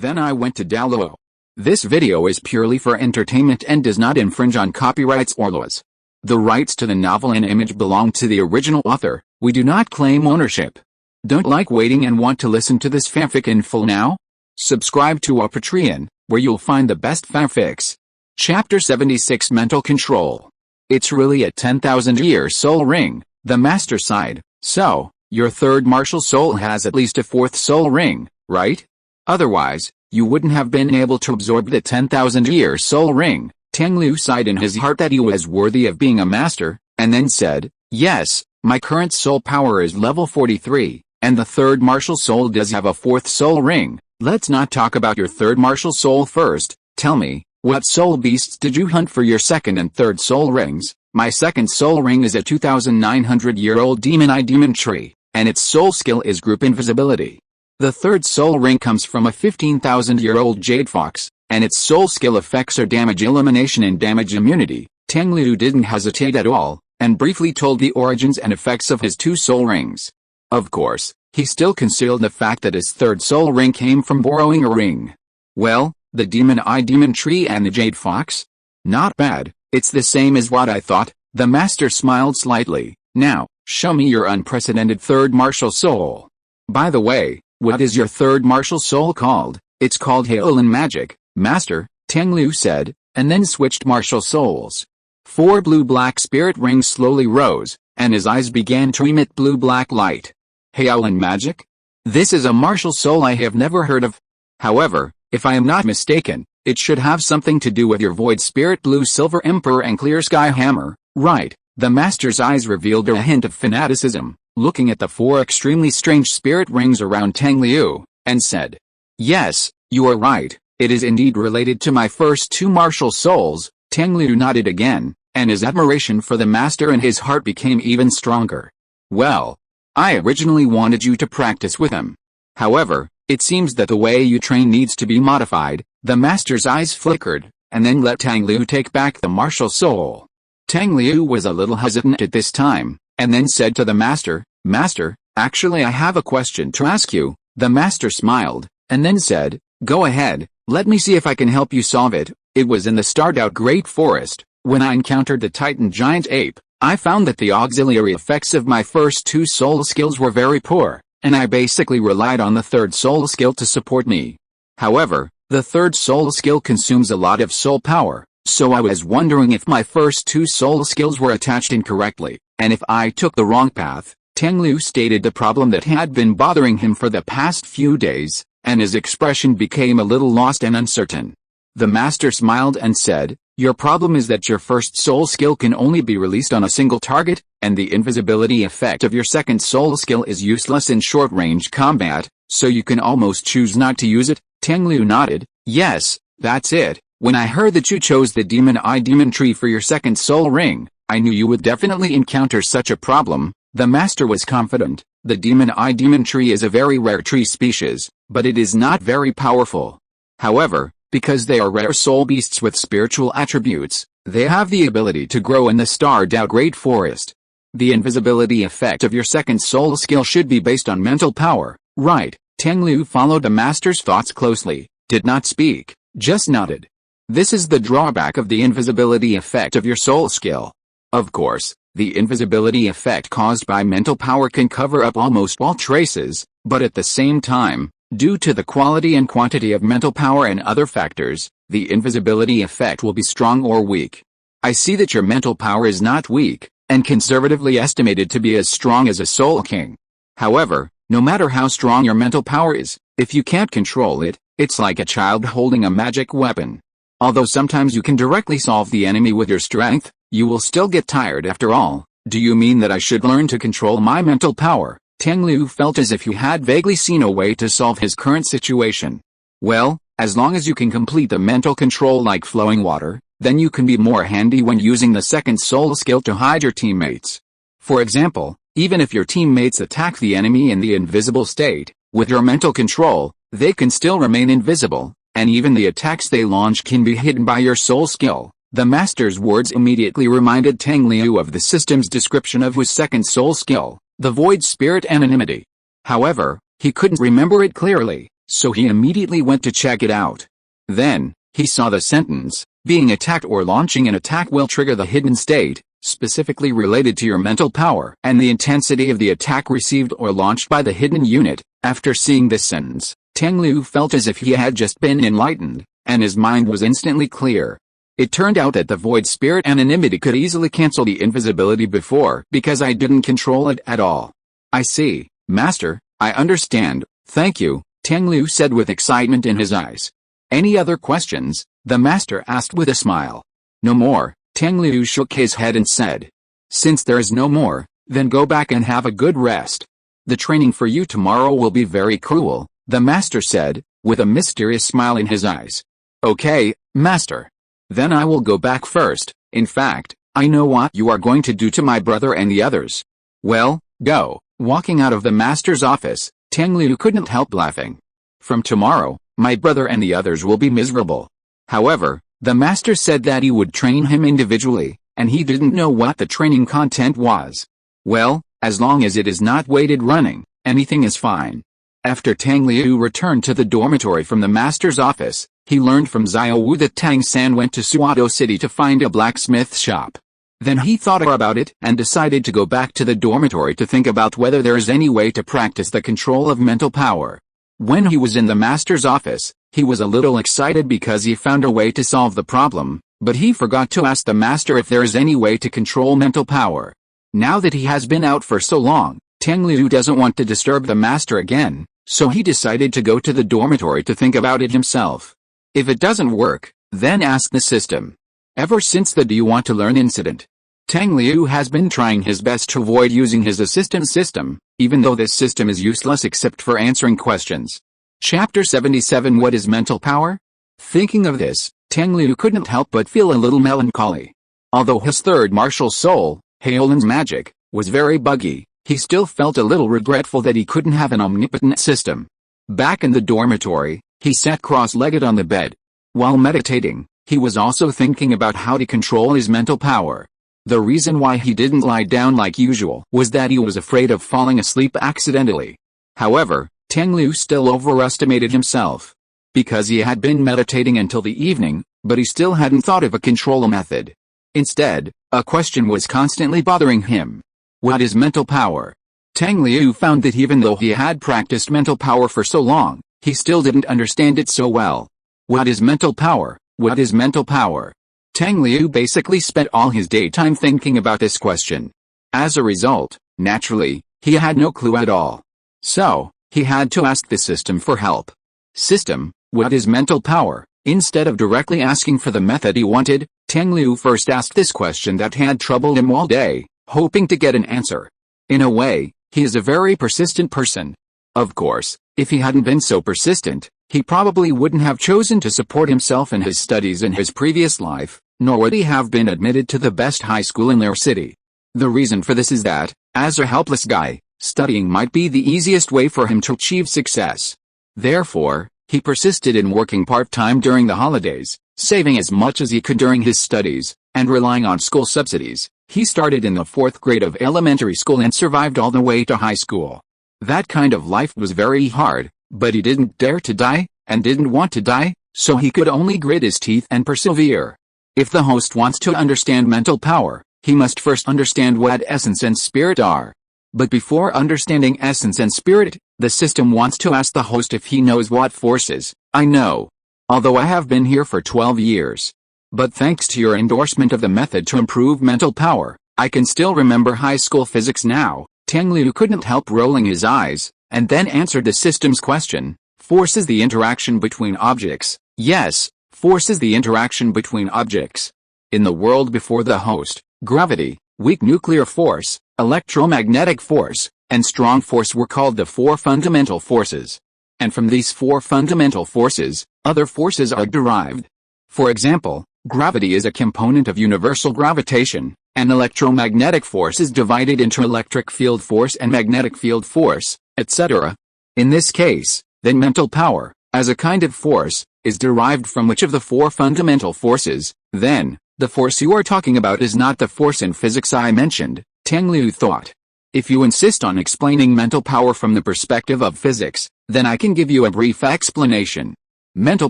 Then I went to Douluo. This video is purely for entertainment and does not infringe on copyrights or laws. The rights to the novel and image belong to the original author. We do not claim ownership. Don't like waiting and want to listen to this fanfic in full now? Subscribe to our Patreon, where you'll find the best fanfics. Chapter 76 Mental Control. It's really a 10,000-year soul ring, the master side. So, your third martial soul has at least a fourth soul ring, right? Otherwise, you wouldn't have been able to absorb the 10,000-year soul ring. Tang Liu sighed in his heart that he was worthy of being a master, and then said, "Yes, my current soul power is level 43, and the third martial soul does have a fourth soul ring. Let's not talk about your third martial soul first. Tell me, what soul beasts did you hunt for your second and third soul rings?" "My second soul ring is a 2,900-year-old demon tree, and its soul skill is group invisibility. The third soul ring comes from a 15,000-year-old jade fox, and its soul skill effects are damage elimination and damage immunity." Tang Liu didn't hesitate at all, and briefly told the origins and effects of his two soul rings. Of course, he still concealed the fact that his third soul ring came from borrowing a ring. "Well, the demon tree and the jade fox? Not bad, it's the same as what I thought." The master smiled slightly. "Now, show me your unprecedented third martial soul. By the way, what is your third martial soul called?" "It's called Shaolin Magic, Master," Tang Liu said, and then switched martial souls. 4 blue-black spirit rings slowly rose, and his eyes began to emit blue-black light. Shaolin Magic? This is a martial soul I have never heard of. However, if I am not mistaken, it should have something to do with your Void Spirit Blue Silver Emperor and Clear Sky Hammer, right? The master's eyes revealed a hint of fanaticism, looking at the 4 extremely strange spirit rings around Tang Liu, and said, "Yes, you are right, it is indeed related to my first 2 martial souls." Tang Liu nodded again, and his admiration for the master in his heart became even stronger. "Well, I originally wanted you to practice with him. However, it seems that the way you train needs to be modified." The master's eyes flickered, and then let Tang Liu take back the martial soul. Tang Liu was a little hesitant at this time, and then said to the master, "Master, actually I have a question to ask you." The master smiled, and then said, "Go ahead, let me see if I can help you solve it." "It was in the starred-out Great Forest, when I encountered the Titan Giant Ape. I found that the auxiliary effects of my first 2 soul skills were very poor, and I basically relied on the third soul skill to support me. However, the third soul skill consumes a lot of soul power, so I was wondering if my first 2 soul skills were attached incorrectly, and if I took the wrong path." Tang Liu stated the problem that had been bothering him for the past few days, and his expression became a little lost and uncertain. The master smiled and said, "Your problem is that your first soul skill can only be released on a single target, and the invisibility effect of your second soul skill is useless in short-range combat, so you can almost choose not to use it." Tang Liu nodded. "Yes, that's it. When I heard that you chose the demon tree for your second soul ring, I knew you would definitely encounter such a problem." The master was confident. The demon tree is a very rare tree species, but it is not very powerful. However, because they are rare soul beasts with spiritual attributes, they have the ability to grow in the starred-out Great Forest. The invisibility effect of your second soul skill should be based on mental power, right? Tang Liu followed the master's thoughts closely, did not speak, just nodded. "This is the drawback of the invisibility effect of your soul skill. Of course, the invisibility effect caused by mental power can cover up almost all traces, but at the same time, due to the quality and quantity of mental power and other factors, the invisibility effect will be strong or weak. I see that your mental power is not weak, and conservatively estimated to be as strong as a Soul King. However, no matter how strong your mental power is, if you can't control it, it's like a child holding a magic weapon. Although sometimes you can directly solve the enemy with your strength, you will still get tired after all." "Do you mean that I should learn to control my mental power?" Tang Liu felt as if he had vaguely seen a way to solve his current situation. "Well, as long as you can complete the mental control like flowing water, then you can be more handy when using the second soul skill to hide your teammates. For example, even if your teammates attack the enemy in the invisible state, with your mental control, they can still remain invisible, and even the attacks they launch can be hidden by your soul skill." The master's words immediately reminded Tang Liu of the system's description of his second soul skill, the Void Spirit Anonymity. However, he couldn't remember it clearly, so he immediately went to check it out. Then, he saw the sentence, being attacked or launching an attack will trigger the hidden state, specifically related to your mental power and the intensity of the attack received or launched by the hidden unit. After seeing this sentence, Tang Liu felt as if he had just been enlightened, and his mind was instantly clear. It turned out that the void spirit anonymity could easily cancel the invisibility before because I didn't control it at all. I see, Master, I understand, thank you, Tang Liu said with excitement in his eyes. Any other questions? The Master asked with a smile. No more. Tang Liu shook his head and said. Since there is no more, then go back and have a good rest. The training for you tomorrow will be very cruel, the Master said, with a mysterious smile in his eyes. Okay, Master. Then I will go back first. In fact, I know what you are going to do to my brother and the others. Well, go. Walking out of the Master's office, Tang Liu couldn't help laughing. From tomorrow, my brother and the others will be miserable. However, the Master said that he would train him individually, and he didn't know what the training content was. Well, as long as it is not weighted running, anything is fine. After Tang Liu returned to the dormitory from the Master's office, he learned from Xiao Wu that Tang San went to Suado City to find a blacksmith shop. Then he thought about it and decided to go back to the dormitory to think about whether there is any way to practice the control of mental power. When he was in the Master's office, he was a little excited because he found a way to solve the problem, but he forgot to ask the Master if there is any way to control mental power. Now that he has been out for so long, Tang Liu doesn't want to disturb the Master again, so he decided to go to the dormitory to think about it himself. If it doesn't work, then ask the system. Ever since the "Do you want to learn" incident, Tang Liu has been trying his best to avoid using his assistant system, even though this system is useless except for answering questions. Chapter 77 What is mental power? Thinking of this, Tang Liu couldn't help but feel a little melancholy. Although his third martial soul, Haolin's magic, was very buggy, he still felt a little regretful that he couldn't have an omnipotent system. Back in the dormitory, he sat cross-legged on the bed. While meditating, he was also thinking about how to control his mental power. The reason why he didn't lie down like usual was that he was afraid of falling asleep accidentally. However, Tang Liu still overestimated himself. Because he had been meditating until the evening, but he still hadn't thought of a control method. Instead, a question was constantly bothering him. What is mental power? Tang Liu found that even though he had practiced mental power for so long, he still didn't understand it so well. What is mental power? What is mental power? Tang Liu basically spent all his daytime thinking about this question. As a result, naturally, he had no clue at all. So, he had to ask the system for help. System, what is mental power? Instead of directly asking for the method he wanted, Tang Liu first asked this question that had troubled him all day, hoping to get an answer. In a way, he is a very persistent person. Of course, if he hadn't been so persistent, he probably wouldn't have chosen to support himself in his studies in his previous life, nor would he have been admitted to the best high school in their city. The reason for this is that, as a helpless guy, studying might be the easiest way for him to achieve success. Therefore, he persisted in working part-time during the holidays, saving as much as he could during his studies, and relying on school subsidies. He started in the 4th grade of elementary school and survived all the way to high school. That kind of life was very hard, but he didn't dare to die, and didn't want to die, so he could only grit his teeth and persevere. If the host wants to understand mental power, he must first understand what essence and spirit are. But before understanding essence and spirit, the system wants to ask the host if he knows what forces. I know. Although I have been here for 12 years. But thanks to your endorsement of the method to improve mental power, I can still remember high school physics now. Tang Liu couldn't help rolling his eyes, and then answered the system's question. Force is the interaction between objects. Yes, force is the interaction between objects. In the world before the host, gravity, weak nuclear force, electromagnetic force, and strong force were called the 4 fundamental forces. And from these 4 fundamental forces, other forces are derived. For example, gravity is a component of universal gravitation, and electromagnetic force is divided into electric field force and magnetic field force, etc. In this case, then mental power, as a kind of force, is derived from which of the 4 fundamental forces? Then, the force you are talking about is not the force in physics I mentioned, Tang Liu thought. If you insist on explaining mental power from the perspective of physics, Then I can give you a brief explanation. Mental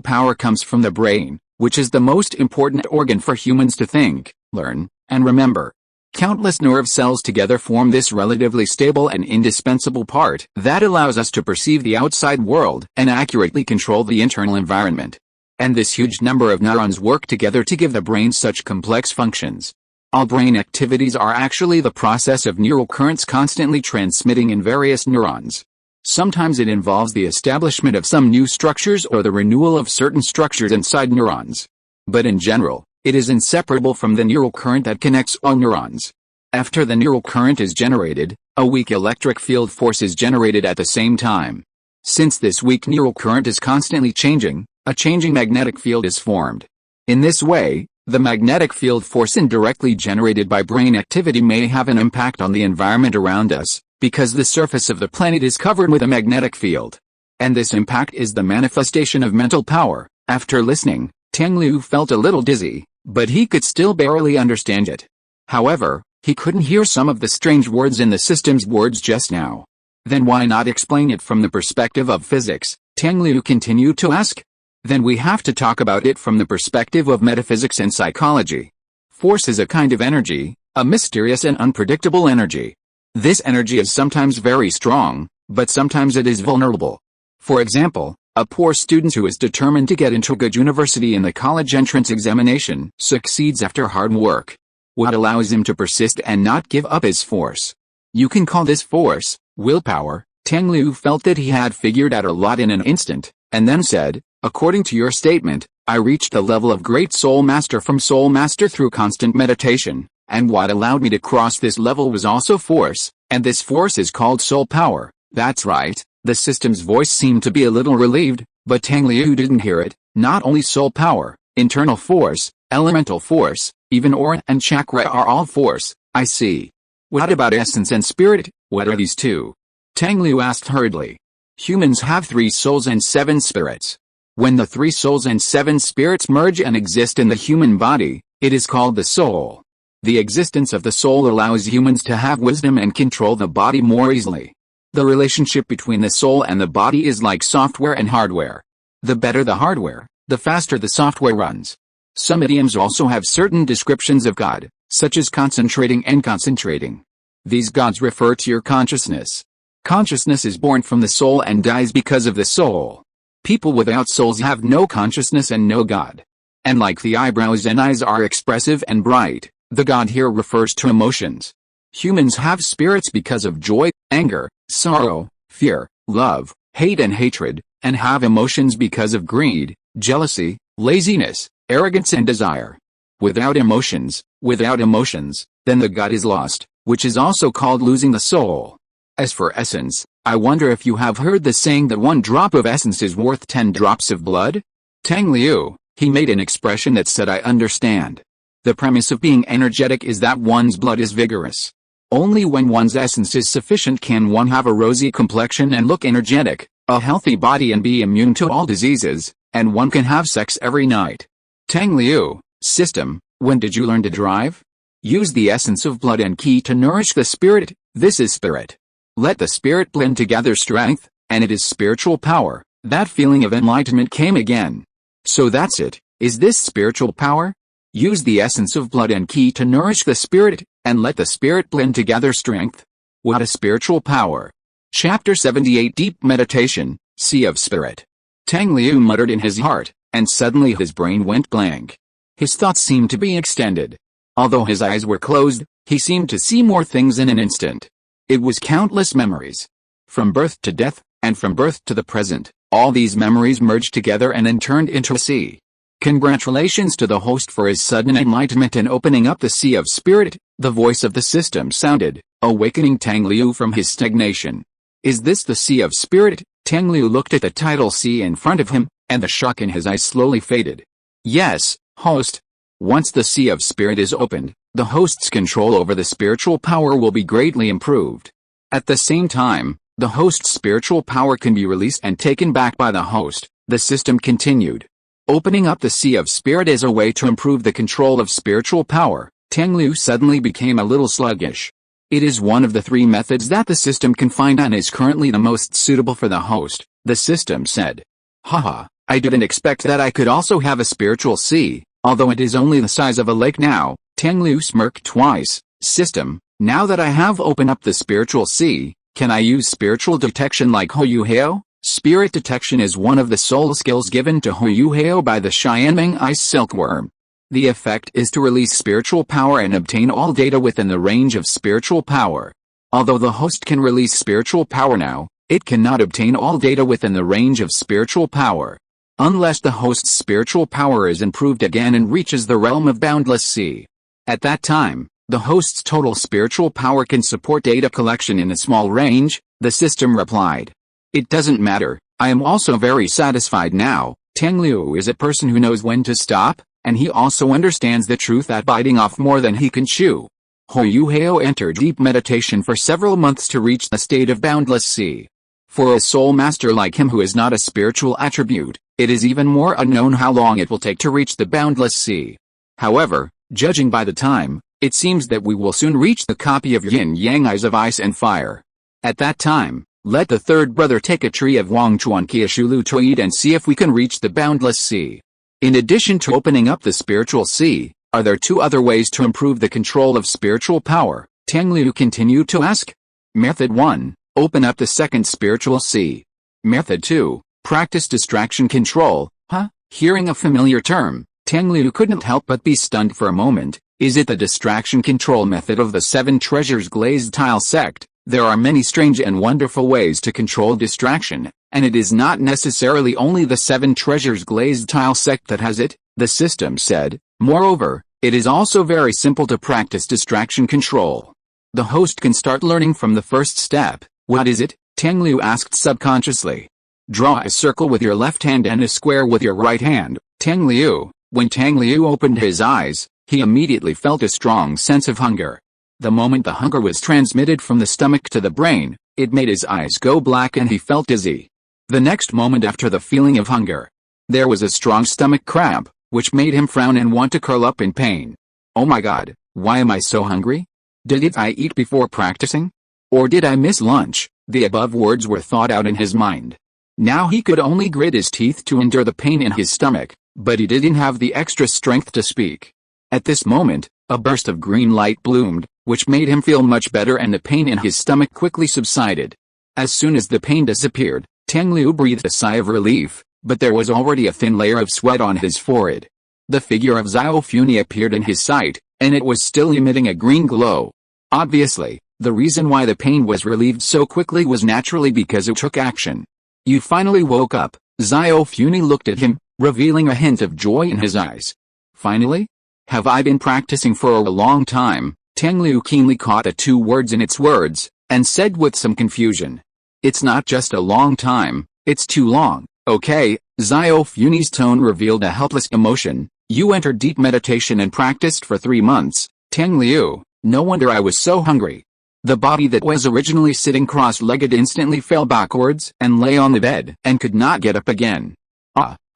power comes from the brain, which is the most important organ for humans to think, learn, and remember. Countless nerve cells together form this relatively stable and indispensable part that allows us to perceive the outside world and accurately control the internal environment. And this huge number of neurons work together to give the brain such complex functions. All brain activities are actually the process of neural currents constantly transmitting in various neurons. Sometimes it involves the establishment of some new structures or the renewal of certain structures inside neurons. But in general, it is inseparable from the neural current that connects all neurons. After the neural current is generated, a weak electric field force is generated at the same time. Since this weak neural current is constantly changing, a changing magnetic field is formed. In this way, the magnetic field force indirectly generated by brain activity may have an impact on the environment around us, because the surface of the planet is covered with a magnetic field. And this impact is the manifestation of mental power. After listening, Tang Liu felt a little dizzy, but he could still barely understand it. However, he couldn't hear some of the strange words in the system's words just now. Then why not explain it from the perspective of physics? Tang Liu continued to ask. Then we have to talk about it from the perspective of metaphysics and psychology. Force is a kind of energy, a mysterious and unpredictable energy. This energy is sometimes very strong, but sometimes it is vulnerable. For example, a poor student who is determined to get into a good university in the college entrance examination succeeds after hard work. What allows him to persist and not give up is force. You can call this force, willpower. Tang Liu felt that he had figured out a lot in an instant, and then said, according to your statement, I reached the level of great soul master from soul master through constant meditation, and what allowed me to cross this level was also force, and this force is called soul power. That's right. The system's voice seemed to be a little relieved, but Tang Liu didn't hear it. Not only soul power, internal force, elemental force, even aura and chakra are all force. I see. What about essence and spirit? What are these two? Tang Liu asked hurriedly. Humans have 3 souls and 7 spirits. When the 3 souls and 7 spirits merge and exist in the human body, it is called the soul. The existence of the soul allows humans to have wisdom and control the body more easily. The relationship between the soul and the body is like software and hardware. The better the hardware, the faster the software runs. Some idioms also have certain descriptions of God, such as concentrating and concentrating. These gods refer to your consciousness. Consciousness is born from the soul and dies because of the soul. People without souls have no consciousness and no God. And like the eyebrows and eyes are expressive and bright, the God here refers to emotions. Humans have spirits because of joy, anger, sorrow, fear, love, hate and hatred, and have emotions because of greed, jealousy, laziness, arrogance and desire. Without emotions, then the God is lost, which is also called losing the soul. As for essence, I wonder if you have heard the saying that 1 drop of essence is worth 10 drops of blood? Tang Liu, he made an expression that said I understand. The premise of being energetic is that one's blood is vigorous. Only when one's essence is sufficient can one have a rosy complexion and look energetic, a healthy body and be immune to all diseases, and one can have sex every night. Tang Liu, system, when did you learn to drive? Use the essence of blood and ki to nourish the spirit. This is spirit. Let the spirit blend to gather strength, and it is spiritual power. That feeling of enlightenment came again. So that's it. Is this spiritual power? Use the essence of blood and ki to nourish the spirit, and let the spirit blend to gather strength. What a spiritual power. Chapter 78 Deep Meditation, Sea of Spirit. Tang Liu muttered in his heart, and suddenly his brain went blank. His thoughts seemed to be extended. Although his eyes were closed, he seemed to see more things in an instant. It was countless memories. From birth to death, and from birth to the present, all these memories merged together and then turned into a sea. Congratulations to the host for his sudden enlightenment and opening up the sea of spirit, the voice of the system sounded, awakening Tang Liu from his stagnation. Is this the sea of spirit? Tang Liu looked at the tidal sea in front of him, and the shock in his eyes slowly faded. Yes, host. Once the sea of spirit is opened, the host's control over the spiritual power will be greatly improved. At the same time, the host's spiritual power can be released and taken back by the host, the system continued. Opening up the sea of spirit is a way to improve the control of spiritual power. Tang Liu suddenly became a little sluggish. It is one of the 3 methods that the system can find and is currently the most suitable for the host, The system said. Haha, I didn't expect that I could also have a spiritual sea, although it is only the size of a lake now. Tang Liu smirked twice. System, now that I have opened up the spiritual sea, can I use spiritual detection like Hao? Spirit detection is one of the soul skills given to Hao by the Xianmeng ice silkworm. The effect is to release spiritual power and obtain all data within the range of spiritual power. Although the host can release spiritual power now, it cannot obtain all data within the range of spiritual power. Unless the host's spiritual power is improved again and reaches the realm of boundless sea. At that time, the host's total spiritual power can support data collection in a small range, the system replied. It doesn't matter, I am also very satisfied now. Tang Liu is a person who knows when to stop, and he also understands the truth at biting off more than he can chew. Hao entered deep meditation for several months to reach the state of boundless sea. For a soul master like him who is not a spiritual attribute, it is even more unknown how long it will take to reach the boundless sea. However, judging by the time, it seems that we will soon reach the copy of yin-yang eyes of ice and fire. At that time, let the third brother take a tree of Wangchuan Kiashulu to eat and see if we can reach the boundless sea. In addition to opening up the spiritual sea, are there two other ways to improve the control of spiritual power? Tang Liu continued to ask. Method 1. Open up the second spiritual sea. Method 2. Practice distraction control. Huh? Hearing a familiar term, Tang Liu couldn't help but be stunned for a moment. Is it the distraction control method of the Seven Treasures Glazed Tile sect? There are many strange and wonderful ways to control distraction, and it is not necessarily only the Seven Treasures Glazed Tile sect that has it, the system said. Moreover, it is also very simple to practice distraction control. The host can start learning from the first step. What is it? Tang Liu asked subconsciously. Draw a circle with your left hand and a square with your right hand. Tang Liu. When Tang Liu opened his eyes, he immediately felt a strong sense of hunger. The moment the hunger was transmitted from the stomach to the brain, it made his eyes go black and he felt dizzy. The next moment after the feeling of hunger, there was a strong stomach cramp, which made him frown and want to curl up in pain. Oh my God, why am I so hungry? Did I eat before practicing? Or did I miss lunch? The above words were thought out in his mind. Now he could only grit his teeth to endure the pain in his stomach, but he didn't have the extra strength to speak. At this moment, a burst of green light bloomed, which made him feel much better and the pain in his stomach quickly subsided. As soon as the pain disappeared, Tang Liu breathed a sigh of relief, but there was already a thin layer of sweat on his forehead. The figure of Xiao Funi appeared in his sight, and it was still emitting a green glow. Obviously, the reason why the pain was relieved so quickly was naturally because it took action. You finally woke up. Xiao Funi looked at him, revealing a hint of joy in his eyes. Finally? Have I been practicing for a long time? Tang Liu keenly caught the two words in its words, and said with some confusion. It's not just a long time, it's too long. Okay, Xiao Funi's tone revealed a helpless emotion. You entered deep meditation and practiced for 3 months. Tang Liu, no wonder I was so hungry. The body that was originally sitting cross-legged instantly fell backwards and lay on the bed and could not get up again.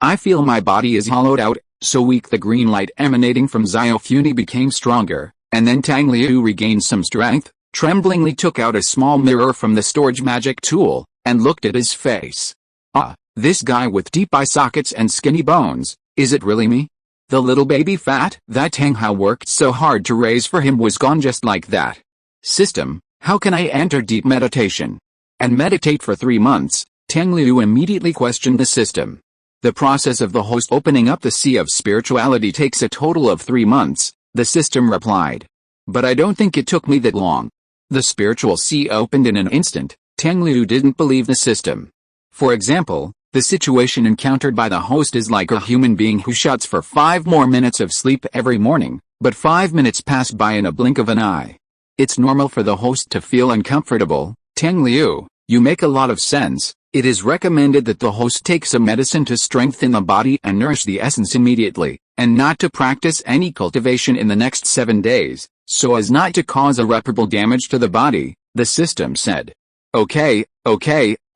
I feel my body is hollowed out, so weak the green light emanating from Xiao Funi became stronger, and then Tang Liu regained some strength, tremblingly took out a small mirror from the storage magic tool, and looked at his face. This guy with deep eye sockets and skinny bones, is it really me? The little baby fat that Tang Hao worked so hard to raise for him was gone just like that. System, how can I enter deep meditation? And meditate for 3 months? Tang Liu immediately questioned the system. The process of the host opening up the sea of spirituality takes a total of 3 months, the system replied. But I don't think it took me that long. The spiritual sea opened in an instant. Tang Liu didn't believe the system. For example, the situation encountered by the host is like a human being who shuts for 5 more minutes of sleep every morning, but 5 minutes pass by in a blink of an eye. It's normal for the host to feel uncomfortable. Tang Liu, you make a lot of sense. It is recommended that the host take some medicine to strengthen the body and nourish the essence immediately, and not to practice any cultivation in the next 7 days, so as not to cause irreparable damage to the body, the system said. Okay,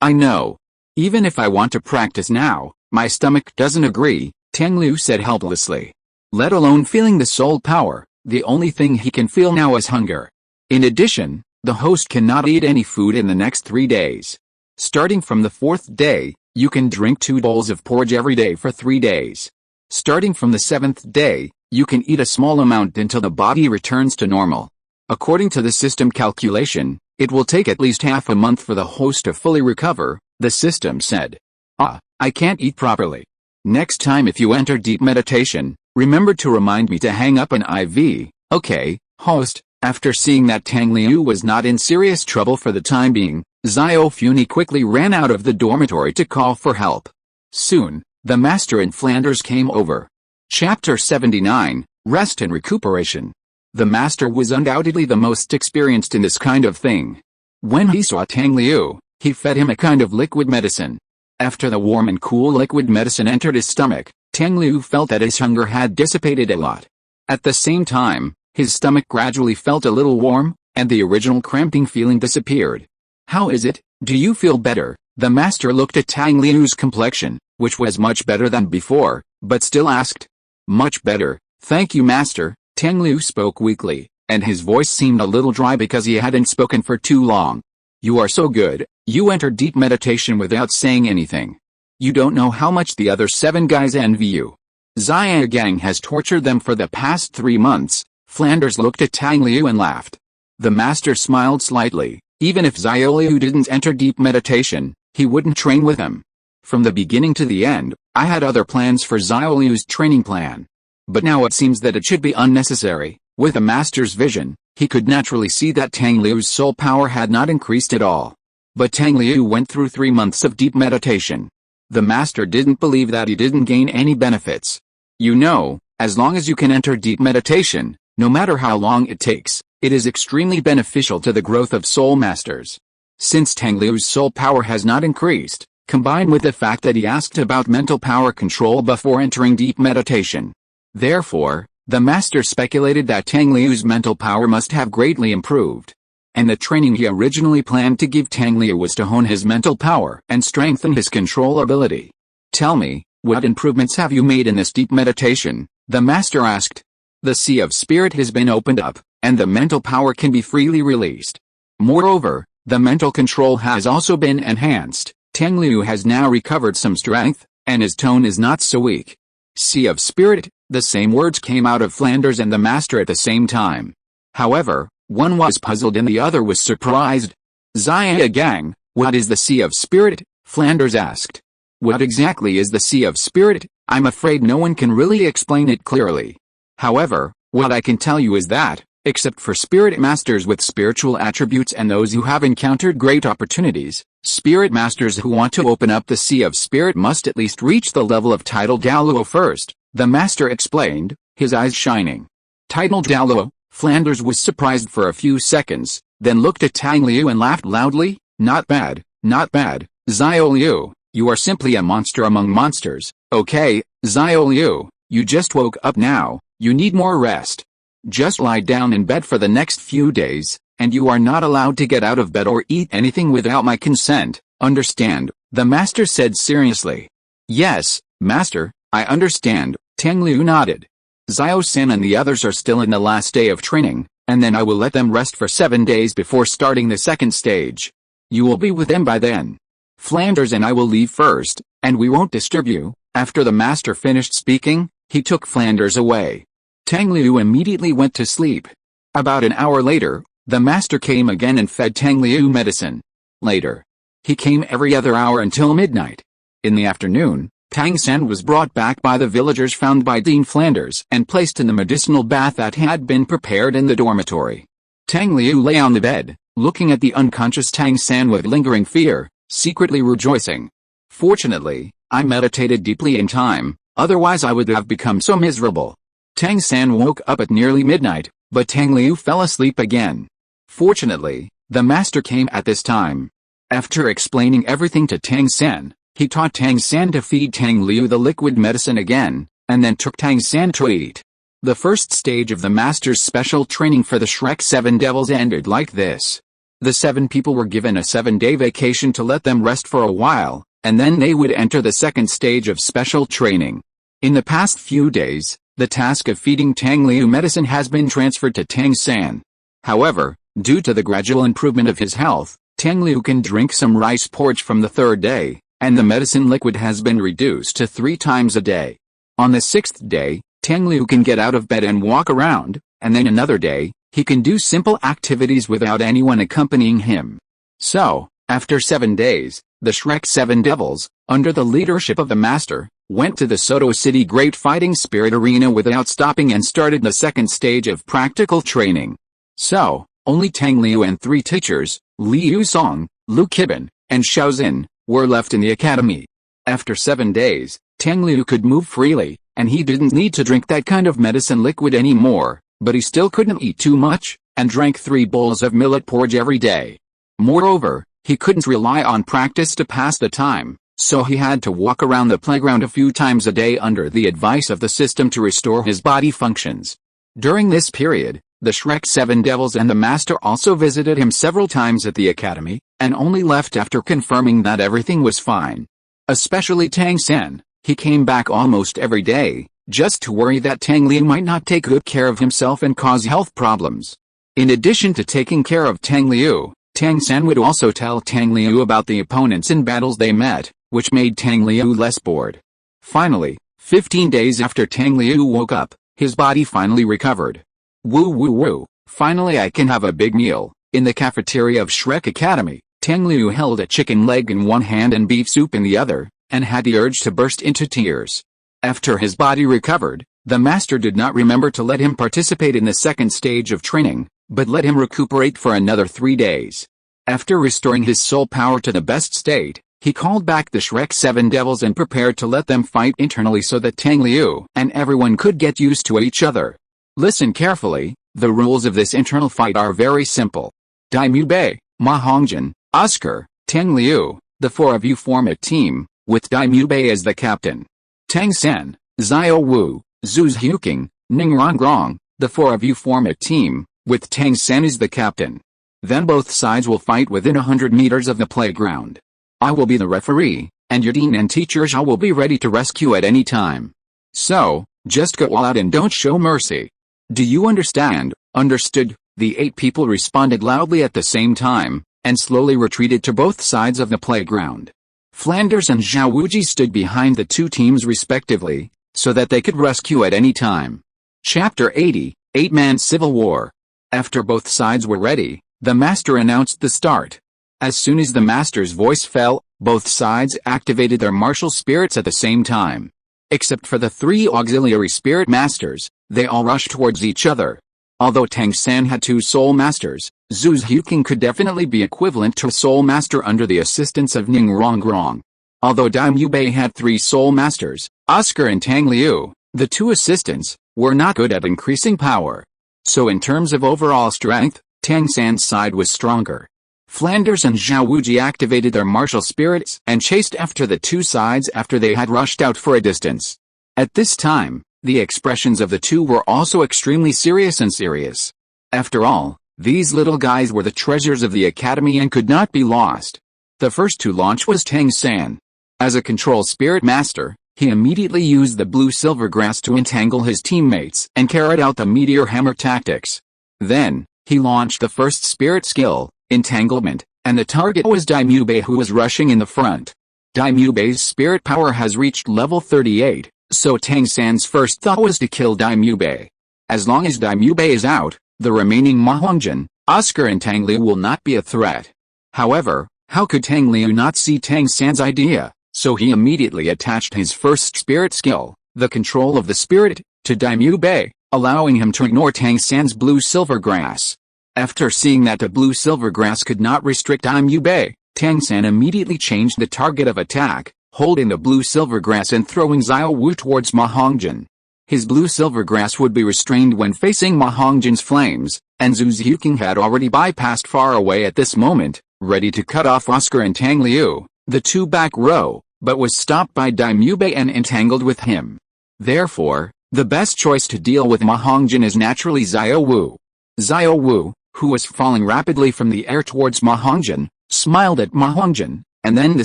I know. Even if I want to practice now, my stomach doesn't agree, Tang Liu said helplessly. Let alone feeling the soul power, the only thing he can feel now is hunger. In addition, the host cannot eat any food in the next 3 days. Starting from the 4th day, You can drink 2 bowls of porridge every day for 3 days. Starting from the 7th day, you can eat a small amount until the body returns to normal. According to the system calculation, it will take at least half a month for the host to fully recover, the system said. I can't eat properly. Next time if you enter deep meditation, remember to remind me to hang up an IV, okay, host. After seeing that Tang Liu was not in serious trouble for the time being, Xiao Funi quickly ran out of the dormitory to call for help. Soon, the master in Flanders came over. Chapter 79, Rest and Recuperation. The master was undoubtedly the most experienced in this kind of thing. When he saw Tang Liu, he fed him a kind of liquid medicine. After the warm and cool liquid medicine entered his stomach, Tang Liu felt that his hunger had dissipated a lot. At the same time, his stomach gradually felt a little warm, and the original cramping feeling disappeared. How is it? Do you feel better? The master looked at Tang Liu's complexion, which was much better than before, but still asked. Much better, thank you master. Tang Liu spoke weakly, and his voice seemed a little dry because he hadn't spoken for too long. You are so good, you entered deep meditation without saying anything. You don't know how much the other 7 guys envy you. Xia Gang has tortured them for the past 3 months. Flanders looked at Tang Liu and laughed. The master smiled slightly. Even if Xiao Liu didn't enter deep meditation, he wouldn't train with him. From the beginning to the end, I had other plans for Xiao Liu's training plan. But now it seems that it should be unnecessary. With the master's vision, he could naturally see that Tang Liu's soul power had not increased at all. But Tang Liu went through 3 months of deep meditation. The master didn't believe that he didn't gain any benefits. You know, as long as you can enter deep meditation, no matter how long it takes, it is extremely beneficial to the growth of soul masters. Since Tang Liu's soul power has not increased, combined with the fact that he asked about mental power control before entering deep meditation. Therefore, the master speculated that Tang Liu's mental power must have greatly improved. And the training he originally planned to give Tang Liu was to hone his mental power and strengthen his control ability. Tell me, what improvements have you made in this deep meditation? The master asked. The sea of spirit has been opened up, and the mental power can be freely released. Moreover, the mental control has also been enhanced. Tang Liu has now recovered some strength, and his tone is not so weak. Sea of spirit, the same words came out of Flanders and the master at the same time. However, one was puzzled and the other was surprised. Xia Gang, what is the sea of spirit? Flanders asked. What exactly is the sea of spirit? I'm afraid no one can really explain it clearly. However, what I can tell you is that, except for spirit masters with spiritual attributes and those who have encountered great opportunities, spirit masters who want to open up the sea of spirit must at least reach the level of title Douluo first, the master explained, his eyes shining. Title Douluo? Flanders was surprised for a few seconds, then looked at Tang Liu and laughed loudly. Not bad, not bad, Xiao Liu, you are simply a monster among monsters. Okay, Xiao Liu, you just woke up now. You need more rest. Just lie down in bed for the next few days, and you are not allowed to get out of bed or eat anything without my consent, understand? The master said seriously. Yes, master, I understand, Tang Liu nodded. Xiao San and the others are still in the last day of training, and then I will let them rest for 7 days before starting the second stage. You will be with them by then. Flanders and I will leave first, and we won't disturb you. After the master finished speaking, he took Flanders away. Tang Liu immediately went to sleep. About an hour later, the master came again and fed Tang Liu medicine. Later, he came every other hour until midnight. In the afternoon, Tang San was brought back by the villagers found by Dean Flanders and placed in the medicinal bath that had been prepared in the dormitory. Tang Liu lay on the bed, looking at the unconscious Tang San with lingering fear, secretly rejoicing. Fortunately, I meditated deeply in time. Otherwise I would have become so miserable. Tang San woke up at nearly midnight, but Tang Liu fell asleep again. Fortunately, the master came at this time. After explaining everything to Tang San, he taught Tang San to feed Tang Liu the liquid medicine again, and then took Tang San to eat. The first stage of the master's special training for the Shrek 7 Devils ended like this. The 7 people were given a 7-day vacation to let them rest for a while, and then they would enter the second stage of special training. In the past few days, the task of feeding Tang Liu medicine has been transferred to Tang San. However, due to the gradual improvement of his health, Tang Liu can drink some rice porridge from the 3rd day, and the medicine liquid has been reduced to 3 times a day. On the 6th day, Tang Liu can get out of bed and walk around, and then another day, he can do simple activities without anyone accompanying him. So, after 7 days, the Shrek 7 Devils, under the leadership of the Master, went to the Soto City Great Fighting Spirit Arena without stopping and started the second stage of practical training. So, only Tang Liu and 3 teachers, Liu Song, Lu Kibin, and Xiao Xin, were left in the academy. After 7 days, Tang Liu could move freely, and he didn't need to drink that kind of medicine liquid anymore, but he still couldn't eat too much, and drank 3 bowls of millet porridge every day. Moreover, he couldn't rely on practice to pass the time, so he had to walk around the playground a few times a day under the advice of the system to restore his body functions. During this period, the Shrek 7 Devils and the Master also visited him several times at the academy, and only left after confirming that everything was fine. Especially Tang San, he came back almost every day, just to worry that Tang Liu might not take good care of himself and cause health problems. In addition to taking care of Tang Liu, Tang San would also tell Tang Liu about the opponents in battles they met, which made Tang Liu less bored. Finally, 15 days after Tang Liu woke up, his body finally recovered. Woo woo woo, finally I can have a big meal. In the cafeteria of Shrek Academy, Tang Liu held a chicken leg in one hand and beef soup in the other, and had the urge to burst into tears. After his body recovered, the Master did not remember to let him participate in the second stage of training, but let him recuperate for another 3 days. After restoring his soul power to the best state, he called back the Shrek 7 Devils and prepared to let them fight internally so that Tang Liu and everyone could get used to each other. Listen carefully, the rules of this internal fight are very simple. Daimyo Bei, Ma Hongjin, Oscar, Tang Liu, the 4 of you form a team, with Daimyo Bei as the captain. Tang San, Xiao Wu, Zhu Zhuqing, Ning Rongrong, the 4 of you form a team, with Tang San as the captain. Then both sides will fight within 100 meters of the playground. I will be the referee, and your dean and teacher Zhao will be ready to rescue at any time. So, just go all out and don't show mercy. Do you understand? Understood, the 8 people responded loudly at the same time, and slowly retreated to both sides of the playground. Flanders and Zhao Wuji stood behind the 2 teams respectively, so that they could rescue at any time. Chapter 80, 8-Man Civil War. After both sides were ready, the Master announced the start. As soon as the Master's voice fell, both sides activated their martial spirits at the same time. Except for the 3 auxiliary spirit masters, they all rushed towards each other. Although Tang San had 2 soul masters, Zhu Zhuqing could definitely be equivalent to a soul master under the assistance of Ning Rongrong. Although Daimyo Bei had 3 soul masters, Oscar and Tang Liu, the 2 assistants, were not good at increasing power. So in terms of overall strength, Tang San's side was stronger. Flanders and Zhao Wuji activated their martial spirits and chased after the 2 sides after they had rushed out for a distance. At this time, the expressions of the 2 were also extremely serious. After all, these little guys were the treasures of the academy and could not be lost. The first to launch was Tang San. As a control spirit master, he immediately used the blue silver grass to entangle his teammates and carried out the meteor hammer tactics. Then, he launched the first spirit skill, entanglement, and the target was Daimyo Bei, who was rushing in the front. Daimyo Bei's spirit power has reached level 38, so Tang San's first thought was to kill Daimyo Bei. As long as Daimyo Bei is out, the remaining Ma Hongjin, Oscar and Tang Liu will not be a threat. However, how could Tang Liu not see Tang San's idea? So he immediately attached his first spirit skill, the control of the spirit, to Daimyo Bei, allowing him to ignore Tang San's blue-silver grass. After seeing that the blue-silver grass could not restrict Daimyo Bei, Tang San immediately changed the target of attack, holding the blue-silver grass and throwing Xiao Wu towards Ma Hongjin. His blue-silver grass would be restrained when facing Ma Hongjin's flames, and Zhu Zhuqing had already bypassed far away at this moment, ready to cut off Oscar and Tang Liu, the 2 back row, but was stopped by Daimyo Bei and entangled with him. Therefore, the best choice to deal with Ma Hongjin is naturally Xiao Wu. Xiao Wu, who was falling rapidly from the air towards Ma Hongjin, smiled at Ma Hongjin, and then the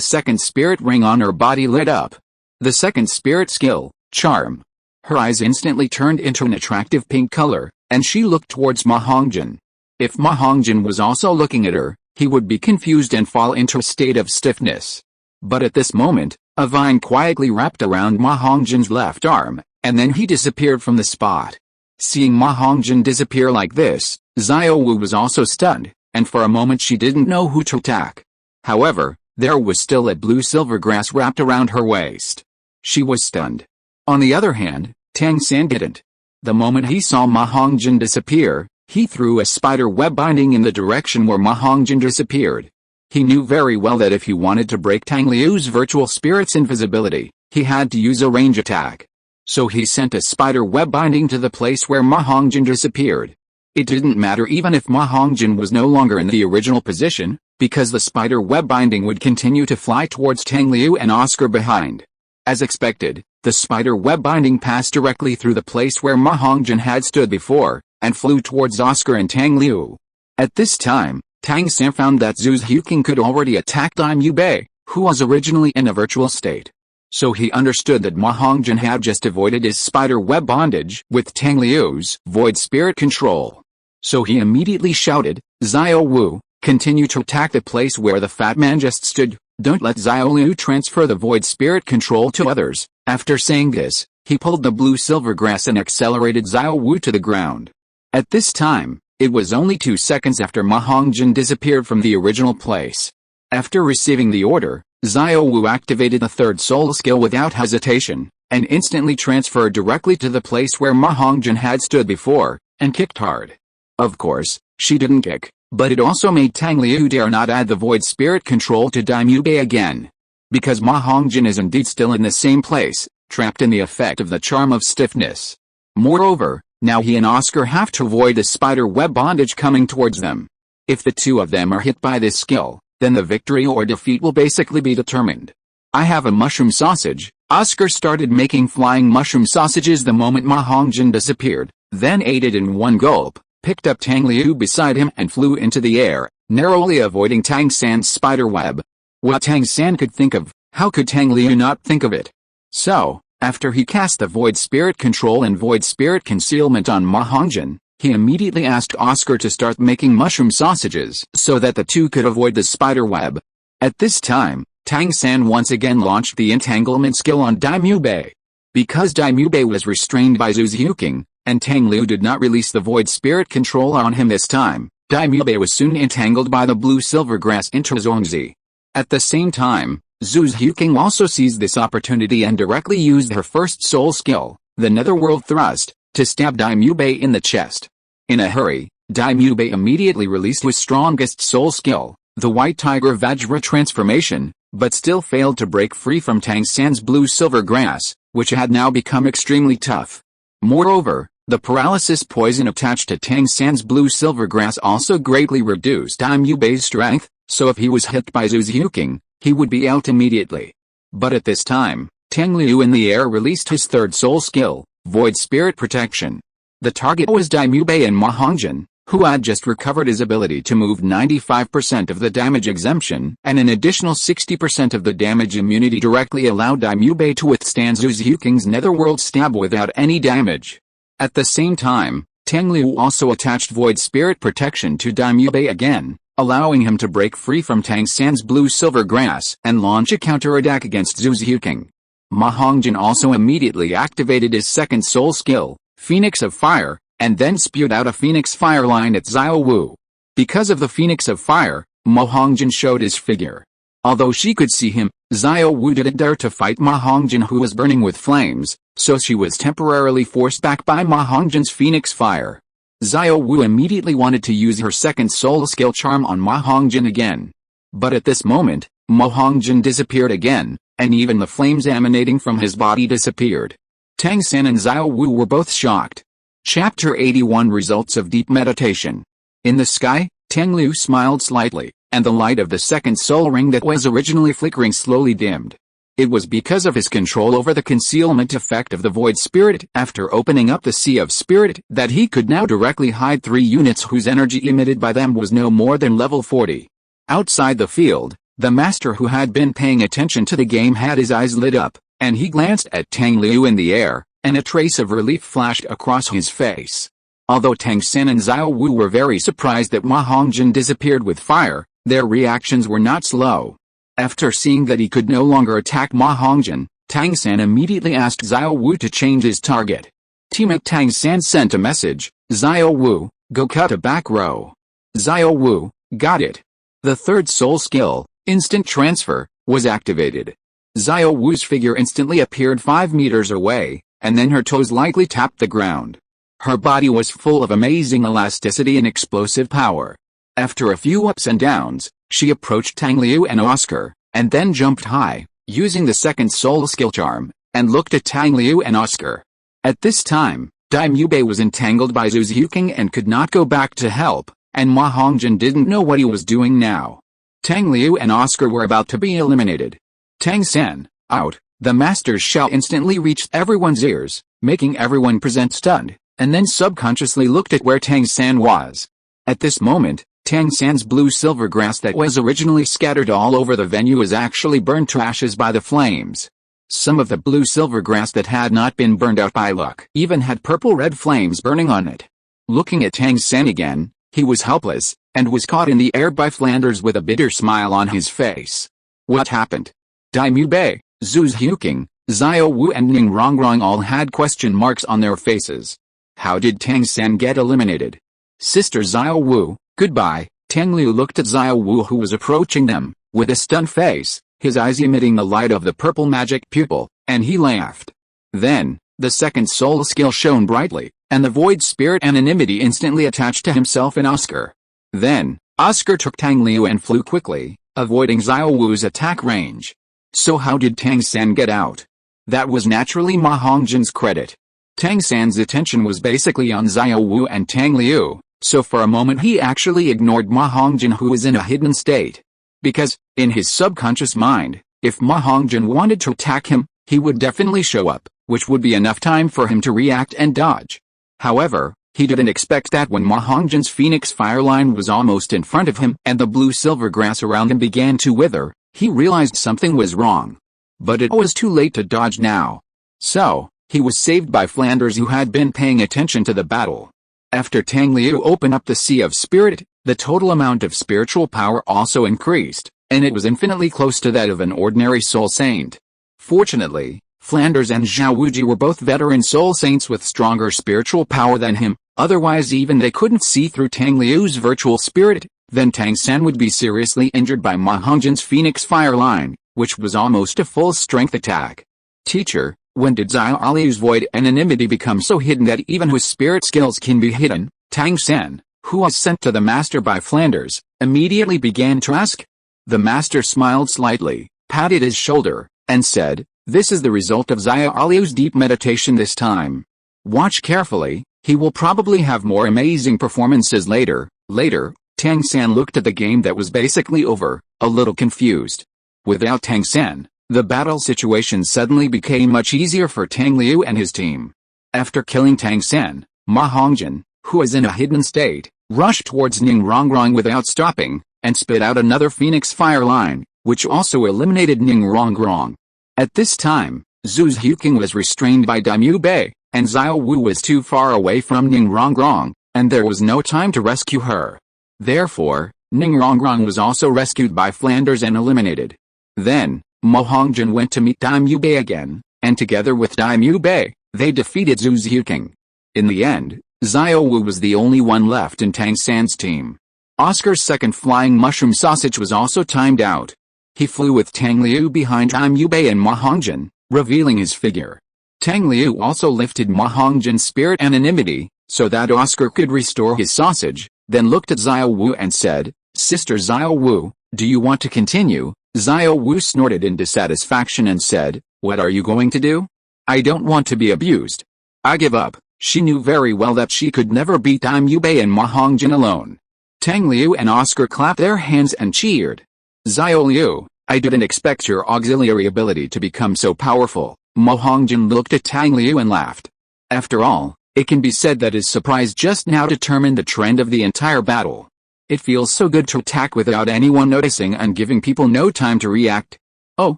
second spirit ring on her body lit up. The second spirit skill, Charm. Her eyes instantly turned into an attractive pink color, and she looked towards Ma Hongjin. If Ma Hongjin was also looking at her, he would be confused and fall into a state of stiffness. But at this moment, a vine quietly wrapped around Ma Hongjin's left arm, and then he disappeared from the spot. Seeing Ma Hongjin disappear like this, Xiao Wu was also stunned, and for a moment she didn't know who to attack. However, there was still a blue silver grass wrapped around her waist. She was stunned. On the other hand, Tang San didn't. The moment he saw Ma Hongjin disappear, he threw a spider web binding in the direction where Ma Hongjin disappeared. He knew very well that if he wanted to break Tang Liu's virtual spirit's invisibility, he had to use a range attack. So he sent a spider web binding to the place where Ma Hongjin disappeared. It didn't matter even if Ma Hongjin was no longer in the original position, because the spider web binding would continue to fly towards Tang Liu and Oscar behind. As expected, the spider web binding passed directly through the place where Ma Hongjin had stood before, and flew towards Oscar and Tang Liu. At this time, Tang San found that Zhu Huqing could already attack Liu Bei, who was originally in a virtual state. So he understood that Ma Hongjin had just avoided his spider web bondage with Tang Liu's void spirit control. So he immediately shouted, "Xiao Wu, continue to attack the place where the fat man just stood. Don't let Xiao Liu transfer the void spirit control to others." After saying this, he pulled the blue silver grass and accelerated Xiao Wu to the ground. At this time, it was only 2 seconds after Ma Hongjin disappeared from the original place. After receiving the order, Xiao Wu activated the third soul skill without hesitation, and instantly transferred directly to the place where Ma Hongjin had stood before, and kicked hard. Of course, she didn't kick, but it also made Tang Liu dare not add the void spirit control to Liu Bei again. Because Ma Hongjin is indeed still in the same place, trapped in the effect of the charm of stiffness. Moreover, now he and Oscar have to avoid the spider web bondage coming towards them. If the two of them are hit by this skill, then the victory or defeat will basically be determined. I have a mushroom sausage. Oscar started making flying mushroom sausages the moment Ma Hongjin disappeared, then ate it in one gulp, picked up Tang Liu beside him and flew into the air, narrowly avoiding Tang San's spider web. What Tang San could think of, how could Tang Liu not think of it? So, after he cast the void spirit control and void spirit concealment on Ma Hongjin, he immediately asked Oscar to start making mushroom sausages so that the two could avoid the spider web. At this time, Tang San once again launched the entanglement skill on Liu Bei. Because Liu Bei was restrained by Zhu Huqing, and Tang Liu did not release the void spirit control on him this time, Liu Bei was soon entangled by the blue-silver grass into Zhuangzi. At the same time, Zhu Huqing also seized this opportunity and directly used her first soul skill, the Netherworld Thrust, to stab Liu Bei in the chest. In a hurry, Liu Bei immediately released his strongest soul skill, the White Tiger Vajra transformation, but still failed to break free from Tang San's blue-silver grass, which had now become extremely tough. Moreover, the paralysis poison attached to Tang San's blue-silver grass also greatly reduced Liu Bei's strength, so if he was hit by Zhu Huqing, he would be out immediately. But at this time, Tang Liu in the air released his third soul skill, Void Spirit Protection. The target was Liu Bei and Ma Hongjin, who had just recovered his ability to move 95% of the damage exemption, and an additional 60% of the damage immunity directly allowed Liu Bei to withstand Zhu Huqing's netherworld stab without any damage. At the same time, Tang Liu also attached Void Spirit Protection to Liu Bei again, allowing him to break free from Tang San's blue-silver grass and launch a counterattack against Zhu Huqing. Ma Hongjin also immediately activated his second soul skill, Phoenix of Fire, and then spewed out a Phoenix Fire line at Xiao Wu. Because of the Phoenix of Fire, Ma Hongjin showed his figure. Although she could see him, Xiao Wu didn't dare to fight Ma Hongjin, who was burning with flames, so she was temporarily forced back by Ma Hongjin's Phoenix Fire. Xiao Wu immediately wanted to use her second soul skill charm on Ma Hongjin again. But at this moment, Ma Hongjin disappeared again, and even the flames emanating from his body disappeared. Tang San and Xiao Wu were both shocked. Chapter 81 Results of Deep Meditation. In the sky, Tang Liu smiled slightly, and the light of the second soul ring that was originally flickering slowly dimmed. It was because of his control over the concealment effect of the Void Spirit after opening up the Sea of Spirit that he could now directly hide 3 units whose energy emitted by them was no more than level 40. Outside the field, the master who had been paying attention to the game had his eyes lit up, and he glanced at Tang Liu in the air, and a trace of relief flashed across his face. Although Tang San and Xiao Wu were very surprised that Ma Hongjin disappeared with fire, their reactions were not slow. After seeing that he could no longer attack Ma Hongjin, Tang San immediately asked Xiao Wu to change his target. Teammate Tang San sent a message, "Xiao Wu, go cut a back row." Xiao Wu, got it. The third soul skill, instant transfer, was activated. Xiao Wu's figure instantly appeared 5 meters away, and then her toes lightly tapped the ground. Her body was full of amazing elasticity and explosive power. After a few ups and downs, she approached Tang Liu and Oscar, and then jumped high, using the second soul skill charm, and looked at Tang Liu and Oscar. At this time, Daimyo Bei was entangled by Zhu Xiuqing and could not go back to help, and Ma Hongjin didn't know what he was doing now. Tang Liu and Oscar were about to be eliminated. Tang San, out, the master's shout instantly reached everyone's ears, making everyone present stunned, and then subconsciously looked at where Tang San was. At this moment, Tang San's blue-silver grass that was originally scattered all over the venue was actually burned to ashes by the flames. Some of the blue-silver grass that had not been burned out by luck even had purple-red flames burning on it. Looking at Tang San again, he was helpless, and was caught in the air by Flanders with a bitter smile on his face. What happened? Daimyo Bei, Zhu Xiuqing, Xiao Wu and Ning Rongrong all had question marks on their faces. How did Tang San get eliminated? Sister Xiao Wu, goodbye. Tang Liu looked at Xiao Wu who was approaching them, with a stunned face, his eyes emitting the light of the purple magic pupil, and he laughed. Then, the second soul skill shone brightly, and the void spirit anonymity instantly attached to himself and Oscar. Then, Oscar took Tang Liu and flew quickly, avoiding Xiao Wu's attack range. So how did Tang San get out? That was naturally Ma Hongjin's credit. Tang San's attention was basically on Xiao Wu and Tang Liu, so for a moment he actually ignored Ma Hongjin who was in a hidden state. Because, in his subconscious mind, if Ma Hongjin wanted to attack him, he would definitely show up, which would be enough time for him to react and dodge. However, he didn't expect that when Ma Hongjin's phoenix fire line was almost in front of him and the blue-silver grass around him began to wither, he realized something was wrong. But it was too late to dodge now. So, he was saved by Flanders who had been paying attention to the battle. After Tang Liu opened up the Sea of Spirit, the total amount of spiritual power also increased, and it was infinitely close to that of an ordinary soul saint. Fortunately, Flanders and Zhao Wuji were both veteran soul saints with stronger spiritual power than him, otherwise even they couldn't see through Tang Liu's virtual spirit, then Tang San would be seriously injured by Ma Hongjin's phoenix fire line, which was almost a full-strength attack. Teacher, when did Xiao Liu's void anonymity become so hidden that even his spirit skills can be hidden? Tang San, who was sent to the master by Flanders, immediately began to ask. The master smiled slightly, patted his shoulder, and said, "This is the result of Xiao Liu's deep meditation this time. Watch carefully, he will probably have more amazing performances later." Later, Tang San looked at the game that was basically over, a little confused. Without Tang San, the battle situation suddenly became much easier for Tang Liu and his team. After killing Tang San, Ma Hongjin, who was in a hidden state, rushed towards Ning Rongrong without stopping, and spit out another phoenix fire line, which also eliminated Ning Rongrong. At this time, Zhu Xiuqing was restrained by Daimyo Bei, and Xiao Wu was too far away from Ning Rongrong, and there was no time to rescue her. Therefore, Ning Rongrong was also rescued by Flanders and eliminated. Then, Ma Hongjin went to meet Daimyo Bei again, and together with Daimyo Bei, they defeated Zhu Xiuqing. In the end, Xiao Wu was the only one left in Tang San's team. Oscar's second flying mushroom sausage was also timed out. He flew with Tang Liu behind Daimyo Bei and Ma Hongjin, revealing his figure. Tang Liu also lifted Ma Hongjin's spirit anonymity, so that Oscar could restore his sausage, then looked at Xiao Wu and said, "Sister Xiao Wu, do you want to continue?" Xiao Wu snorted in dissatisfaction and said, "What are you going to do? I don't want to be abused. I give up." She knew very well that she could never beat Daimyo Bei and Ma Hongjin alone. Tang Liu and Oscar clapped their hands and cheered. "Xiao Liu, I didn't expect your auxiliary ability to become so powerful." Ma Hongjin looked at Tang Liu and laughed. After all, it can be said that his surprise just now determined the trend of the entire battle. It feels so good to attack without anyone noticing and giving people no time to react. Oh,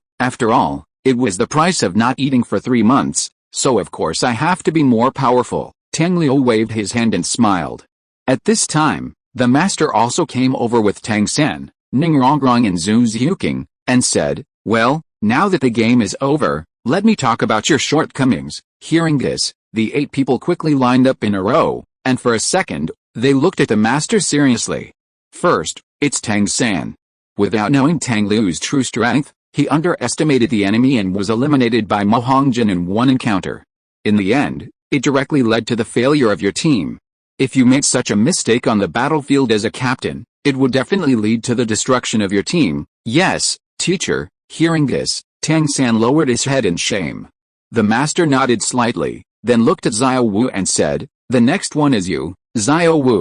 after all, it was the price of not eating for 3 months, so of course I have to be more powerful. Tang Liu waved his hand and smiled. At this time, the master also came over with Tang San, Ning Rongrong and Zhu Xiuqing, and said, "Well, now that the game is over, let me talk about your shortcomings." Hearing this, the 8 people quickly lined up in a row, and for a second, they looked at the master seriously. First, it's Tang San. Without knowing Tang Liu's true strength, he underestimated the enemy and was eliminated by Ma Hongjin in one encounter. In the end, it directly led to the failure of your team. If you made such a mistake on the battlefield as a captain, it would definitely lead to the destruction of your team. Yes, teacher. Hearing this, Tang San lowered his head in shame. The master nodded slightly, then looked at Xiao Wu and said, "The next one is you, Xiao Wu.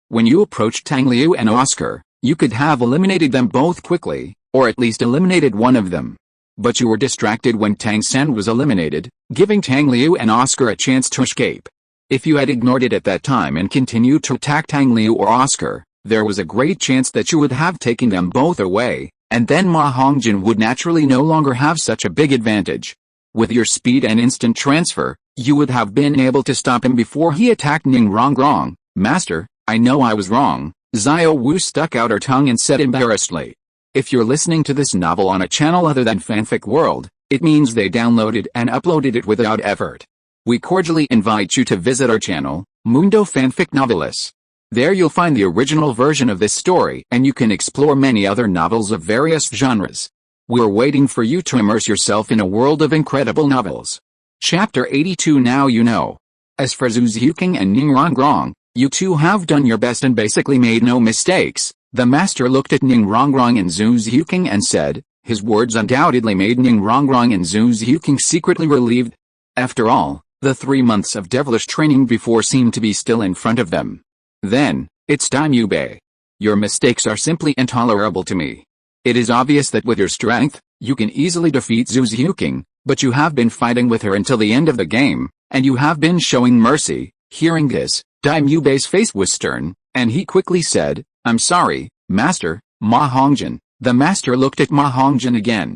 When you approached Tang Liu and Oscar, you could have eliminated them both quickly, or at least eliminated one of them. But you were distracted when Tang San was eliminated, giving Tang Liu and Oscar a chance to escape. If you had ignored it at that time and continued to attack Tang Liu or Oscar, there was a great chance that you would have taken them both away, and then Ma Hongjin would naturally no longer have such a big advantage. With your speed and instant transfer, you would have been able to stop him before he attacked Ning Rongrong." "Master, I know I was wrong." Xiao Wu stuck out her tongue and said embarrassedly. If you're listening to this novel on a channel other than Fanfic World, it means they downloaded and uploaded it without effort. We cordially invite you to visit our channel, Mundo Fanfic Novelis. There you'll find the original version of this story and you can explore many other novels of various genres. We're waiting for you to immerse yourself in a world of incredible novels. Chapter 82. Now you know. As for Zhu Ziuqing and Ning Rongrong, you two have done your best and basically made no mistakes. The master looked at Ning Rongrong and Zhu Ziuqing and said, his words undoubtedly made Ning Rongrong and Zhu Ziuqing secretly relieved. After all, the 3 months of devilish training before seemed to be still in front of them. "Then, it's time you obey. Your mistakes are simply intolerable to me. It is obvious that with your strength, you can easily defeat Zhu Ziuqing, but you have been fighting with her until the end of the game, and you have been showing mercy." Hearing this, Dai Mubei's face was stern, and he quickly said, "I'm sorry, Master." Ma Hongjin. The master looked at Ma Hongjin again.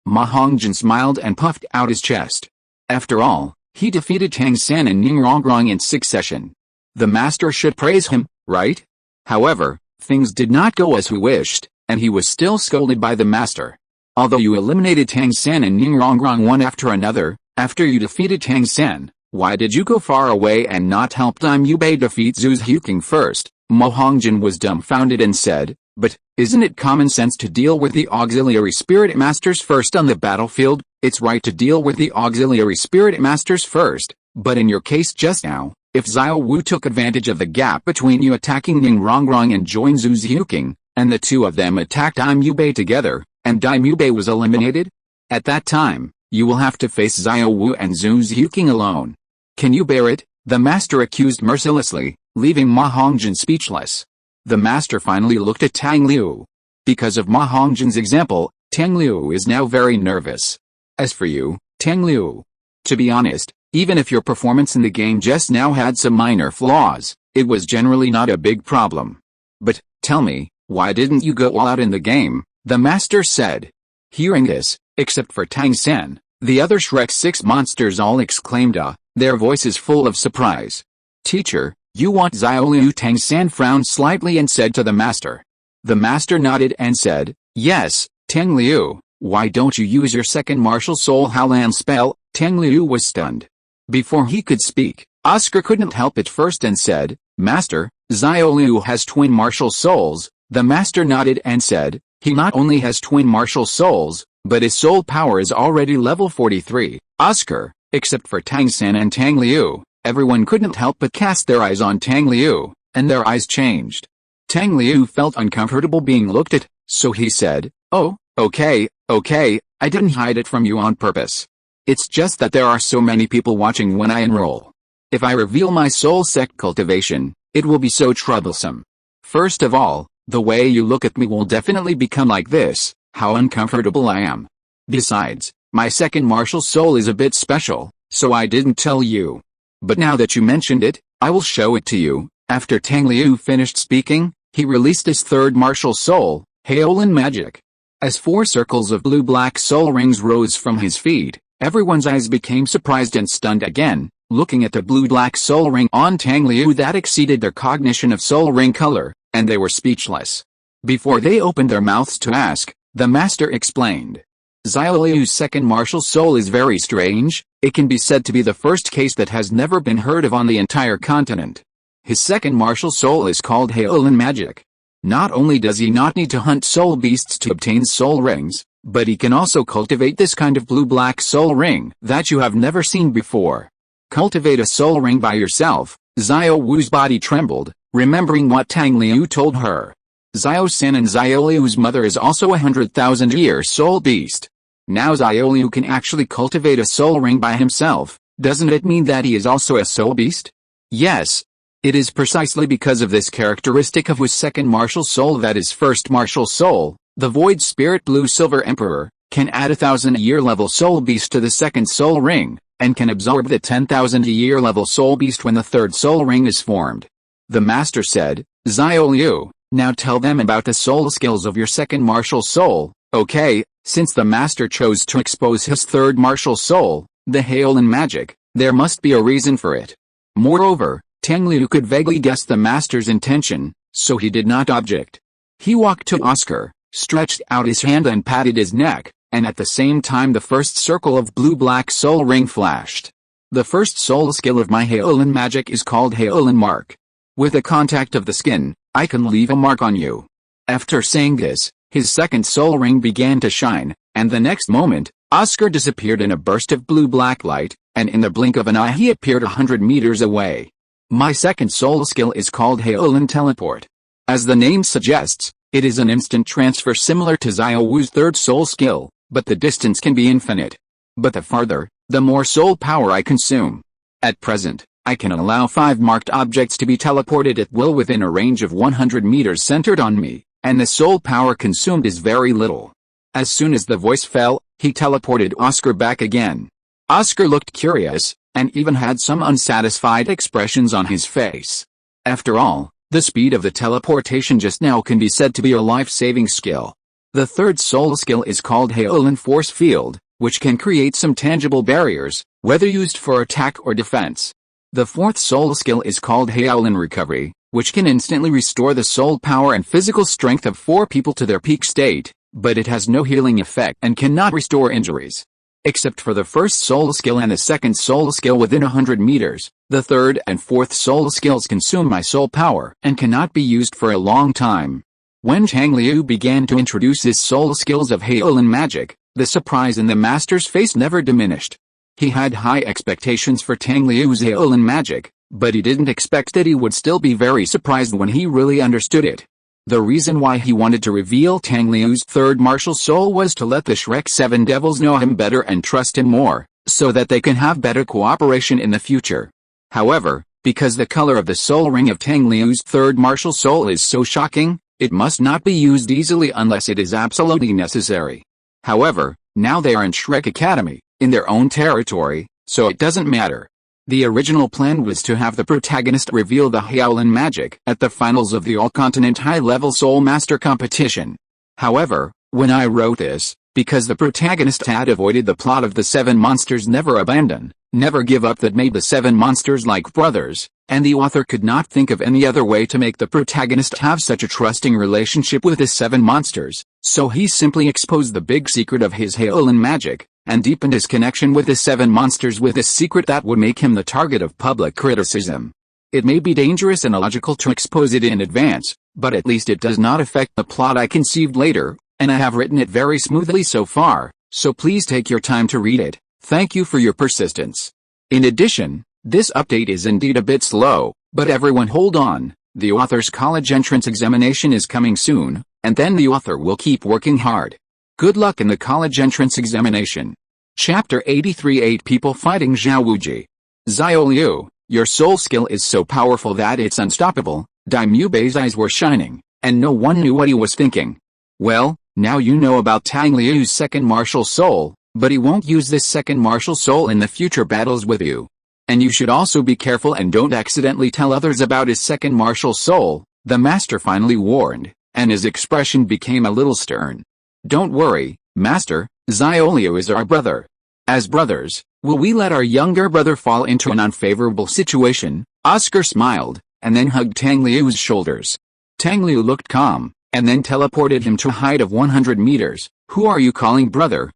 Ma Hongjin smiled and puffed out his chest. After all, he defeated Tang San and Ning Rongrong in succession. The master should praise him, right? However, things did not go as he wished, and he was still scolded by the master. Although you eliminated Tang San and Ning Rongrong one after another, after you defeated Tang San, why did you go far away and not help Dai Mubei defeat Zhu Ziuqing first? Ma Hongjin was dumbfounded and said, "But, isn't it common sense to deal with the auxiliary spirit masters first on the battlefield? It's right to deal with the auxiliary spirit masters first, but in your case just now, if Xiao Wu took advantage of the gap between you attacking Ning Rongrong and joined Zhu Ziuqing, and the two of them attacked Dai Mubei together, and Dai Mubei was eliminated? At that time, you will have to face Xiao Wu and Zhu Ziuqing alone. Can you bear it?" the master accused mercilessly, leaving Ma Hongjin speechless. The master finally looked at Tang Liu. Because of Ma Hongjin's example, Tang Liu is now very nervous. "As for you, Tang Liu, to be honest, even if your performance in the game just now had some minor flaws, it was generally not a big problem. But, tell me, why didn't you go all out in the game?" the master said. Hearing this, except for Tang San, the other Shrek 6 monsters all exclaimed their voices full of surprise. "Teacher, you want Xiao Liu?" Tang San frowned slightly and said to the master. The master nodded and said, "Yes, Tang Liu, why don't you use your second martial soul Haolan spell?" Tang Liu was stunned. Before he could speak, Oscar couldn't help it first and said, "Master, Xiao Liu has twin martial souls." The master nodded and said, "He not only has twin martial souls, but his soul power is already level 43. Oscar, except for Tang San and Tang Liu, everyone couldn't help but cast their eyes on Tang Liu, and their eyes changed. Tang Liu felt uncomfortable being looked at, so he said, "Oh, okay, I didn't hide it from you on purpose. It's just that there are so many people watching when I enroll. If I reveal my soul sect cultivation, it will be so troublesome. First of all, the way you look at me will definitely become like this, how uncomfortable I am. Besides, my second martial soul is a bit special, so I didn't tell you. But now that you mentioned it, I will show it to you." After Tang Liu finished speaking, he released his third martial soul, Haolan Magic. As 4 circles of blue-black soul rings rose from his feet, everyone's eyes became surprised and stunned again, looking at the blue-black soul ring on Tang Liu that exceeded their cognition of soul ring color, and they were speechless. Before they opened their mouths to ask, The master explained. Tang Liu's second martial soul is very strange. It can be said to be the first case that has never been heard of on the entire continent. His second martial soul is called Haolan magic. Not only does he not need to hunt soul beasts to obtain soul rings, but he can also cultivate this kind of blue-black soul ring that you have never seen before. Cultivate a soul ring by yourself. Xiao Wu's body trembled, remembering what Tang Liu told her. Xiao San and Xiao Liu's mother is also a 100,000-year soul beast. Now Xiao Liu can actually cultivate a soul ring by himself. Doesn't it mean that he is also a soul beast? Yes. It is precisely because of this characteristic of his second martial soul that his first martial soul, the Void Spirit Blue Silver Emperor, can add a 1,000-year level soul beast to the second soul ring, and can absorb the 10,000-year level soul beast when the third soul ring is formed. The master said, Xiao Liu, now tell them about the soul skills of your second martial soul. Okay, since the master chose to expose his third martial soul, the Haolan magic, there must be a reason for it. Moreover, Tang Liu could vaguely guess the master's intention, so he did not object. He walked to Oscar, stretched out his hand and patted his neck, and at the same time the first circle of blue-black soul ring flashed. The first soul skill of my Haolan magic is called Haolan Mark. With the contact of the skin, I can leave a mark on you. After saying this, his second soul ring began to shine, and the next moment, Oscar disappeared in a burst of blue-black light, and in the blink of an eye he appeared 100 meters away. My second soul skill is called Haolan Teleport. As the name suggests, it is an instant transfer similar to Xiao Wu's third soul skill, but the distance can be infinite. But the farther, the more soul power I consume. At present, I can allow 5 marked objects to be teleported at will within a range of 100 meters centered on me, and the soul power consumed is very little. As soon as the voice fell, he teleported Oscar back again. Oscar looked curious, and even had some unsatisfied expressions on his face. After all, the speed of the teleportation just now can be said to be a life-saving skill. The third soul skill is called Haolan Force Field, which can create some tangible barriers, whether used for attack or defense. The fourth soul skill is called Haolan Recovery, which can instantly restore the soul power and physical strength of 4 people to their peak state, but it has no healing effect and cannot restore injuries. Except for the first soul skill and the second soul skill within 100 meters, the third and fourth soul skills consume my soul power and cannot be used for a long time. When Tang Liu began to introduce his soul skills of Haolan magic, the surprise in the master's face never diminished. He had high expectations for Tang Liu's Haolan magic, but he didn't expect that he would still be very surprised when he really understood it. The reason why he wanted to reveal Tang Liu's third martial soul was to let the Shrek 7 devils know him better and trust him more, so that they can have better cooperation in the future. However, because the color of the soul ring of Tang Liu's third martial soul is so shocking, it must not be used easily unless it is absolutely necessary. However, now they are in Shrek Academy, in their own territory, so it doesn't matter. The original plan was to have the protagonist reveal the Haolan magic at the finals of the All-Continent High-Level Soul Master Competition. However, when I wrote this, because the protagonist had avoided the plot of the 7 monsters never abandon, never give up that made the 7 monsters like brothers, and the author could not think of any other way to make the protagonist have such a trusting relationship with the 7 monsters, so he simply exposed the big secret of his Haolan magic, and deepened his connection with the 7 monsters with a secret that would make him the target of public criticism. It may be dangerous and illogical to expose it in advance, but at least it does not affect the plot I conceived later, and I have written it very smoothly so far, so please take your time to read it. Thank you for your persistence. In addition, this update is indeed a bit slow, but everyone hold on, the author's college entrance examination is coming soon, and then the author will keep working hard. Good luck in the college entrance examination. Chapter 83 8 People Fighting Zhao Wuji. Xiao Liu, your soul skill is so powerful that it's unstoppable. Daimyo Bei's eyes were shining, and no one knew what he was thinking. Well, now you know about Tang Liu's second martial soul, but he won't use this second martial soul in the future battles with you. And you should also be careful and don't accidentally tell others about his second martial soul, the master finally warned, and his expression became a little stern. Don't worry, master, Xiao Liu is our brother. As brothers, will we let our younger brother fall into an unfavorable situation? Oscar smiled, and then hugged Tang Liu's shoulders. Tang Liu looked calm, and then teleported him to a height of 100 meters. "Who are you calling brother?"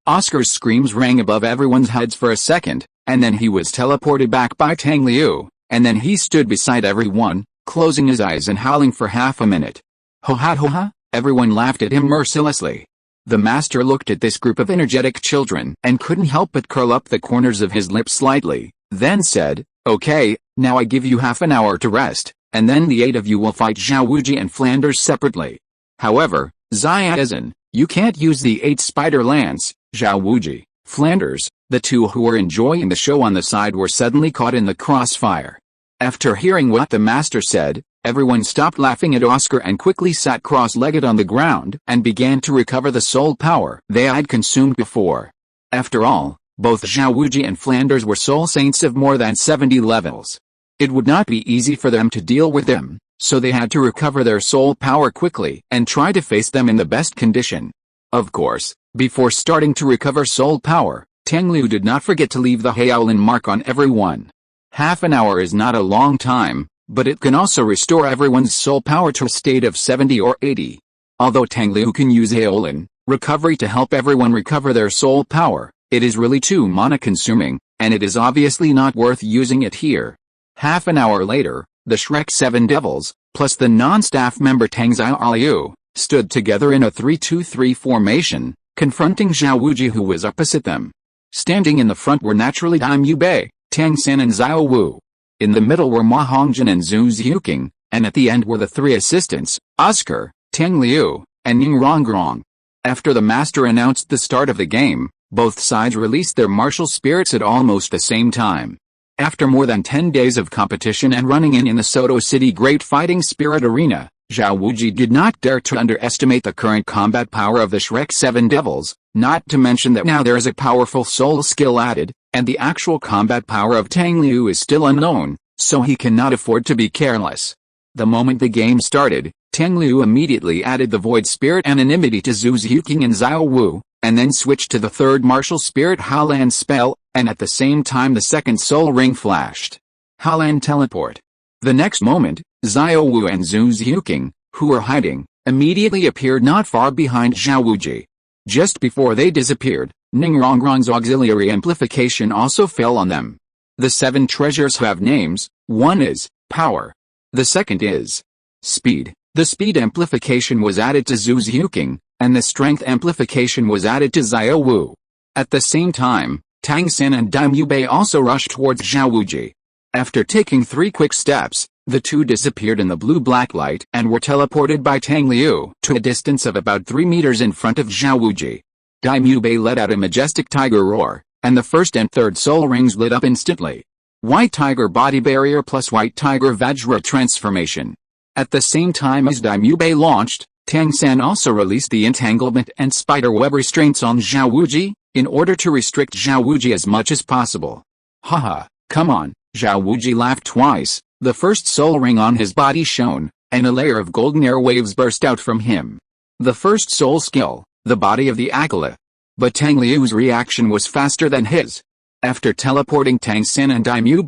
Oscar's screams rang above everyone's heads for a second, and then he was teleported back by Tang Liu, and then he stood beside everyone, closing his eyes and howling for half a minute. Ho ha ho ha, everyone laughed at him mercilessly. The master looked at this group of energetic children and couldn't help but curl up the corners of his lips slightly, then said, "Okay, now I give you half an hour to rest, and then the 8 of you will fight Zhao Wuji and Flanders separately. However, Xiaozhen, you can't use the 8 spider lance." Zhao Wuji, Flanders, the two who were enjoying the show on the side were suddenly caught in the crossfire. After hearing what the master said, everyone stopped laughing at Oscar and quickly sat cross-legged on the ground and began to recover the soul power they had consumed before. After all, both Zhao Wuji and Flanders were soul saints of more than 70 levels. It would not be easy for them to deal with them, so they had to recover their soul power quickly and try to face them in the best condition. Of course, before starting to recover soul power, Tang Liu did not forget to leave the Haolin mark on everyone. Half an hour is not a long time, but it can also restore everyone's soul power to a state of 70 or 80. Although Tang Liu can use Haolin recovery to help everyone recover their soul power, it is really too mana-consuming, and it is obviously not worth using it here. Half an hour later, the Shrek 7 Devils, plus the non-staff member Tang Liu, stood together in a 3-2-3 formation, confronting Zhao Wuji who was opposite them. Standing in the front were naturally Tang Liu, Tang San and Xiao Wu. In the middle were Ma Hongjin and Zhu Xiuqing, and at the end were the 3 assistants, Oscar, Tang Liu, and Ning Rongrong. After the master announced the start of the game, both sides released their martial spirits at almost the same time. After more than 10 days of competition and running in the Soto City Great Fighting Spirit Arena, Zhao Wuji did not dare to underestimate the current combat power of the Shrek 7 Devils, not to mention that now there is a powerful soul skill added, and the actual combat power of Tang Liu is still unknown, so he cannot afford to be careless. The moment the game started, Tang Liu immediately added the Void Spirit Anonymity to Zhu Xiuqing and Xiao Wu, and then switched to the third martial spirit Haolan spell, and at the same time the second soul ring flashed. Haolan Teleport. The next moment, Xiao Wu and Zhu Xiuqing, who were hiding, immediately appeared not far behind Zhao Wuji. Just before they disappeared, Ning Rongrong's auxiliary amplification also fell on them. The 7 treasures have names. One is Power. The second is Speed. The Speed amplification was added to Zhu Xiuqing, and the Strength amplification was added to Xiao Wu. At the same time, Tang San and Tang Liu also rushed towards Zhao Wuji. After taking 3 quick steps, the two disappeared in the blue-black light and were teleported by Tang Liu to a distance of about 3 meters in front of Zhao Wuji. Tang Liu let out a majestic tiger roar, and the first and third soul rings lit up instantly. White Tiger Body Barrier plus White Tiger Vajra Transformation. At the same time as Tang Liu launched, Tang San also released the entanglement and spider web restraints on Zhao Wuji, in order to restrict Zhao Wuji as much as possible. Haha, come on, Zhao Wuji laughed twice. The first soul ring on his body shone, and a layer of golden airwaves burst out from him. The first soul skill, the body of the Aquila. But Tang Liu's reaction was faster than his. After teleporting Tang San and Tang Liu,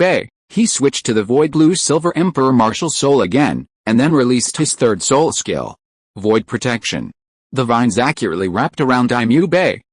he switched to the Void Blue Silver Emperor Martial Soul again, and then released his third soul skill, Void Protection. The vines accurately wrapped around Tang Liu,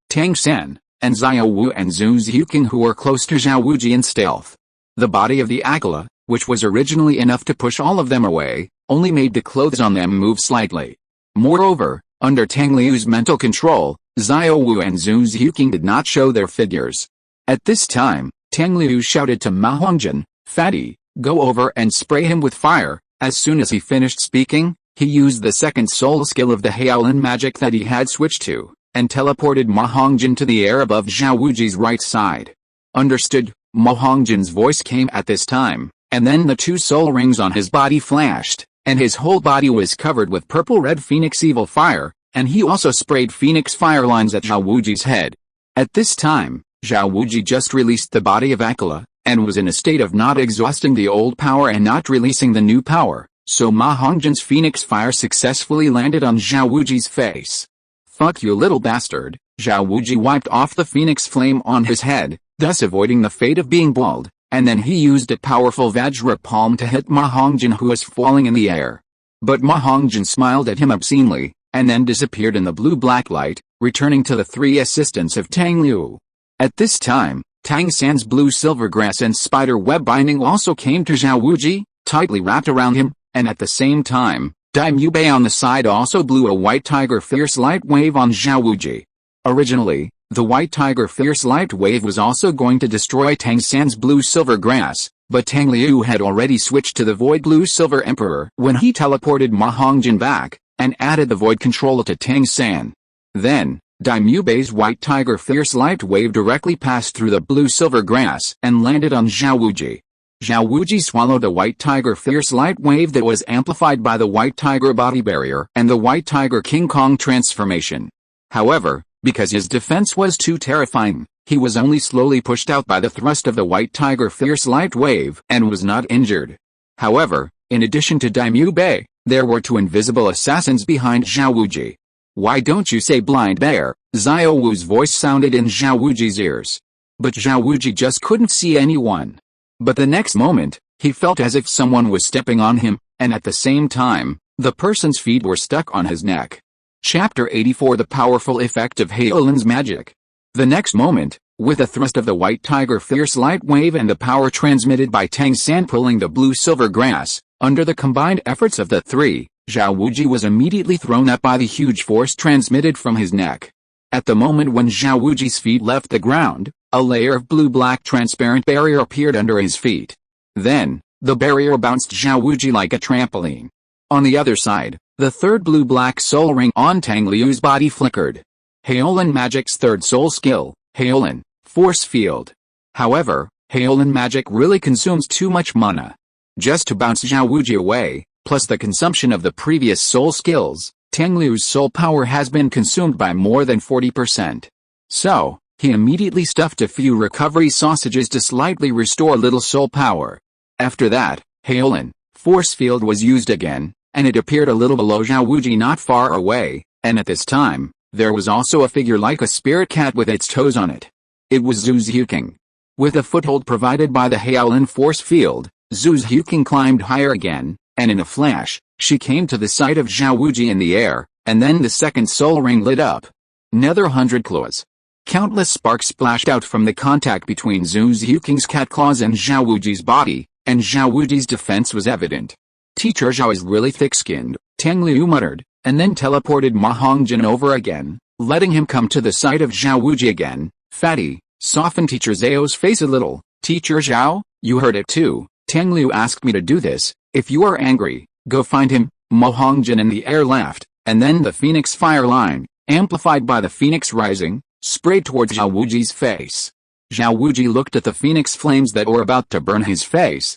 Tang San, and Xiao Wu and Zhu Xiuqing who were close to Zhao Wuji in stealth. The body of the Aquila, which was originally enough to push all of them away, only made the clothes on them move slightly. Moreover, under Tang Liu's mental control, Xiao Wu and Zhu Xiuqing did not show their figures. At this time, Tang Liu shouted to Ma Hongjin, "Fatty, go over and spray him with fire." As soon as he finished speaking, he used the second soul skill of the Haolan magic that he had switched to, and teleported Ma Hongjin to the air above Zhao Wuji's right side. Understood, Ma Hongjin's voice came at this time. And then the 2 soul rings on his body flashed, and his whole body was covered with purple-red Phoenix Evil Fire, and he also sprayed Phoenix Fire lines at Zhao Wuji's head. At this time, Zhao Wuji just released the body of Aquila, and was in a state of not exhausting the old power and not releasing the new power, so Ma Hongjin's Phoenix Fire successfully landed on Zhao Wuji's face. "Fuck you little bastard," Zhao Wuji wiped off the Phoenix Flame on his head, thus avoiding the fate of being bald. And then he used a powerful Vajra Palm to hit Ma Hongjin who was falling in the air. But Ma Hongjin smiled at him obscenely, and then disappeared in the blue-black light, returning to the three assistants of Tang Liu. At this time, Tang San's blue-silver grass and spider web binding also came to Zhao Wuji, tightly wrapped around him, and at the same time, Dai Mu Bei on the side also blew a white tiger fierce light wave on Zhao Wuji. Originally, the white tiger fierce light wave was also going to destroy Tang San's blue-silver grass, but Tang Liu had already switched to the void blue-silver emperor when he teleported Ma Hongjin back, and added the void control to Tang San. Then, Dai Mu Bei's white tiger fierce light wave directly passed through the blue-silver grass and landed on Zhao Wuji. Zhao Wuji swallowed the white tiger fierce light wave that was amplified by the white tiger body barrier and the white tiger King Kong transformation. However, because his defense was too terrifying, he was only slowly pushed out by the thrust of the white tiger fierce light wave and was not injured. However, in addition to Dai Mu Bei, there were two invisible assassins behind Zhao Wuji. "Why don't you say blind bear?" Xiao Wu's voice sounded in Zhao Wuji's ears. But Zhao Wuji just couldn't see anyone. But the next moment, he felt as if someone was stepping on him, and at the same time, the person's feet were stuck on his neck. Chapter 84 The Powerful Effect of Heolan's Magic. The next moment, with a thrust of the white tiger fierce light wave and the power transmitted by Tang San pulling the blue-silver grass, under the combined efforts of the three, Zhao Wuji was immediately thrown up by the huge force transmitted from his neck. At the moment when Zhao Wuji's feet left the ground, a layer of blue-black transparent barrier appeared under his feet. Then, the barrier bounced Zhao Wuji like a trampoline. On the other side, the third blue-black soul ring on Tang Liu's body flickered. Heolan Magic's third soul skill, Heolan, Force Field. However, Heolan Magic really consumes too much mana. Just to bounce Zhao Wuji away, plus the consumption of the previous soul skills, Tang Liu's soul power has been consumed by more than 40%. So, he immediately stuffed a few recovery sausages to slightly restore little soul power. After that, Heolan, Force Field was used again, and it appeared a little below Zhao Wuji not far away, and at this time, there was also a figure like a spirit cat with its toes on it. It was Zhu Xiuqing. With a foothold provided by the Heolan Force Field, Zhu Xiuqing climbed higher again, and in a flash, she came to the sight of Zhao Wuji in the air, and then the second soul ring lit up. Nether 100 claws. Countless sparks splashed out from the contact between Zhu Xiuqing's cat claws and Zhao Wuji's body, and Zhao Wuji's defense was evident. "Teacher Zhao is really thick-skinned," Tang Liu muttered, and then teleported Ma Hongjin over again, letting him come to the sight of Zhao Wuji again. "Fatty, soften Teacher Zhao's face a little." "Teacher Zhao, you heard it too. Tang Liu asked me to do this. If you are angry, go find him." Ma Hongjin in the air laughed, and then the phoenix fire line, amplified by the phoenix rising, sprayed towards Zhao Wuji's face. Zhao Wuji looked at the phoenix flames that were about to burn his face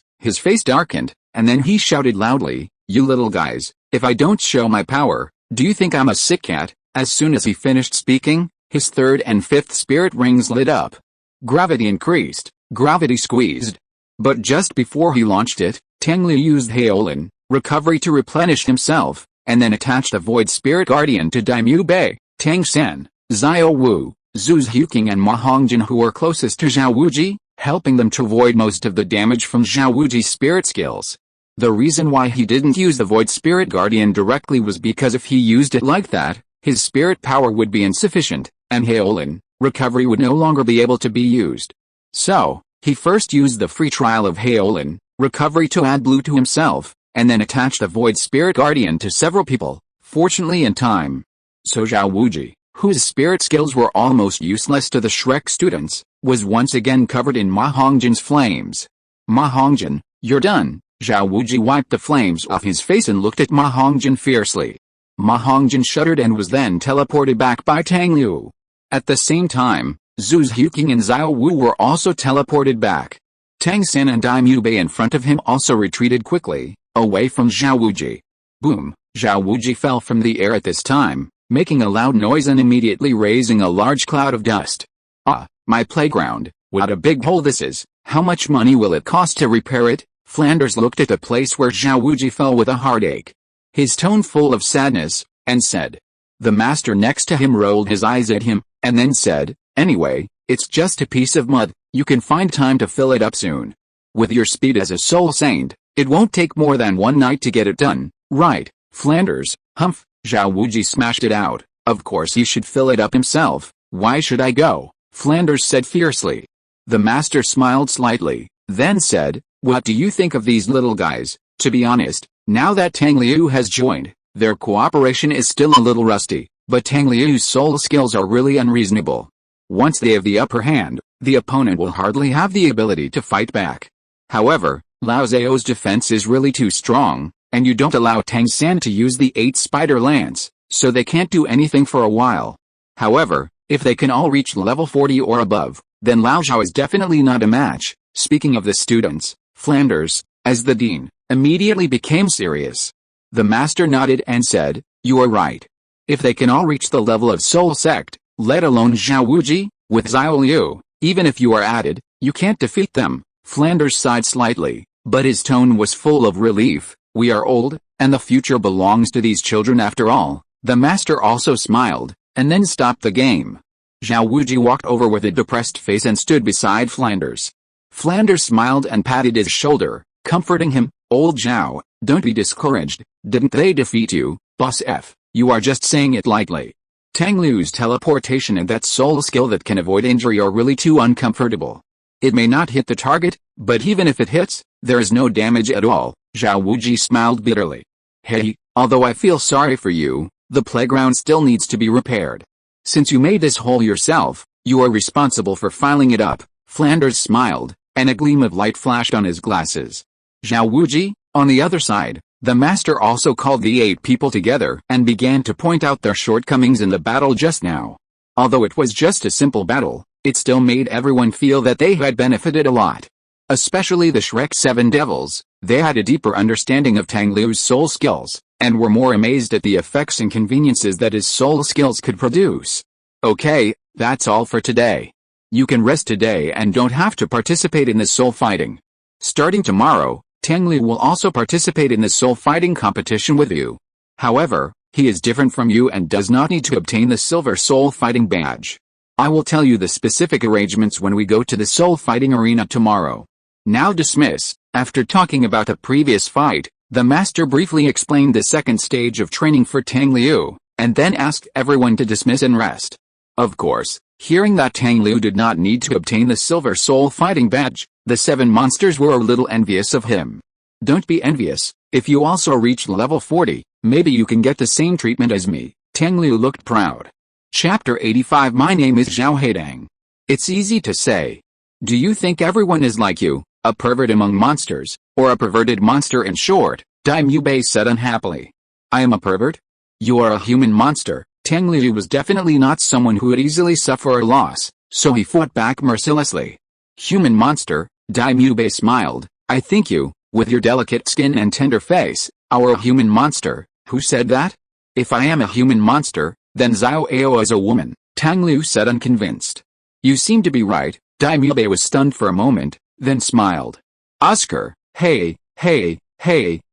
darkened, and then he shouted loudly, "You little guys, if I don't show my power, do you think I'm a sick cat?" As soon as he finished speaking, his third and fifth spirit rings lit up. Gravity increased, gravity squeezed. But just before he launched it, Tang Liu used Heolan recovery to replenish himself, and then attached the Void Spirit Guardian to Dai Mu Bei, Tang San, Xiao Wu, Zhu Xiuqing and Ma Hongjin who were closest to Zhao Wuji, helping them to avoid most of the damage from Zhao Wuji's spirit skills. The reason why he didn't use the Void Spirit Guardian directly was because if he used it like that, his spirit power would be insufficient, and Heolan recovery would no longer be able to be used. So, he first used the free trial of Heolan recovery to add blue to himself, and then attached the Void Spirit Guardian to several people, fortunately in time. So Zhao Wuji, whose spirit skills were almost useless to the Shrek students, was once again covered in Ma Hongjin's flames. "Ma Hongjin, you're done." Zhao Wuji wiped the flames off his face and looked at Ma Hongjin fiercely. Ma Hongjin shuddered and was then teleported back by Tang Liu. At the same time, Zhu Xiuqing and Xiao Wu were also teleported back. Tang San and Dai Mu Bei in front of him also retreated quickly, away from Zhao Wuji. Boom! Zhao Wuji fell from the air at this time, making a loud noise and immediately raising a large cloud of dust. "Ah, my playground, what a big hole this is. How much money will it cost to repair it?" Flanders looked at the place where Zhao Wuji fell with a heartache. His tone full of sadness, and said. The master next to him rolled his eyes at him, and then said, "Anyway, it's just a piece of mud, you can find time to fill it up soon. With your speed as a soul saint, it won't take more than one night to get it done, right?" Flanders, humph, Zhao Wuji smashed it out. Of course he should fill it up himself. Why should I go? Flanders said fiercely. The master smiled slightly, then said, what do you think of these little guys? To be honest, now that Tang Liu has joined, their cooperation is still a little rusty, but Tang Liu's soul skills are really unreasonable. Once they have the upper hand, the opponent will hardly have the ability to fight back. However, Lao Zhao's defense is really too strong, and you don't allow Tang San to use the 8 spider lance, so they can't do anything for a while. However, if they can all reach level 40 or above, then Lao Zhao is definitely not a match. Speaking of the students, Flanders, as the dean, immediately became serious. The master nodded and said, you are right. If they can all reach the level of Soul Sect, let alone Zhao Wuji, with Zhao Liu, even if you are added, you can't defeat them. Flanders sighed slightly, but his tone was full of relief. We are old, and the future belongs to these children after all. The master also smiled, and then stopped the game. Zhao Wuji walked over with a depressed face and stood beside Flanders. Flanders smiled and patted his shoulder, comforting him. Old Zhao, don't be discouraged. Didn't they defeat you, Boss F? You are just saying it lightly. Tang Liu's teleportation and that soul skill that can avoid injury are really too uncomfortable. It may not hit the target, but even if it hits, there is no damage at all. Zhao Wuji smiled bitterly. Hey, although I feel sorry for you, the playground still needs to be repaired. Since you made this hole yourself, you are responsible for filing it up. Flanders smiled, and a gleam of light flashed on his glasses. Zhao Wuji, on the other side, the master also called the 8 people together and began to point out their shortcomings in the battle just now. Although it was just a simple battle, it still made everyone feel that they had benefited a lot. Especially the Shrek 7 Devils, they had a deeper understanding of Tang Liu's soul skills, and were more amazed at the effects and conveniences that his soul skills could produce. Okay, that's all for today. You can rest today and don't have to participate in the soul fighting. Starting tomorrow, Tang Liu will also participate in the soul fighting competition with you. However, he is different from you and does not need to obtain the silver soul fighting badge. I will tell you the specific arrangements when we go to the soul fighting arena tomorrow. Now dismiss. After talking about the previous fight, the master briefly explained the second stage of training for Tang Liu, and then asked everyone to dismiss and rest. Of course, hearing that Tang Liu did not need to obtain the silver soul fighting badge, the 7 monsters were a little envious of him. Don't be envious. If you also reach level 40, maybe you can get the same treatment as me. Tang Liu looked proud. Chapter 85. My name is Zhao Haidang. It's easy to say. Do you think everyone is like you, a pervert among monsters, or a perverted monster in short? Dai Mubei said unhappily. I am a pervert? You are a human monster. Tang Liu was definitely not someone who would easily suffer a loss, so he fought back mercilessly. Human monster, Dai Mubei smiled. I think you, with your delicate skin and tender face, are a human monster. Who said that? If I am a human monster, then Zhao Ao is a woman, Tang Liu said unconvinced. You seem to be right. Dai Mubei was stunned for a moment, then smiled. Oscar, hey,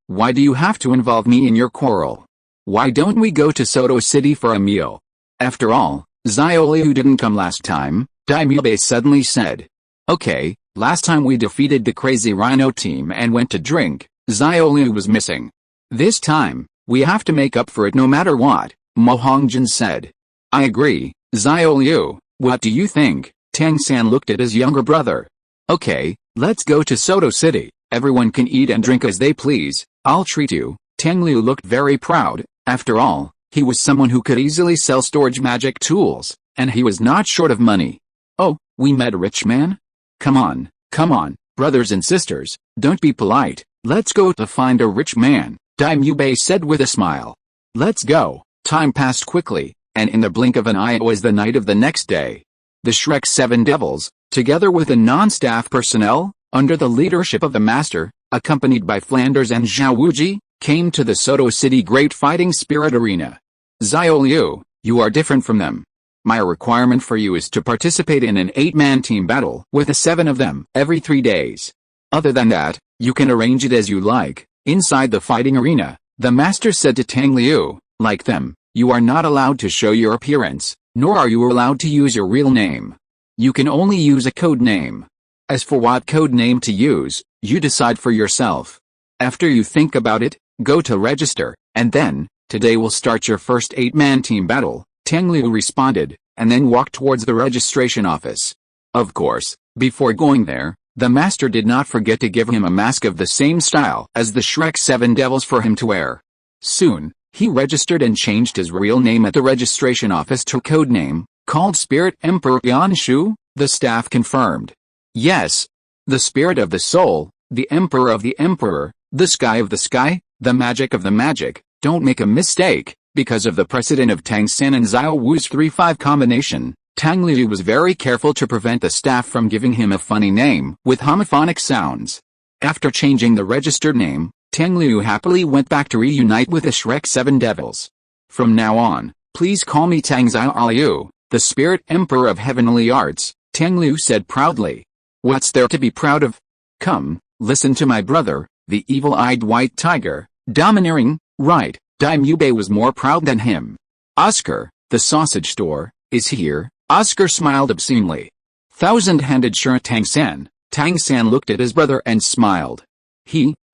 why do you have to involve me in your quarrel? Why don't we go to Soto City for a meal? After all, Zhao Liu didn't come last time, Dai Mubei suddenly said. Okay, last time we defeated the crazy rhino team and went to drink, Zhao Liu was missing. This time, we have to make up for it no matter what, Mo Hongjin said. I agree, Zhao Liu, what do you think? Tang San looked at his younger brother. Okay, let's go to Soto City, everyone can eat and drink as they please, I'll treat you. Tang Liu looked very proud. After all, he was someone who could easily sell storage magic tools, and he was not short of money. Oh, we met a rich man? Come on, brothers and sisters, don't be polite, let's go to find a rich man, Dai Mubei said with a smile. Let's go. Time passed quickly, and in the blink of an eye it was the night of the next day. The Shrek 7 Devils, together with the non-staff personnel, under the leadership of the master, accompanied by Flanders and Zhao Wuji, came to the Soto City Great Fighting Spirit Arena. Zhao Liu, you are different from them. My requirement for you is to participate in an 8-man team battle with the 7 of them every 3 days. Other than that, you can arrange it as you like. Inside the fighting arena, the master said to Tang Liu, like them, you are not allowed to show your appearance, nor are you allowed to use your real name. You can only use a code name. As for what code name to use, you decide for yourself. After you think about it, go to register, And then, today we'll start your first 8-man team battle, Tang Liu responded, and then walked towards the registration office. Of course, before going there, the master did not forget to give him a mask of the same style as the Shrek 7 Devils for him to wear. Soon, he registered and changed his real name at the registration office to a code name, called Spirit Emperor Yanshu, the staff confirmed. Yes. The spirit of the soul, the emperor of the emperor, the sky of the sky, the magic of the magic. Don't make a mistake, because of the precedent of Tang San and Xiao Wu's 3-5 combination, Tang Liu was very careful to prevent the staff from giving him a funny name with homophonic sounds. After changing the registered name, Tang Liu happily went back to reunite with the Shrek 7 Devils. From now on, please call me Tang Liu, the spirit emperor of heavenly arts, Tang Liu said proudly. What's there to be proud of? Come, listen to my brother, the evil-eyed white tiger, domineering, right? Daimyubei was more proud than him. Oscar, the sausage store, is here. Oscar smiled obscenely. Thousand-handed sure Tang San. Tang San looked at his brother and smiled.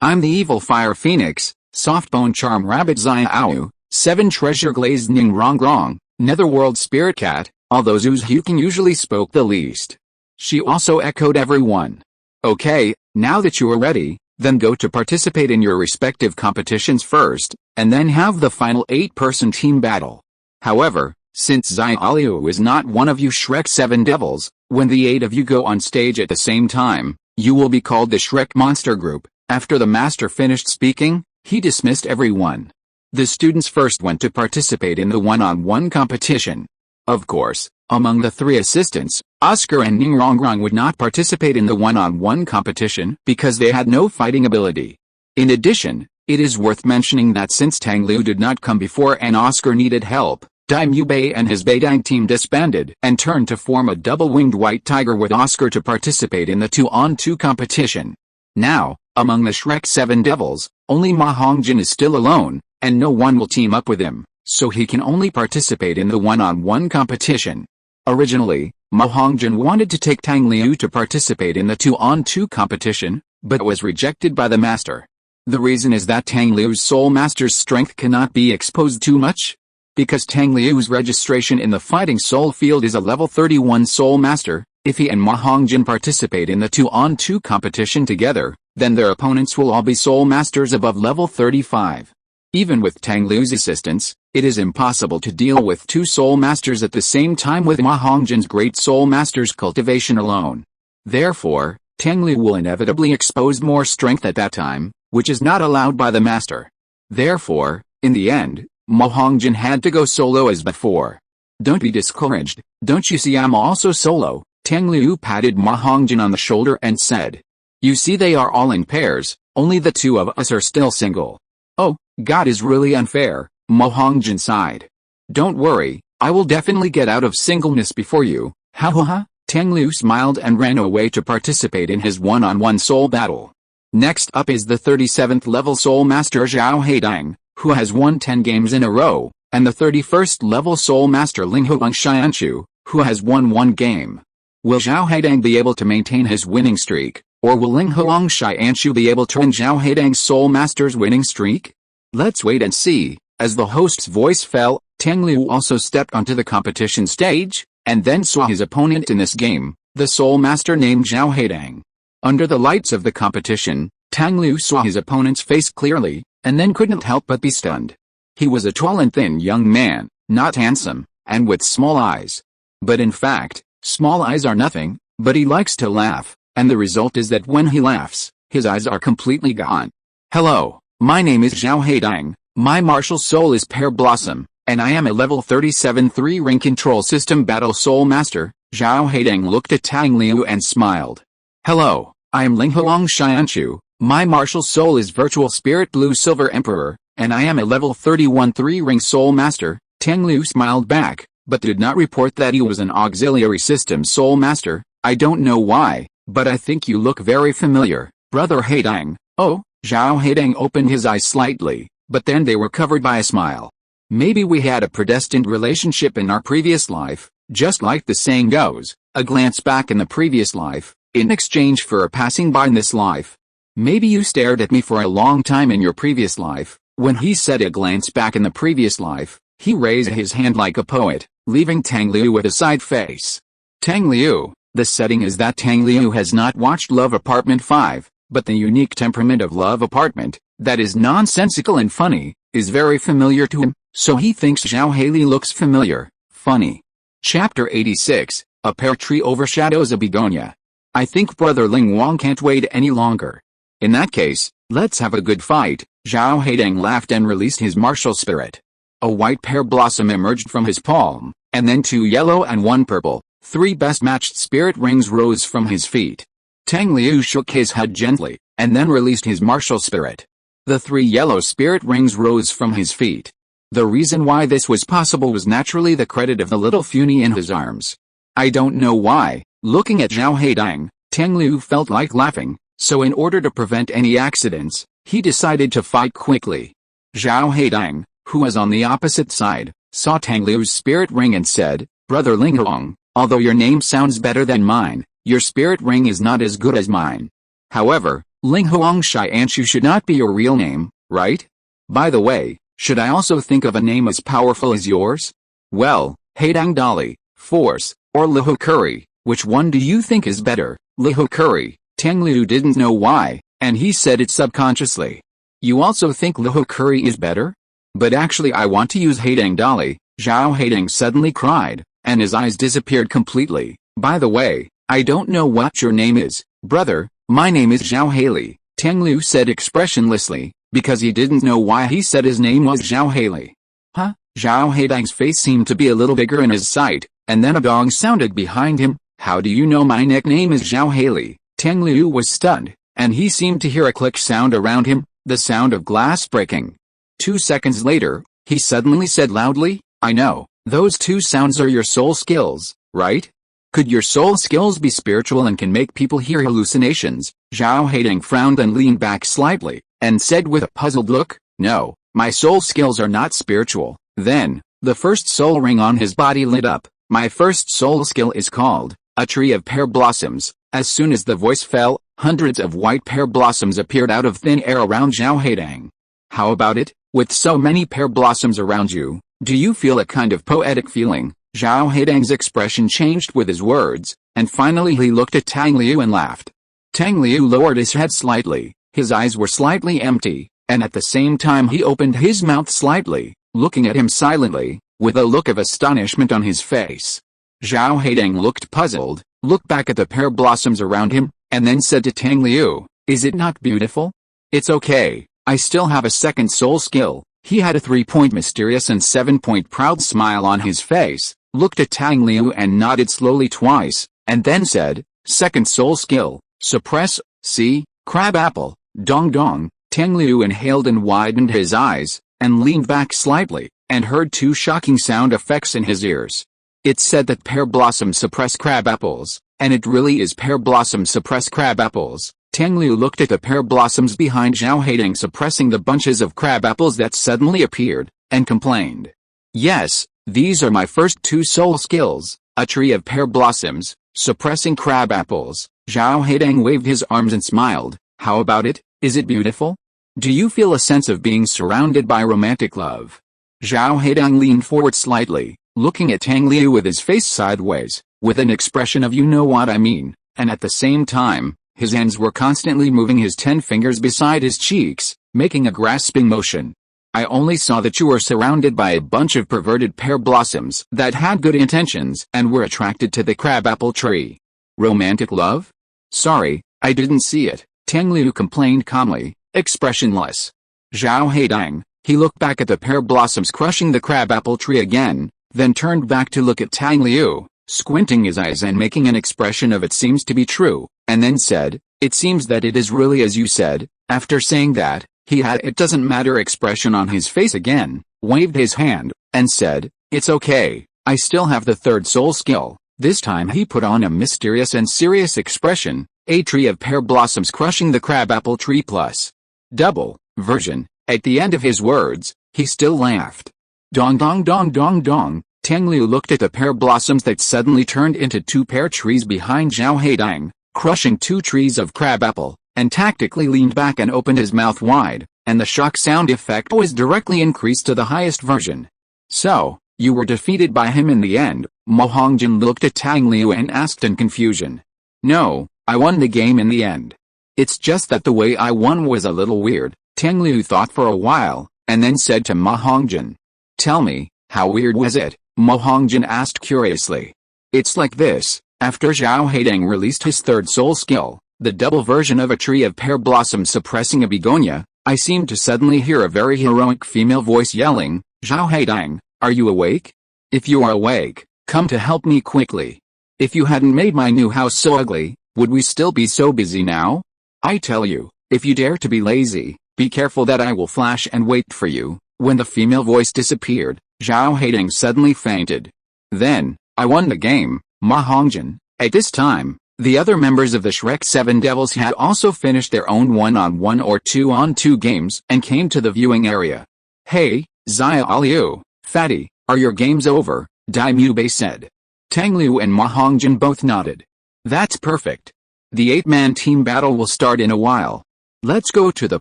I'm the evil fire phoenix, soft-bone charm rabbit Xiao, 7 treasure glazed Ning Rong Rong, netherworld spirit cat, although Zhu's Huking usually spoke the least. She also echoed everyone. Okay, now that you are ready, then go to participate in your respective competitions first, and then have the final 8-person team battle. However, since Xiao Liu is not one of you Shrek 7 Devils, when the 8 of you go on stage at the same time, you will be called the Shrek Monster Group. After the master finished speaking, he dismissed everyone. The students first went to participate in the one-on-one competition. Of course, among the 3 assistants, Oscar and Ning Rongrong would not participate in the one-on-one competition because they had no fighting ability. In addition, it is worth mentioning that since Tang Liu did not come before and Oscar needed help, Daimyubei and his Beidang team disbanded and turned to form a double-winged white tiger with Oscar to participate in the 2-on-2 competition. Now, among the Shrek 7 Devils, only Ma Hongjin is still alone, and no one will team up with him, so he can only participate in the one-on-one competition. Originally, Ma Hongjin wanted to take Tang Liu to participate in the 2-on-2 competition, but was rejected by the master. The reason is that Tang Liu's Soul Master's strength cannot be exposed too much. Because Tang Liu's registration in the fighting soul field is a level 31 Soul Master, if he and Ma Hongjin participate in the 2-on-2 competition together, then their opponents will all be Soul Masters above level 35. Even with Tang Liu's assistance, it is impossible to deal with 2 Soul Masters at the same time with Ma Hongjin's Great Soul Master's cultivation alone. Therefore, Tang Liu will inevitably expose more strength at that time, which is not allowed by the master. Therefore, in the end, Ma Hongjin had to go solo as before. Don't be discouraged, don't you see I'm also solo? Tang Liu patted Ma Hongjin on the shoulder and said. You see they are all in pairs, only the 2 of us are still single. Oh, God is really unfair, Ma Hongjin sighed. Don't worry, I will definitely get out of singleness before you, ha ha ha. Tang Liu smiled and ran away to participate in his one-on-one soul battle. Next up is the 37th level Soul Master Zhao Haidang, who has won 10 games in a row, and the 31st level Soul Master Linghuang Xianchu, who has won 1 game. Will Zhao Haidang be able to maintain his winning streak, or will Linghuang Xianchu be able to end Zhao Haidang's Soul Master's winning streak? Let's wait and see. As the host's voice fell, Tang Liu also stepped onto the competition stage, and then saw his opponent in this game, the Soul Master named Zhao Haidang. Under the lights of the competition, Tang Liu saw his opponent's face clearly, and then couldn't help but be stunned. He was a tall and thin young man, not handsome, and with small eyes. But in fact, small eyes are nothing, but he likes to laugh, and the result is that when he laughs, his eyes are completely gone. Hello, my name is Zhao Haidang, my martial soul is Pear Blossom, and I am a level 37 3-ring control system battle soul master. Zhao Haidang looked at Tang Liu and smiled. Hello, I am Linghuang Xianchu, my martial soul is virtual spirit blue silver emperor, and I am a level 31 3-ring soul master. Tang Liu smiled back, but did not report that he was an auxiliary system soul master. I don't know why, but I think you look very familiar, brother Haidang. Oh, Zhao Haidang opened his eyes slightly, but then they were covered by a smile. Maybe we had a predestined relationship in our previous life, just like the saying goes, a glance back in the previous life, in exchange for a passing by in this life. Maybe you stared at me for a long time in your previous life, When he said a glance back in the previous life, he raised his hand like a poet, leaving Tang Liu with a side face. Tang Liu, the setting is that Tang Liu has not watched Love Apartment 5, but the unique temperament of Love Apartment, that is nonsensical and funny, is very familiar to him, so he thinks Zhao Hailey looks familiar, funny. Chapter 86, A Pear Tree Overshadows a Begonia. I think Brother Ling Wang can't wait any longer. In that case, let's have a good fight. Zhao Haidang laughed and released his martial spirit. A white pear blossom emerged from his palm, and then 2 yellow and 1 purple, 3 best matched spirit rings rose from his feet. Tang Liu shook his head gently, and then released his martial spirit. The 3 yellow spirit rings rose from his feet. The reason why this was possible was naturally the credit of the little Funy in his arms. I don't know why, looking at Zhao Haidang, Tang Liu felt like laughing, so in order to prevent any accidents, he decided to fight quickly. Zhao Haidang, who was on the opposite side, saw Tang Liu's spirit ring and said, Brother Ling Huang, although your name sounds better than mine, your spirit ring is not as good as mine. However, Ling Huang Shianshu should not be your real name, right? By the way, should I also think of a name as powerful as yours? Well, Haidang Dali, Force, or Lihu Curry, which one do you think is better? Lihu Curry. Tang Liu didn't know why, and he said it subconsciously. You also think Lihu Curry is better? But actually I want to use Haidang Dali, Zhao Haidang suddenly cried, and his eyes disappeared completely. By the way, I don't know what your name is, brother. My name is Zhao Hailey, Tang Liu said expressionlessly, because he didn't know why he said his name was Zhao Hailey. Huh? Zhao Haidang's face seemed to be a little bigger in his sight, and then a gong sounded behind him. How do you know my nickname is Zhao Hailey? Tang Liu was stunned, and he seemed to hear a click sound around him, the sound of glass breaking. 2 seconds later, he suddenly said loudly, I know, those 2 sounds are your soul skills, right? Could your soul skills be spiritual and can make people hear hallucinations? Zhao Haidang frowned and leaned back slightly, and said with a puzzled look, no, my soul skills are not spiritual. Then, the first soul ring on his body lit up. My first soul skill is called, A Tree of Pear Blossoms. As soon as the voice fell, hundreds of white pear blossoms appeared out of thin air around Zhao Haidang. How about it? With so many pear blossoms around you, do you feel a kind of poetic feeling? Zhao Haidang's expression changed with his words, and finally he looked at Tang Liu and laughed. Tang Liu lowered his head slightly, his eyes were slightly empty, and at the same time he opened his mouth slightly, looking at him silently, with a look of astonishment on his face. Zhao Haidang looked puzzled, looked back at the pear blossoms around him, and then said to Tang Liu, is it not beautiful? It's okay, I still have a second soul skill. He had a 3-point mysterious and 7-point proud smile on his face, looked at Tang Liu and nodded slowly twice, and then said, second soul skill, suppress, see, crab apple, dong dong. Tang Liu inhaled and widened his eyes, and leaned back slightly, and heard 2 shocking sound effects in his ears. It said that pear blossoms suppress crab apples, and it really is pear blossoms suppress crab apples. Tang Liu looked at the pear blossoms behind Zhao Haidang suppressing the bunches of crab apples that suddenly appeared, and complained. Yes, these are my first 2 soul skills, A Tree of Pear Blossoms, suppressing crab apples. Zhao Haidang waved his arms and smiled. How about it? Is it beautiful? Do you feel a sense of being surrounded by romantic love? Zhao Haidang leaned forward slightly, looking at Tang Liu with his face sideways, with an expression of you know what I mean, and at the same time, his hands were constantly moving his 10 fingers beside his cheeks, making a grasping motion. I only saw that you were surrounded by a bunch of perverted pear blossoms that had good intentions and were attracted to the crabapple tree. Romantic love? Sorry, I didn't see it, Tang Liu complained calmly, expressionless. Zhao Haidang, he looked back at the pear blossoms crushing the crabapple tree again, then turned back to look at Tang Liu, squinting his eyes and making an expression of it seems to be true, and then said, it seems that it is really as you said. After saying that, he had it doesn't matter expression on his face again, waved his hand, and said, it's okay, I still have the third soul skill. This time he put on a mysterious and serious expression, A Tree of Pear Blossoms crushing the crabapple tree plus double version. At the end of his words, he still laughed. Dong dong dong dong dong. Tang Liu looked at the pear blossoms that suddenly turned into 2 pear trees behind Zhao Haidang, crushing 2 trees of crabapple, and tactically leaned back and opened his mouth wide, and the shock sound effect was directly increased to the highest version. So, you were defeated by him in the end. Mo Hongjin looked at Tang Liu and asked in confusion. No, I won the game in the end. It's just that the way I won was a little weird. Tang Liu thought for a while, and then said to Mo Hongjin. Tell me, how weird was it? Mo Hongjin asked curiously. It's like this. After Zhao Haidang released his third soul skill, the double version of a tree of pear blossom suppressing a begonia, I seemed to suddenly hear a very heroic female voice yelling, Zhao Haidang, are you awake? If you are awake, come to help me quickly. If you hadn't made my new house so ugly, would we still be so busy now? I tell you, if you dare to be lazy, be careful that I will flash and wait for you. When the female voice disappeared, Zhao Haidang suddenly fainted. Then, I won the game. Mo Hongjin. At this time, the other members of the Shrek 7 Devils had also finished their own 1-on-1 or 2-on-2 games and came to the viewing area. Hey, Zhao Liu, Fatty, are your games over? Dai Mubei said. Tang Liu and Mo Hongjin both nodded. That's perfect. The 8-man team battle will start in a while. Let's go to the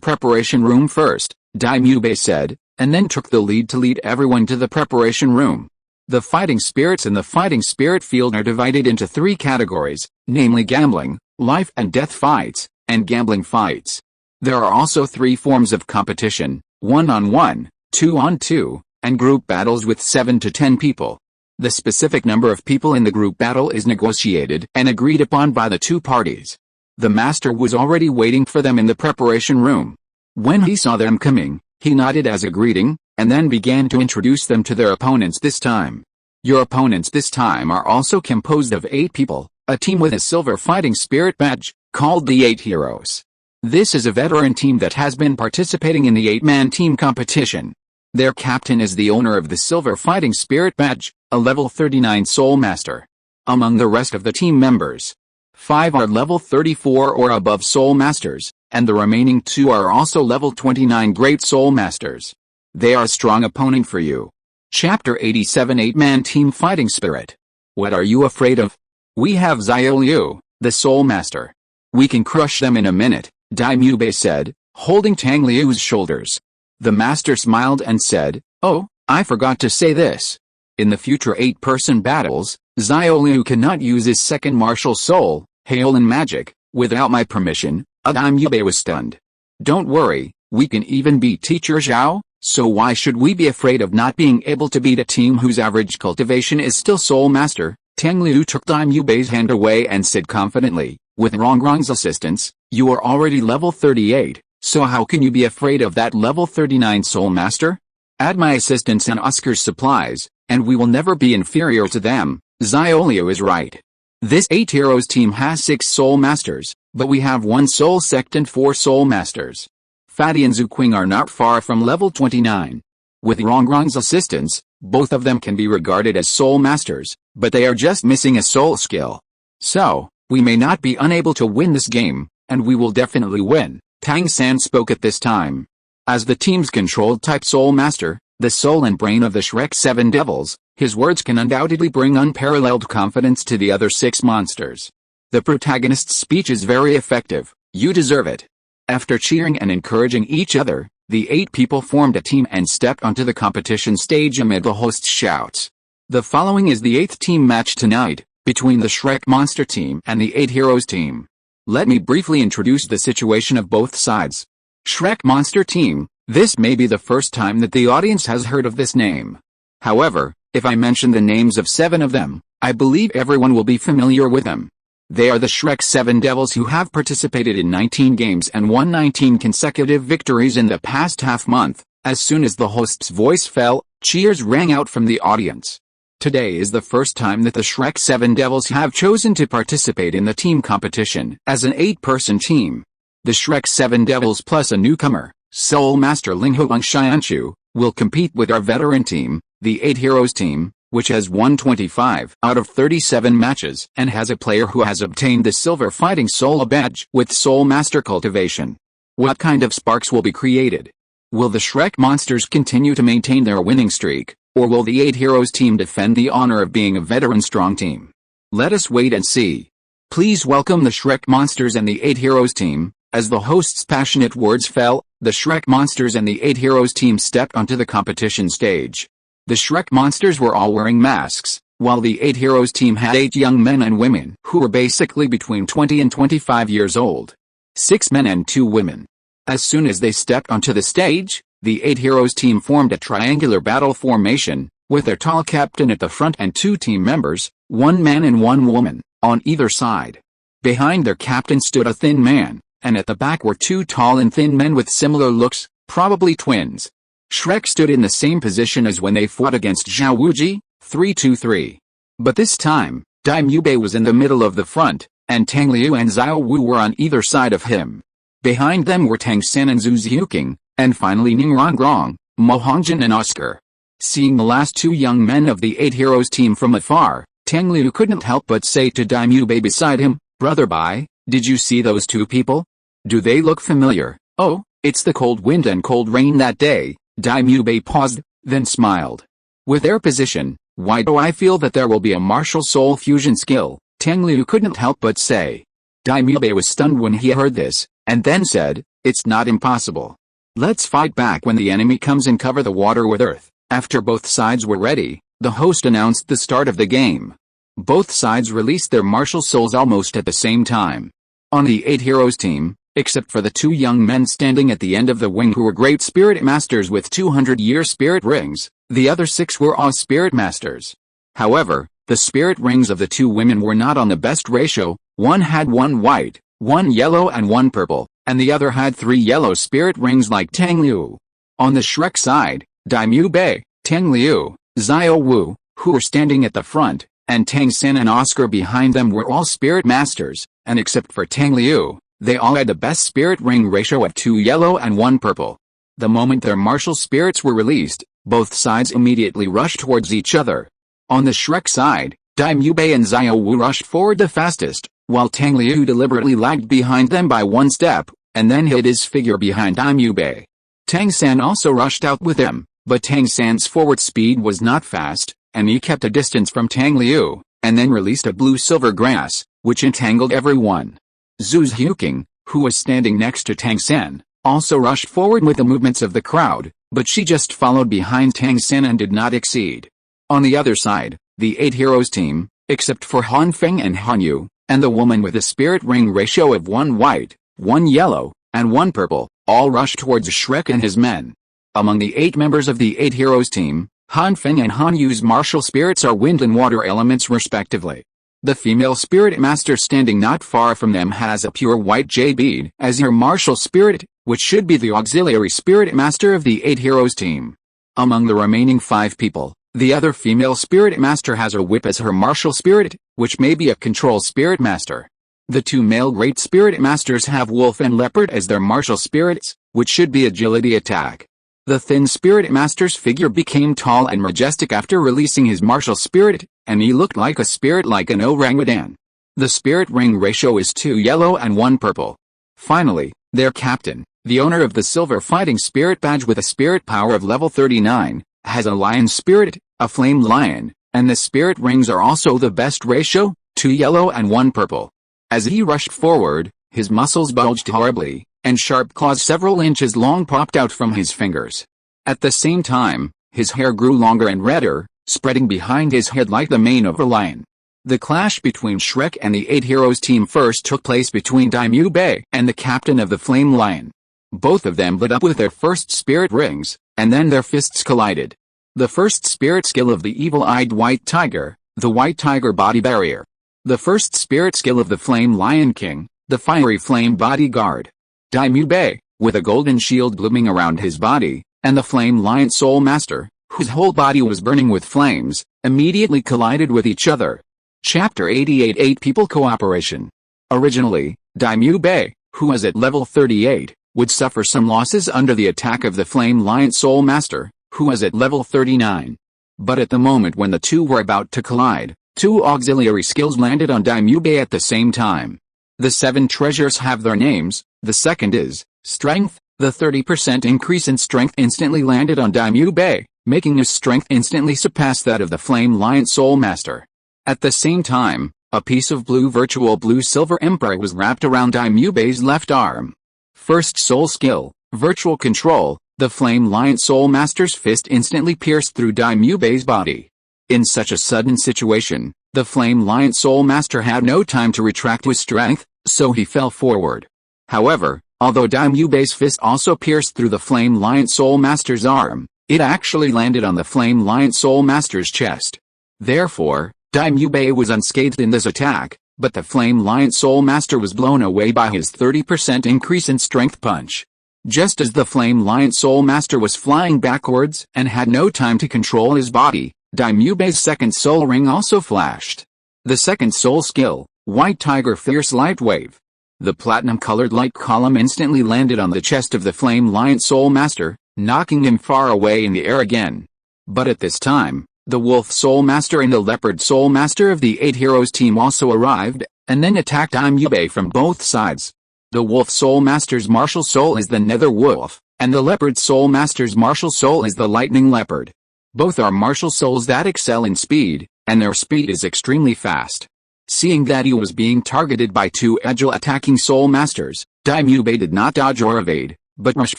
preparation room first, Dai Mubei said, and then took the lead to lead everyone to the preparation room. The fighting spirits in the fighting spirit field are divided into 3 categories, namely gambling, life and death fights, and gambling fights. There are also 3 forms of competition, 1-on-1, 2-on-2, and group battles with 7 to 10 people. The specific number of people in the group battle is negotiated and agreed upon by the 2 parties. The master was already waiting for them in the preparation room. When he saw them coming, he nodded as a greeting, and then began to introduce them to their opponents this time. Your opponents this time are also composed of 8 people, a team with a silver fighting spirit badge, called the 8 Heroes. This is a veteran team that has been participating in the 8-man team competition. Their captain is the owner of the silver fighting spirit badge, a level 39 soul master. Among the rest of the team members, 5 are level 34 or above soul masters, and the remaining 2 are also level 29 great soul masters. They are a strong opponent for you. Chapter 87 8-man team fighting spirit. What are you afraid of? We have Zhao Liu, the soul master. We can crush them in a minute, Dai Mubei said, holding Tang Liu's shoulders. The master smiled and said, oh, I forgot to say this. In the future 8-person battles, Zhao Liu cannot use his second martial soul, hail and magic, without my permission. Dai Mubei was stunned. Don't worry, we can even beat Teacher Zhao. So why should we be afraid of not being able to beat a team whose average cultivation is still Soul Master? Tang Liu took Dai Mubei's hand away and said confidently, with Rongrong's assistance, you are already level 38, so how can you be afraid of that level 39 Soul Master? Add my assistance and Oscar's supplies, and we will never be inferior to them. Zhao Liu is right. This 8 Heroes team has 6 Soul Masters, but we have 1 Soul Sect and 4 Soul Masters. Fatty and Zuqing are not far from level 29. With Rongrong's assistance, both of them can be regarded as soul masters, but they are just missing a soul skill. So, we may not be unable to win this game, and we will definitely win. Tang San spoke at this time. As the team's controlled type soul master, the soul and brain of the Shrek 7 Devils, his words can undoubtedly bring unparalleled confidence to the other 6 monsters. The protagonist's speech is very effective. You deserve it. After cheering and encouraging each other, the 8 people formed a team and stepped onto the competition stage amid the host's shouts. The following is the 8th team match tonight, between the Shrek Monster team and the 8 Heroes team. Let me briefly introduce the situation of both sides. Shrek Monster team, this may be the first time that the audience has heard of this name. However, if I mention the names of 7 of them, I believe everyone will be familiar with them. They are the Shrek 7 Devils who have participated in 19 games and won 19 consecutive victories in the past half-month. As soon as the host's voice fell, cheers rang out from the audience. Today is the first time that the Shrek 7 Devils have chosen to participate in the team competition as an 8-person team. The Shrek 7 Devils plus a newcomer, Soul Master Linghuang Xianchu, will compete with our veteran team, the 8 Heroes team, which has won 25 out of 37 matches and has a player who has obtained the Silver Fighting Soul badge with Soul Master cultivation. What kind of sparks will be created? Will the Shrek monsters continue to maintain their winning streak, or will the 8 Heroes team defend the honor of being a veteran strong team? Let us wait and see. Please welcome the Shrek monsters and the 8 Heroes team. As the host's passionate words fell, the Shrek monsters and the 8 heroes team stepped onto the competition stage. The Shrek monsters were all wearing masks, while the 8 heroes team had 8 young men and women who were basically between 20 and 25 years old. 6 men and 2 women. As soon as they stepped onto the stage, the 8 heroes team formed a triangular battle formation, with their tall captain at the front and 2 team members, 1 man and 1 woman, on either side. Behind their captain stood a thin man, and at the back were 2 tall and thin men with similar looks, probably twins. Shrek stood in the same position as when they fought against Zhao Wuji, 3-2-3. But this time, Dai Mubei was in the middle of the front, and Tang Liu and Xiao Wu were on either side of him. Behind them were Tang San and Zhu Xiuqing, and finally Ning Rongrong, Mo Hongjin and Oscar. Seeing the last 2 young men of the 8 heroes team from afar, Tang Liu couldn't help but say to Dai Mubei beside him, "Brother Bai, did you see those 2 people? Do they look familiar?" "Oh, it's the cold wind and cold rain that day." Dai Mubei paused, then smiled. "With their position, why do I feel that there will be a martial soul fusion skill?" Tang Liu couldn't help but say. Dai Mubei was stunned when he heard this, and then said, "It's not impossible. Let's fight back when the enemy comes and cover the water with earth." After both sides were ready, the host announced the start of the game. Both sides released their martial souls almost at the same time. On the 8 heroes team, except for the 2 young men standing at the end of the wing who were great spirit masters with 200-year spirit rings, the other 6 were all spirit masters. However, the spirit rings of the 2 women were not on the best ratio. One had 1 white, 1 yellow and 1 purple, and the other had 3 yellow spirit rings like Tang Liu. On the Shrek side, Dai Mubei, Tang Liu, Xiao Wu, who were standing at the front, and Tang San and Oscar behind them were all spirit masters, and except for Tang Liu, they all had the best spirit ring ratio of 2 yellow and 1 purple. The moment their martial spirits were released, both sides immediately rushed towards each other. On the Shrek side, Dai Mubei and Xiao Wu rushed forward the fastest, while Tang Liu deliberately lagged behind them by 1 step, and then hid his figure behind Dai Mubei. Tang San also rushed out with him, but Tang San's forward speed was not fast, and he kept a distance from Tang Liu, and then released a blue-silver grass, which entangled everyone. Zhu Xiuqing, who was standing next to Tang San, also rushed forward with the movements of the crowd, but she just followed behind Tang San and did not exceed. On the other side, the 8 heroes team, except for Han Feng and Han Yu, and the woman with a spirit ring ratio of 1 white, 1 yellow, and 1 purple, all rushed towards Shrek and his men. Among the 8 members of the 8 heroes team, Han Feng and Han Yu's martial spirits are wind and water elements respectively. The female spirit master standing not far from them has a pure white jade bead as her martial spirit, which should be the auxiliary spirit master of the 8 heroes team. Among the remaining 5 people, the other female spirit master has a whip as her martial spirit, which may be a control spirit master. The 2 male great spirit masters have wolf and leopard as their martial spirits, which should be agility attack. The thin spirit master's figure became tall and majestic after releasing his martial spirit, and he looked like a spirit like an orangutan. The spirit ring ratio is 2 yellow and 1 purple. Finally, their captain, the owner of the silver fighting spirit badge with a spirit power of level 39, has a lion spirit, a flame lion, and the spirit rings are also the best ratio, 2 yellow and 1 purple. As he rushed forward, his muscles bulged horribly, and sharp claws several inches long popped out from his fingers. At the same time, his hair grew longer and redder, spreading behind his head like the mane of a lion. The clash between Shrek and the 8 heroes team first took place between Dai Mubei and the captain of the Flame Lion. Both of them lit up with their first spirit rings, and then their fists collided. The first spirit skill of the evil-eyed White Tiger, the White Tiger Body Barrier. The first spirit skill of the Flame Lion King, the Fiery Flame Bodyguard. Dai Mubei, with a golden shield blooming around his body, and the Flame Lion Soul Master, whose whole body was burning with flames, immediately collided with each other. Chapter 88 8 People Cooperation. Originally, Dai Mubei, who was at level 38, would suffer some losses under the attack of the Flame Lion Soul Master, who was at level 39. But at the moment when the 2 were about to collide, 2 auxiliary skills landed on Dai Mubei at the same time. The 7 treasures have their names. The second is Strength. The 30% increase in strength instantly landed on Dai Mubei, making his strength instantly surpass that of the Flame Lion Soul Master. At the same time, a piece of blue virtual blue silver emperor was wrapped around Dai Mubei's left arm. First soul skill, Virtual control, the Flame Lion Soul Master's fist instantly pierced through Dai Mu Bei's body. In such a sudden situation, the Flame Lion Soul Master had no time to retract his strength, so he fell forward. However, although Dai Mu Bei's fist also pierced through the Flame Lion Soul Master's arm, it actually landed on the Flame Lion Soul Master's chest. Therefore, Dai Mu Bei was unscathed in this attack, but the Flame Lion Soul Master was blown away by his 30% increase in strength punch. Just as the Flame Lion Soul Master was flying backwards and had no time to control his body, Dai Mu Bei's second soul ring also flashed. The second soul skill, White Tiger Fierce Light Wave. The platinum-colored light column instantly landed on the chest of the Flame Lion Soul Master, knocking him far away in the air again. But at this time, the Wolf Soul Master and the Leopard Soul Master of the 8 Heroes team also arrived, and then attacked Dai Mu Bei from both sides. The Wolf Soul Master's martial soul is the Nether Wolf, and the Leopard Soul Master's martial soul is the Lightning Leopard. Both are martial souls that excel in speed, and their speed is extremely fast. Seeing that he was being targeted by two agile attacking soul masters, Dai Mu Bei did not dodge or evade, but rushed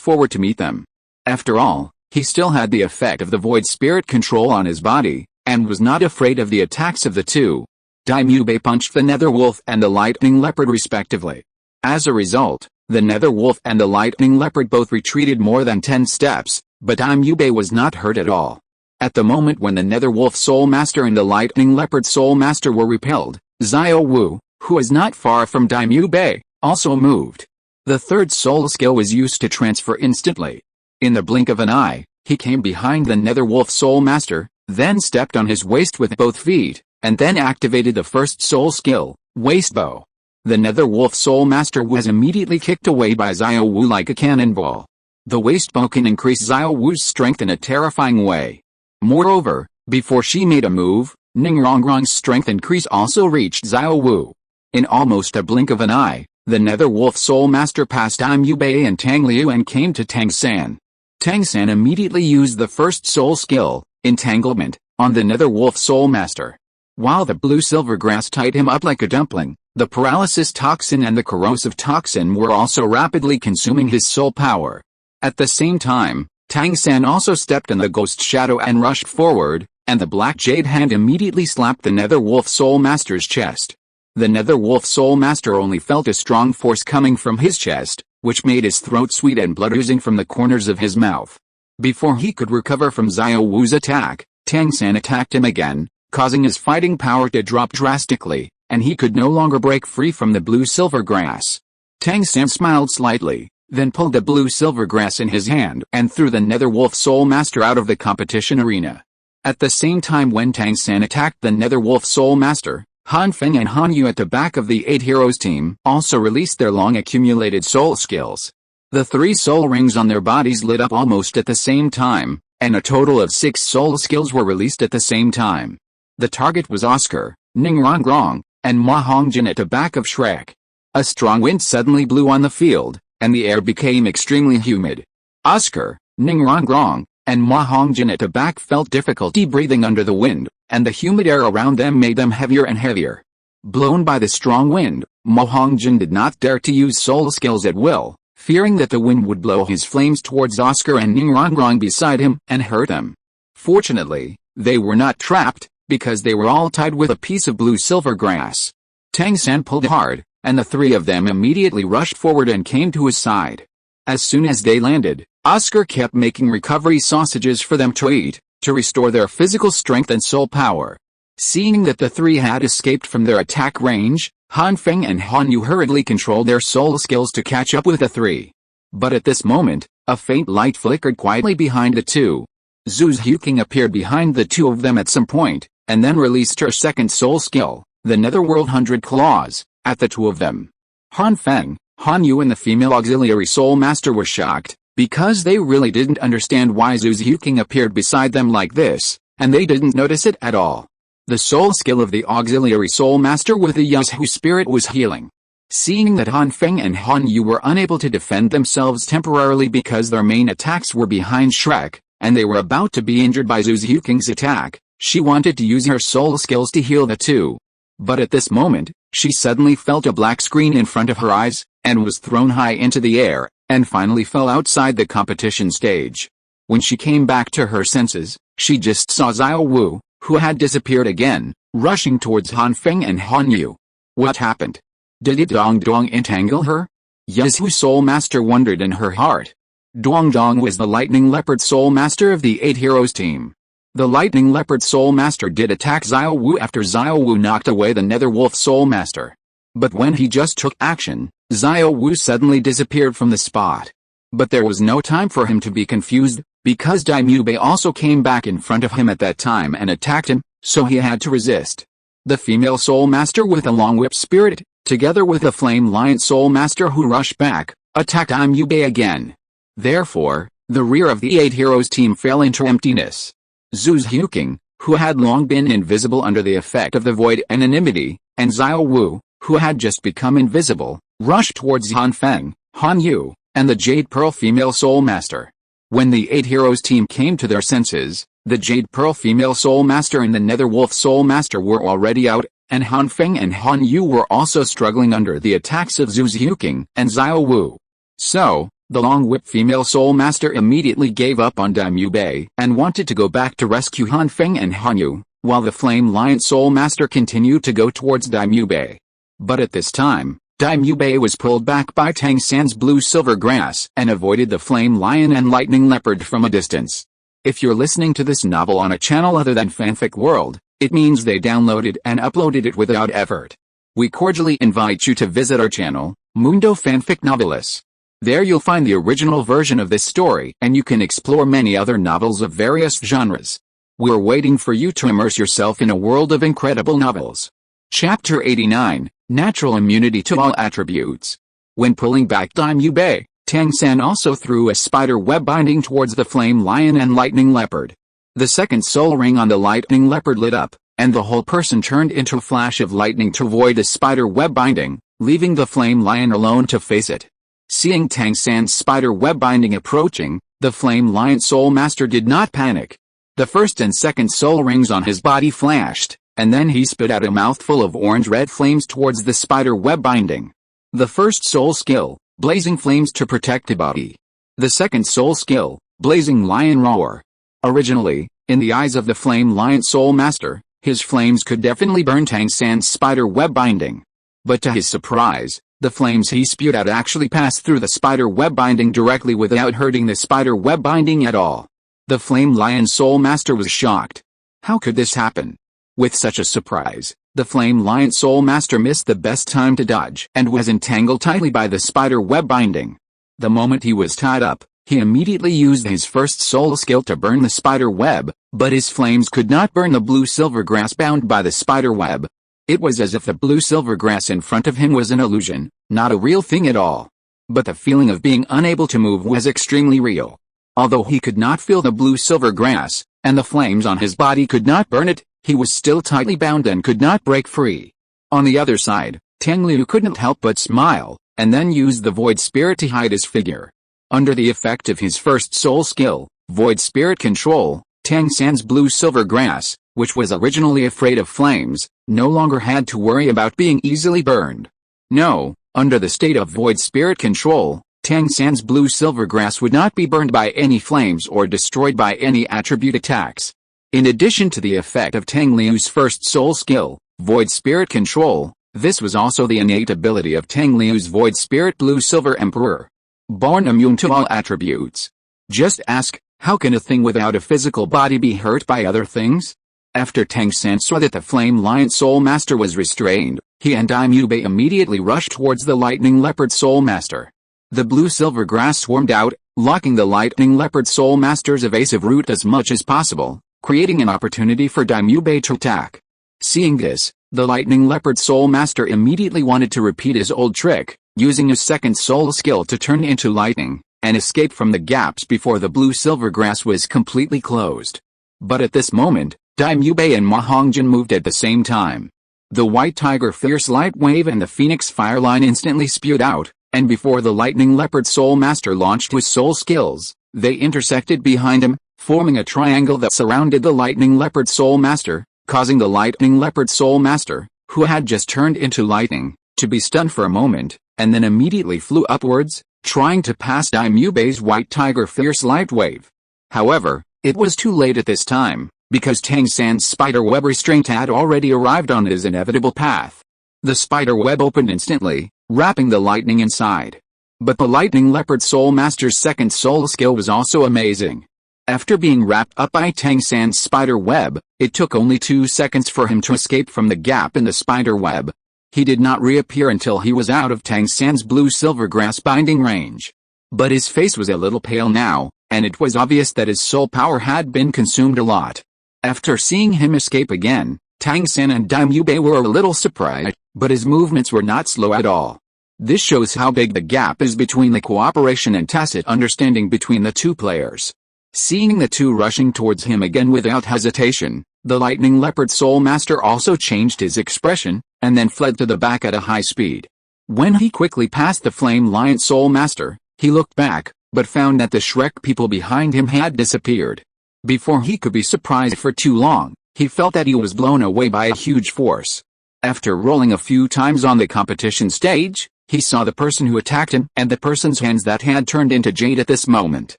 forward to meet them. After all, he still had the effect of the Void Spirit control on his body, and was not afraid of the attacks of the two. Dai Mu Bei punched the Nether Wolf and the Lightning Leopard respectively. As a result, the Nether Wolf and the Lightning Leopard both retreated more than 10 steps, but Dai Mu Bei was not hurt at all. At the moment when the Nether Wolf Soul Master and the Lightning Leopard Soul Master were repelled, Xiao Wu, who is not far from Dai Mu Bei, also moved. The third soul skill was used to transfer instantly. In the blink of an eye, he came behind the Nether Wolf Soul Master, then stepped on his waist with both feet, and then activated the first soul skill, Waist Bow. The Nether Wolf Soul Master was immediately kicked away by Xiao Wu like a cannonball. The Waist Bow can increase Xiao Wu's strength in a terrifying way. Moreover, before she made a move, Ningrongrong's strength increase also reached Xiao Wu. In almost a blink of an eye, the Nether Wolf Soul Master passed Dai Mu Bei and Tang Liu and came to Tang San. Tang San immediately used the first soul skill, Entanglement, on the Nether Wolf Soul Master. While the blue silver grass tied him up like a dumpling, the paralysis toxin and the corrosive toxin were also rapidly consuming his soul power. At the same time, Tang San also stepped in the ghost shadow and rushed forward, and the black jade hand immediately slapped the Nether Wolf Soul Master's chest. The Nether Wolf Soul Master only felt a strong force coming from his chest, which made his throat sweet and blood oozing from the corners of his mouth. Before he could recover from Xiao Wu's attack, Tang San attacked him again, causing his fighting power to drop drastically, and he could no longer break free from the blue-silver grass. Tang San smiled slightly, then pulled the blue-silver grass in his hand and threw the Nether Wolf Soul Master out of the competition arena. At the same time when Tang San attacked the Nether Wolf Soul Master, Han Feng and Han Yu at the back of the 8 Heroes team also released their long-accumulated soul skills. The 3 soul rings on their bodies lit up almost at the same time, and a total of 6 soul skills were released at the same time. The target was Oscar, Ningrongrong, and Ma Hongjin at the back of Shrek. A strong wind suddenly blew on the field, and the air became extremely humid. Oscar, Ningrongrong, and Ma Hongjin at the back felt difficulty breathing under the wind, and the humid air around them made them heavier and heavier. Blown by the strong wind, Ma Hongjin did not dare to use soul skills at will, fearing that the wind would blow his flames towards Oscar and Ningrongrong beside him and hurt them. Fortunately, they were not trapped, because they were all tied with a piece of blue-silver grass. Tang San pulled hard, and the 3 of them immediately rushed forward and came to his side. As soon as they landed, Oscar kept making recovery sausages for them to eat, to restore their physical strength and soul power. Seeing that the 3 had escaped from their attack range, Han Feng and Han Yu hurriedly controlled their soul skills to catch up with the 3. But at this moment, a faint light flickered quietly behind the 2. Zhu's Huking appeared behind the 2 of them at some point, and then released her second soul skill, the Netherworld 100 Claws, at the 2 of them. Han Feng, Han Yu and the female auxiliary soul master were shocked, because they really didn't understand why Zhu's Huking appeared beside them like this, and they didn't notice it at all. The soul skill of the auxiliary soul master with the Yuzhu spirit was healing. Seeing that Han Feng and Han Yu were unable to defend themselves temporarily because their main attacks were behind Shrek, and they were about to be injured by Zhu's Huking's attack, she wanted to use her soul skills to heal the 2. But at this moment, she suddenly felt a black screen in front of her eyes, and was thrown high into the air, and finally fell outside the competition stage. When she came back to her senses, she just saw Xiao Wu, who had disappeared again, rushing towards Han Feng and Han Yu. What happened? Did it Dong Dong entangle her? Yazhu Soul Master wondered in her heart. Dong Dong was the Lightning Leopard Soul Master of the 8 Heroes team. The Lightning Leopard Soul Master did attack Xiao Wu after Xiao Wu knocked away the Nether Wolf Soul Master. But when he just took action, Xiao Wu suddenly disappeared from the spot. But there was no time for him to be confused, because Daimyo Bei also came back in front of him at that time and attacked him, so he had to resist. The female Soul Master with a long whip spirit, together with the Flame Lion Soul Master who rushed back, attacked Daimyo Bei again. Therefore, the rear of the 8 Heroes team fell into emptiness. Zhu Xiuqing, who had long been invisible under the effect of the void anonymity, and Xiao Wu, who had just become invisible, rushed towards Han Feng, Han Yu, and the Jade Pearl Female Soul Master. When the 8 Heroes team came to their senses, the Jade Pearl Female Soul Master and the Nether Wolf Soul Master were already out, and Han Feng and Han Yu were also struggling under the attacks of Zhu Xiuqing and Xiao Wu. So, the Long Whip Female Soul Master immediately gave up on Daimyo Bei and wanted to go back to rescue Han Feng and Han Yu, while the Flame Lion Soul Master continued to go towards Daimyo Bei. But at this time, Daimyo Bei was pulled back by Tang San's blue silver grass and avoided the Flame Lion and Lightning Leopard from a distance. If you're listening to this novel on a channel other than Fanfic World, it means they downloaded and uploaded it without effort. We cordially invite you to visit our channel, Mundo Fanfic Novelis. There you'll find the original version of this story and you can explore many other novels of various genres. We're waiting for you to immerse yourself in a world of incredible novels. Chapter 89, Natural Immunity to All Attributes. When pulling back Daimyo Bei, Tang San also threw a spider web binding towards the Flame Lion and Lightning Leopard. The second soul ring on the Lightning Leopard lit up, and the whole person turned into a flash of lightning to avoid the spider web binding, leaving the Flame Lion alone to face it. Seeing Tang San's spider web binding approaching, the Flame Lion Soul Master did not panic. The first and second soul rings on his body flashed, and then he spit out a mouthful of orange-red flames towards the spider web binding. The first soul skill, blazing flames to protect the body. The second soul skill, blazing lion roar. Originally, in the eyes of the Flame Lion Soul Master, his flames could definitely burn Tang San's spider web binding. But to his surprise, the flames he spewed out actually passed through the spider web binding directly without hurting the spider web binding at all. The Flame Lion Soul Master was shocked. How could this happen? With such a surprise, the Flame Lion Soul Master missed the best time to dodge and was entangled tightly by the spider web binding. The moment he was tied up, he immediately used his first soul skill to burn the spider web, but his flames could not burn the blue silver grass bound by the spider web. It was as if the blue silver grass in front of him was an illusion, not a real thing at all. But the feeling of being unable to move was extremely real. Although he could not feel the blue silver grass, and the flames on his body could not burn it, he was still tightly bound and could not break free. On the other side, Tang Liu couldn't help but smile, and then used the Void Spirit to hide his figure. Under the effect of his first soul skill, Void Spirit Control, Tang San's blue silver grass, which was originally afraid of flames, no longer had to worry about being easily burned. No, under the state of Void Spirit Control, Tang San's blue silver grass would not be burned by any flames or destroyed by any attribute attacks. In addition to the effect of Tang Liu's first soul skill, Void Spirit Control, this was also the innate ability of Tang Liu's Void Spirit Blue Silver Emperor. Born immune to all attributes. Just ask, how can a thing without a physical body be hurt by other things? After Tang San saw that the Flame Lion Soul Master was restrained, he and Daimyo Bei immediately rushed towards the Lightning Leopard Soul Master. The blue silver grass swarmed out, locking the Lightning Leopard Soul Master's evasive route as much as possible, creating an opportunity for Daimyo Bei to attack. Seeing this, the Lightning Leopard Soul Master immediately wanted to repeat his old trick, using his second soul skill to turn into lightning, and escape from the gaps before the blue silver grass was completely closed. But at this moment, Daimyo Bei and Ma Hongjin moved at the same time. The White Tiger Fierce Light Wave and the Phoenix Fire Line instantly spewed out, and before the Lightning Leopard Soul Master launched his soul skills, they intersected behind him, forming a triangle that surrounded the Lightning Leopard Soul Master, causing the Lightning Leopard Soul Master, who had just turned into lightning, to be stunned for a moment, and then immediately flew upwards, trying to pass Dai Mu Bei's White Tiger Fierce Light Wave. However, it was too late at this time, because Tang San's spider web restraint had already arrived on his inevitable path. The spider web opened instantly, wrapping the lightning inside. But the Lightning Leopard Soul Master's second soul skill was also amazing. After being wrapped up by Tang San's spider web, it took only 2 seconds for him to escape from the gap in the spider web. He did not reappear until he was out of Tang San's blue-silver grass binding range. But his face was a little pale now, and it was obvious that his soul power had been consumed a lot. After seeing him escape again, Tang San and Dai Mu Bei were a little surprised, but his movements were not slow at all. This shows how big the gap is between the cooperation and tacit understanding between the two players. Seeing the two rushing towards him again without hesitation, the Lightning Leopard Soul Master also changed his expression, and then fled to the back at a high speed. When he quickly passed the Flame Lion Soul Master, he looked back, but found that the Shrek people behind him had disappeared. Before he could be surprised for too long, he felt that he was blown away by a huge force. After rolling a few times on the competition stage, he saw the person who attacked him and the person's hands that had turned into jade at this moment.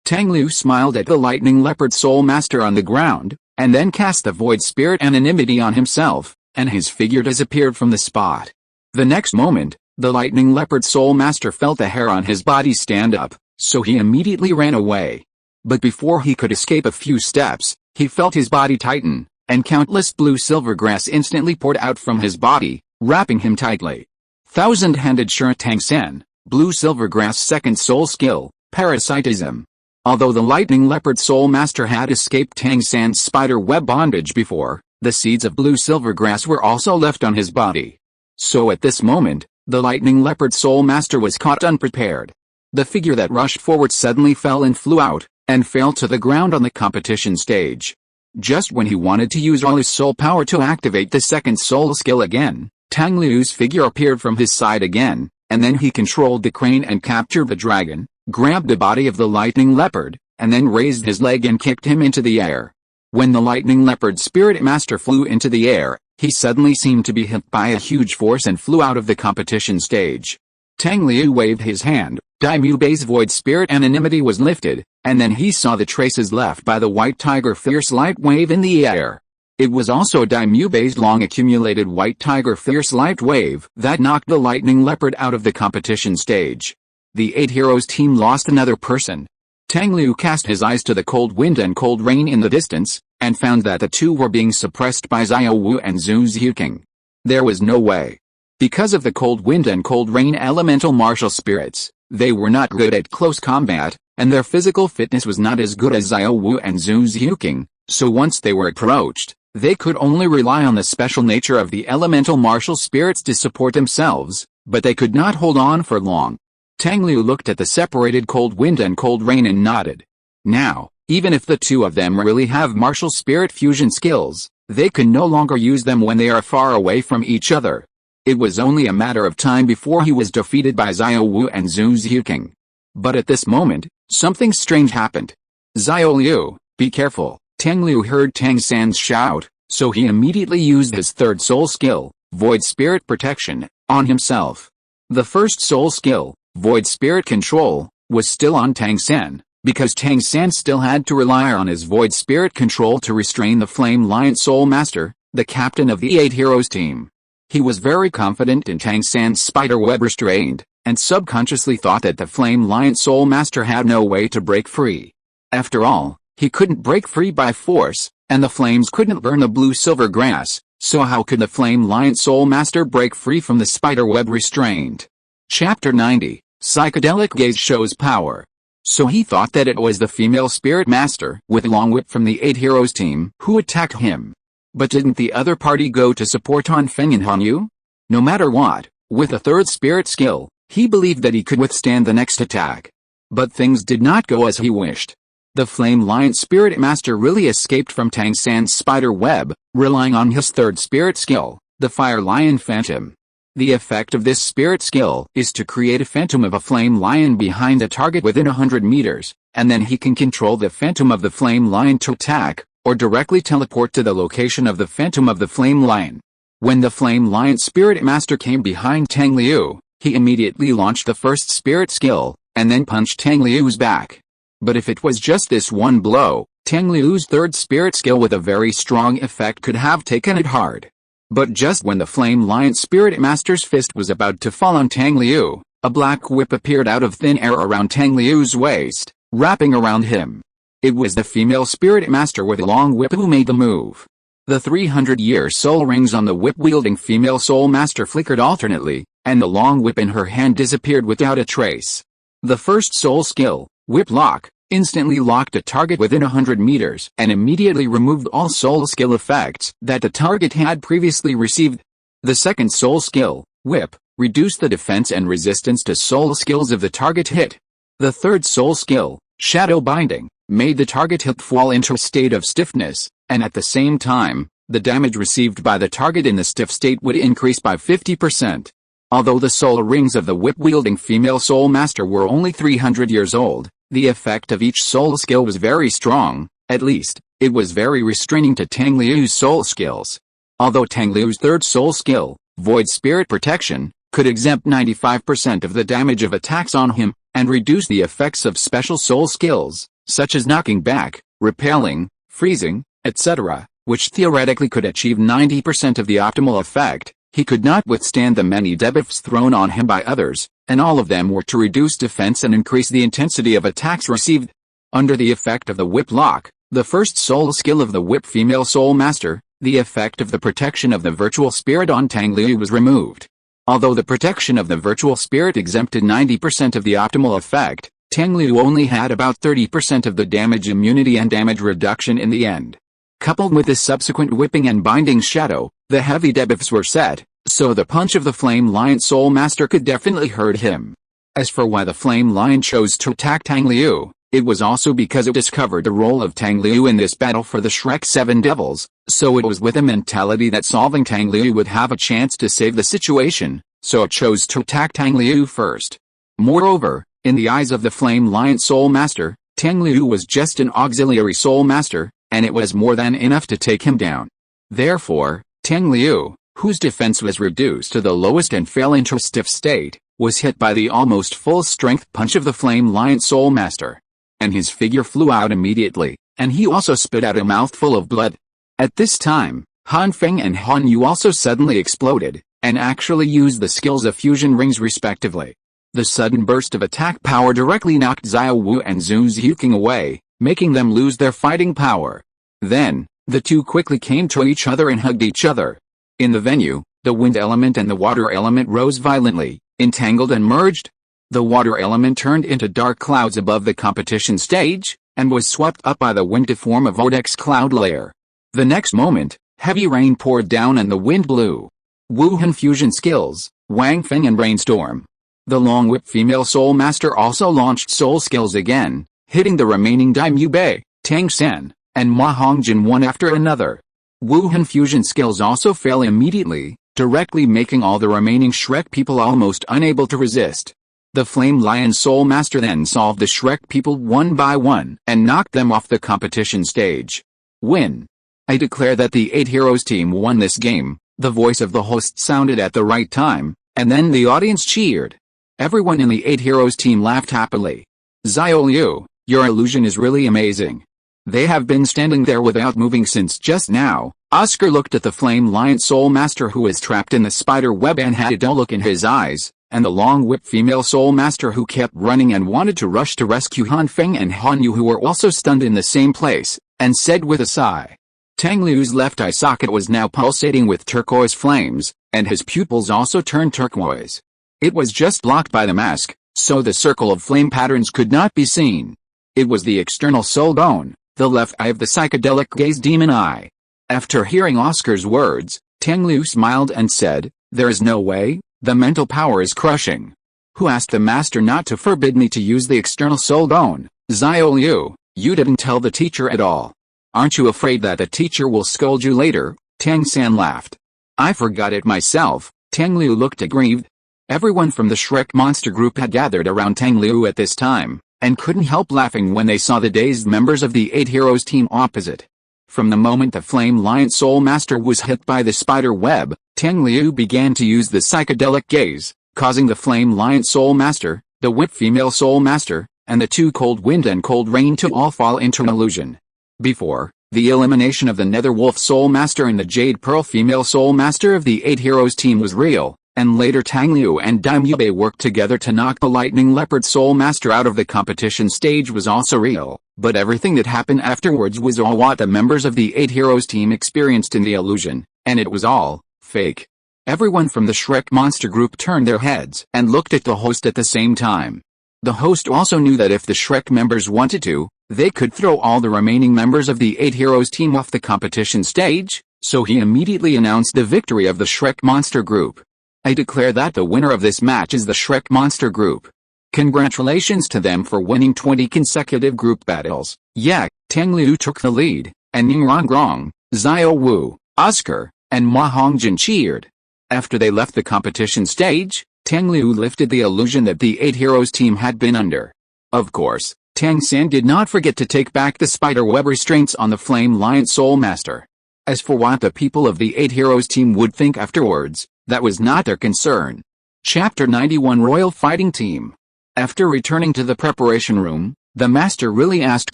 Tang Liu smiled at the Lightning Leopard Soul Master on the ground, and then cast the Void Spirit Anonymity on himself, and his figure disappeared from the spot. The next moment, the Lightning Leopard Soul Master felt the hair on his body stand up, so he immediately ran away. But before he could escape a few steps, he felt his body tighten, and countless blue-silver grass instantly poured out from his body, wrapping him tightly. Thousand-handed Sure Tang San, blue-silver grass second soul skill, parasitism. Although the Lightning Leopard Soul Master had escaped Tang San's spider web bondage before, the seeds of blue-silver grass were also left on his body. So at this moment, the Lightning Leopard Soul Master was caught unprepared. The figure that rushed forward suddenly fell and flew out, and fell to the ground on the competition stage. Just when he wanted to use all his soul power to activate the second soul skill again, Tang Liu's figure appeared from his side again, and then he controlled the crane and captured the dragon, grabbed the body of the Lightning Leopard, and then raised his leg and kicked him into the air. When the Lightning Leopard Spirit Master flew into the air, he suddenly seemed to be hit by a huge force and flew out of the competition stage. Tang Liu waved his hand, Dai Mu Bei's Void Spirit Anonymity was lifted, and then he saw the traces left by the White Tiger Fierce Light Wave in the air. It was also Dai Mu Bei's long-accumulated White Tiger Fierce Light Wave that knocked the Lightning Leopard out of the competition stage. The 8 Heroes team lost another person. Tang Liu cast his eyes to the cold wind and cold rain in the distance, and found that the two were being suppressed by Xiao Wu and Zhu Ziuqing. There was no way. Because of the cold wind and cold rain elemental martial spirits, they were not good at close combat, and their physical fitness was not as good as Xiao Wu and Zhu Ziuqing, so once they were approached, they could only rely on the special nature of the elemental martial spirits to support themselves, but they could not hold on for long. Tang Liu looked at the separated cold wind and cold rain and nodded. Now, even if the two of them really have martial spirit fusion skills, they can no longer use them when they are far away from each other. It was only a matter of time before he was defeated by Xiao Wu and Zhu Ziuqing. But at this moment, something strange happened. Xiao Liu, be careful, Tang Liu heard Tang San's shout, so he immediately used his third soul skill, Void Spirit Protection, on himself. The first soul skill, Void Spirit Control, was still on Tang San, because Tang San still had to rely on his Void Spirit Control to restrain the Flame Lion Soul Master, the captain of the 8 Heroes team. He was very confident in Tang San's spiderweb restraint, and subconsciously thought that the Flame Lion Soul Master had no way to break free. After all, he couldn't break free by force, and the flames couldn't burn the blue-silver grass, so how could the Flame Lion Soul Master break free from the spiderweb restraint? Chapter 90, Psychedelic Gaze shows power. So he thought that it was the female spirit master with Long Whip from the 8 Heroes team who attacked him. But didn't the other party go to support Han Feng and Han Yu? No matter what, with a third spirit skill, he believed that he could withstand the next attack. But things did not go as he wished. The Flame Lion Spirit Master really escaped from Tang San's spider web, relying on his third spirit skill, the Fire Lion Phantom. The effect of this spirit skill is to create a phantom of a flame lion behind a target within 100 meters, and then he can control the phantom of the flame lion to attack, or directly teleport to the location of the phantom of the flame lion. When the Flame Lion Spirit Master came behind Tang Liu, he immediately launched the first spirit skill, and then punched Tang Liu's back. But if it was just this one blow, Tang Liu's third spirit skill with a very strong effect could have taken it hard. But just when the Flame Lion Spirit Master's fist was about to fall on Tang Liu, a black whip appeared out of thin air around Tang Liu's waist, wrapping around him. It was the female Spirit Master with a long whip who made the move. The 300-year soul rings on the whip-wielding female Soul Master flickered alternately, and the long whip in her hand disappeared without a trace. The first soul skill, Whip Lock, instantly locked a target within 100 meters and immediately removed all soul skill effects that the target had previously received. The second soul skill, Whip, reduced the defense and resistance to soul skills of the target hit. The third soul skill, Shadow Binding, made the target hit fall into a state of stiffness, and at the same time, the damage received by the target in the stiff state would increase by 50%. Although the soul rings of the whip-wielding female Soul Master were only 300 years old, the effect of each soul skill was very strong. At least, it was very restraining to Tang Liu's soul skills. Although Tang Liu's third soul skill, Void Spirit Protection, could exempt 95% of the damage of attacks on him, and reduce the effects of special soul skills, such as knocking back, repelling, freezing, etc., which theoretically could achieve 90% of the optimal effect, he could not withstand the many debuffs thrown on him by others, and all of them were to reduce defense and increase the intensity of attacks received. Under the effect of the Whip Lock, the first soul skill of the Whip Female Soul Master, the effect of the protection of the virtual spirit on Tang Liu was removed. Although the protection of the virtual spirit exempted 90% of the optimal effect, Tang Liu only had about 30% of the damage immunity and damage reduction in the end. Coupled with this subsequent whipping and binding shadow, the heavy debuffs were set, so the punch of the Flame Lion Soul Master could definitely hurt him. As for why the Flame Lion chose to attack Tang Liu, it was also because it discovered the role of Tang Liu in this battle for the Shrek 7 Devils, so it was with a mentality that solving Tang Liu would have a chance to save the situation, so it chose to attack Tang Liu first. Moreover, in the eyes of the Flame Lion Soul Master, Tang Liu was just an auxiliary Soul Master, and it was more than enough to take him down. Therefore, Tang Liu, whose defense was reduced to the lowest and fell into a stiff state, was hit by the almost full-strength punch of the Flame Lion Soul Master. And his figure flew out immediately, and he also spit out a mouthful of blood. At this time, Han Feng and Han Yu also suddenly exploded, and actually used the skills of fusion rings respectively. The sudden burst of attack power directly knocked Xiao Wu and Zhu Zhuqing away, making them lose their fighting power. Then, the two quickly came to each other and hugged each other. In the venue, the wind element and the water element rose violently, entangled and merged. The water element turned into dark clouds above the competition stage, and was swept up by the wind to form a vortex cloud layer. The next moment, heavy rain poured down and the wind blew. Wuhan fusion skills, Wang Feng and Rainstorm. The Long Whip Female Soul Master also launched soul skills again, hitting the remaining Daimyo Bei, Tang San, and Ma Hongjin one after another. Wuhan fusion skills also fell immediately, directly making all the remaining Shrek people almost unable to resist. The Flame Lion Soul Master then solved the Shrek people one by one and knocked them off the competition stage. Win. I declare that the 8 Heroes team won this game. The voice of the host sounded at the right time, and then the audience cheered. Everyone in the 8 Heroes team laughed happily. Xiao Liu, your illusion is really amazing. They have been standing there without moving since just now. Oscar looked at the Flame Lion Soul Master who was trapped in the spider web and had a dull look in his eyes, and the Long Whip Female Soul Master who kept running and wanted to rush to rescue Han Feng and Han Yu who were also stunned in the same place, and said with a sigh. Tang Liu's left eye socket was now pulsating with turquoise flames, and his pupils also turned turquoise. It was just blocked by the mask, so the circle of flame patterns could not be seen. It was the external soul bone, the left eye of the psychedelic gaze demon eye. After hearing Oscar's words, Tang Liu smiled and said, "There is no way, the mental power is crushing. Who asked the master not to forbid me to use the external soul bone? Xiao Liu, you didn't tell the teacher at all. Aren't you afraid that the teacher will scold you later?" Tang San laughed. "I forgot it myself." Tang Liu looked aggrieved. Everyone from the Shrek monster group had gathered around Tang Liu at this time, and couldn't help laughing when they saw the dazed members of the 8 Heroes team opposite. From the moment the Flame Lion Soul Master was hit by the spider web, Tang Liu began to use the psychedelic gaze, causing the Flame Lion Soul Master, the Whip Female Soul Master, and the two Cold Wind and Cold Rain to all fall into an illusion. Before the elimination of the Nether Wolf Soul Master and the Jade Pearl Female Soul Master of the 8 Heroes team was real, and later Tang Liu and Daimyubei worked together to knock the Lightning Leopard Soul Master out of the competition stage was also real, but everything that happened afterwards was all what the members of the 8 Heroes team experienced in the illusion, and it was all fake. Everyone from the Shrek monster group turned their heads and looked at the host at the same time. The host also knew that if the Shrek members wanted to, they could throw all the remaining members of the 8 Heroes team off the competition stage, so he immediately announced the victory of the Shrek monster group. I declare that the winner of this match is the Shrek monster group. Congratulations to them for winning 20 consecutive group battles. Yeah, Tang Liu took the lead, and Yingran Grong, Xiao Wu, Oscar, and Ma Hongjin cheered. After they left the competition stage, Tang Liu lifted the illusion that the 8 Heroes team had been under. Of course, Tang San did not forget to take back the spider web restraints on the Flame Lion Soul Master. As for what the people of the 8 Heroes team would think afterwards, that was not their concern. Chapter 91 Royal Fighting Team. After returning to the preparation room, the master really asked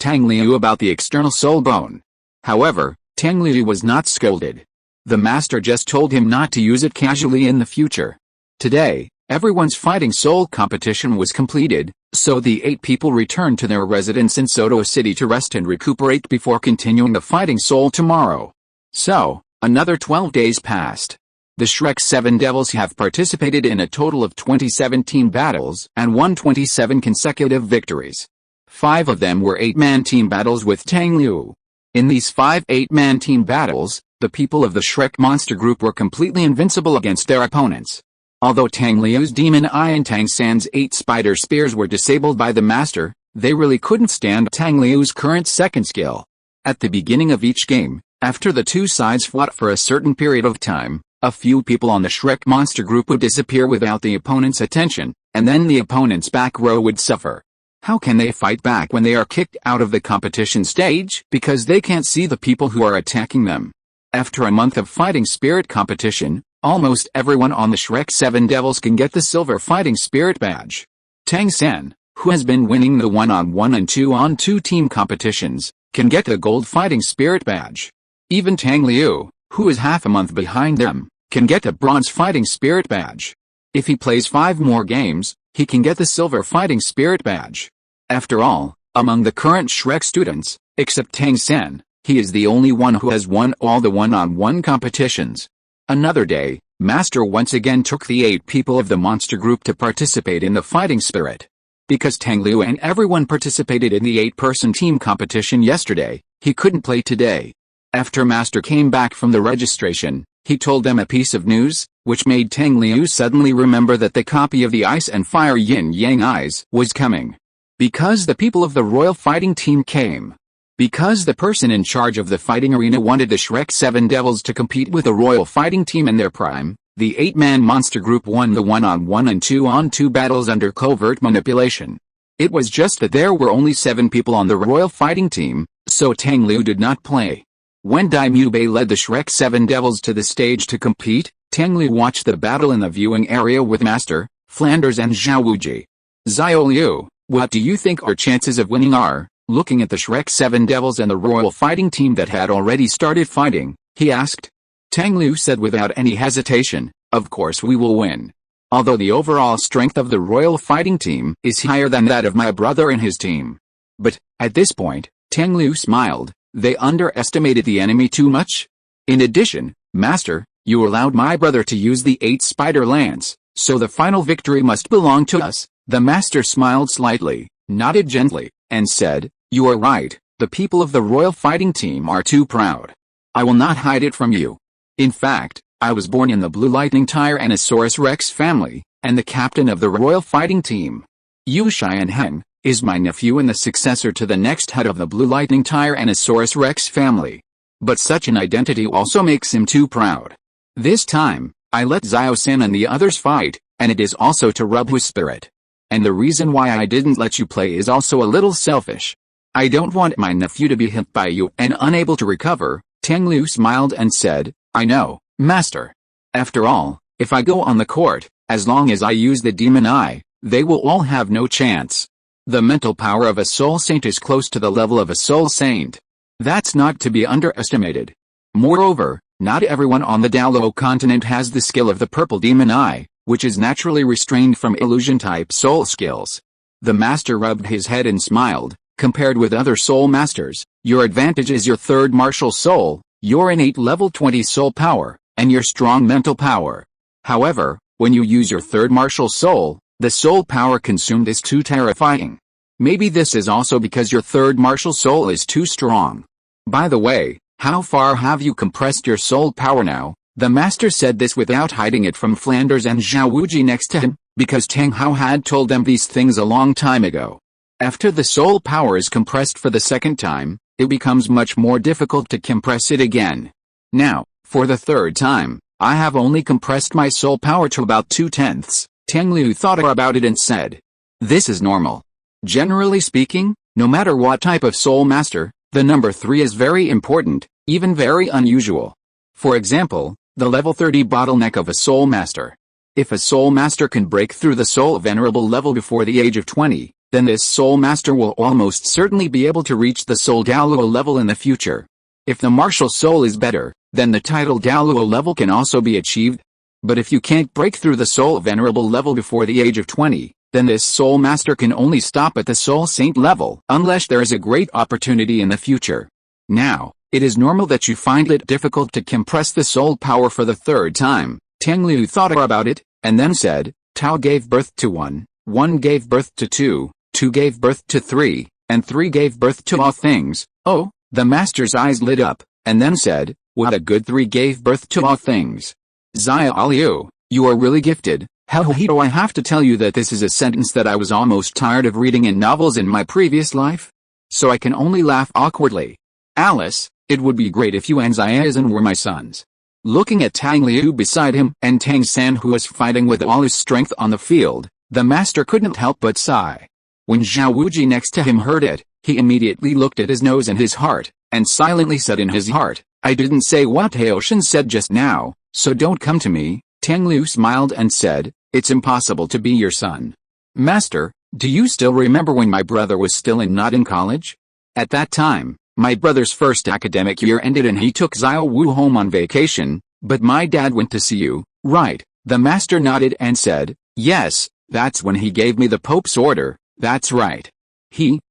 Tang Liu about the external soul bone. However, Tang Liu was not scolded. The master just told him not to use it casually in the future. Today, everyone's fighting soul competition was completed, so the 8 people returned to their residence in Soto City to rest and recuperate before continuing the fighting soul tomorrow. So, another 12 days passed. The Shrek 7 Devils have participated in a total of 27 team battles and won 27 consecutive victories. 5 of them were 8-man team battles with Tang Liu. In these 5 8-man team battles, the people of the Shrek monster group were completely invincible against their opponents. Although Tang Liu's Demon Eye and Tang San's 8 spider spears were disabled by the master, they really couldn't stand Tang Liu's current second skill. At the beginning of each game, after the two sides fought for a certain period of time, a few people on the Shrek monster group would disappear without the opponent's attention, and then the opponent's back row would suffer. How can they fight back when they are kicked out of the competition stage because they can't see the people who are attacking them? After a month of fighting spirit competition, almost everyone on the Shrek 7 Devils can get the silver fighting spirit badge. Tang San, who has been winning the 1-on-1 and 2-on-2 team competitions, can get the gold fighting spirit badge. Even Tang Liu, who is half a month behind them, can get the bronze fighting spirit badge. If he plays 5 more games, he can get the silver fighting spirit badge. After all, among the current Shrek students, except Tang San, he is the only one who has won all the 1-on-1 competitions. Another day, Master once again took the 8 people of the monster group to participate in the fighting spirit. Because Tang Liu and everyone participated in the 8-person team competition yesterday, he couldn't play today. After Master came back from the registration, he told them a piece of news, which made Tang Liu suddenly remember that the copy of the Ice and Fire Yin Yang Eyes was coming. Because the people of the Royal Fighting Team came. Because the person in charge of the fighting arena wanted the Shrek 7 Devils to compete with the Royal Fighting Team in their prime, the 8-man monster group won the 1-on-1 and 2-on-2 battles under covert manipulation. It was just that there were only 7 people on the Royal Fighting Team, so Tang Liu did not play. When Daimyubei led the Shrek 7 Devils to the stage to compete, Tang Liu watched the battle in the viewing area with Master, Flanders and Zhao Wuji. Xiao Liu, what do you think our chances of winning are? Looking at the Shrek 7 Devils and the Royal Fighting Team that had already started fighting, he asked. Tang Liu said without any hesitation, of course we will win. Although the overall strength of the Royal Fighting Team is higher than that of my brother and his team. But, at this point, Tang Liu smiled, they underestimated the enemy too much? In addition, Master, you allowed my brother to use the 8 spider lance, so the final victory must belong to us. The Master smiled slightly, nodded gently, and said, you are right, the people of the Royal Fighting Team are too proud. I will not hide it from you. In fact, I was born in the Blue Lightning Tyrannosaurus Rex family, and the captain of the Royal Fighting Team. Yu Xianheng is my nephew and the successor to the next head of the Blue Lightning Tyrannosaurus Rex family. But such an identity also makes him too proud. This time, I let Xiao San and the others fight, and it is also to rub his spirit. And the reason why I didn't let you play is also a little selfish. I don't want my nephew to be hit by you and unable to recover. Tang Liu smiled and said, I know, Master. After all, if I go on the court, as long as I use the Demon Eye, they will all have no chance. The mental power of a soul saint is close to the level of a soul saint. That's not to be underestimated. Moreover, not everyone on the Douluo continent has the skill of the purple demon eye, which is naturally restrained from illusion-type soul skills. The master rubbed his head and smiled. Compared with other soul masters, your advantage is your third martial soul, your innate level 20 soul power, and your strong mental power. However, when you use your third martial soul, the soul power consumed is too terrifying. Maybe this is also because your third martial soul is too strong. By the way, how far have you compressed your soul power now? The master said this without hiding it from Flanders and Zhao Wuji next to him, because Tang Hao had told them these things a long time ago. After the soul power is compressed for the second time, it becomes much more difficult to compress it again. Now, for the third time, I have only compressed my soul power to about 2/10. Tang Liu thought about it and said, "This is normal. Generally speaking, no matter what type of soul master, the number 3 is very important, even very unusual. For example, the level 30 bottleneck of a soul master. If a soul master can break through the soul venerable level before the age of 20, then this soul master will almost certainly be able to reach the soul Douluo level in the future. If the martial soul is better, then the title Douluo level can also be achieved. But if you can't break through the soul venerable level before the age of 20, then this soul master can only stop at the soul saint level unless there is a great opportunity in the future. Now, it is normal that you find it difficult to compress the soul power for the third time." Tang Liu thought about it, and then said, "Tao gave birth to 1, 1 gave birth to 2, 2 gave birth to 3, and 3 gave birth to all things." Oh, the master's eyes lit up, and then said, "What a good 3 gave birth to all things. Tang Liu, you are really gifted." Do I have to tell you that this is a sentence that I was almost tired of reading in novels in my previous life? So I can only laugh awkwardly. "Alice, it would be great if you and Zan were my sons." Looking at Tang Liu beside him and Tang San who was fighting with all his strength on the field, the master couldn't help but sigh. When Zhao Wuji next to him heard it, he immediately looked at his nose and his heart, and silently said in his heart, "I didn't say what Taoshan said just now, so don't come to me." Tang Liu smiled and said, "It's impossible to be your son. Master, do you still remember when my brother was still not in college? At that time, my brother's first academic year ended and he took Xiao Wu home on vacation, but my dad went to see you, right?" The master nodded and said, "Yes, that's when he gave me the Pope's order, that's right."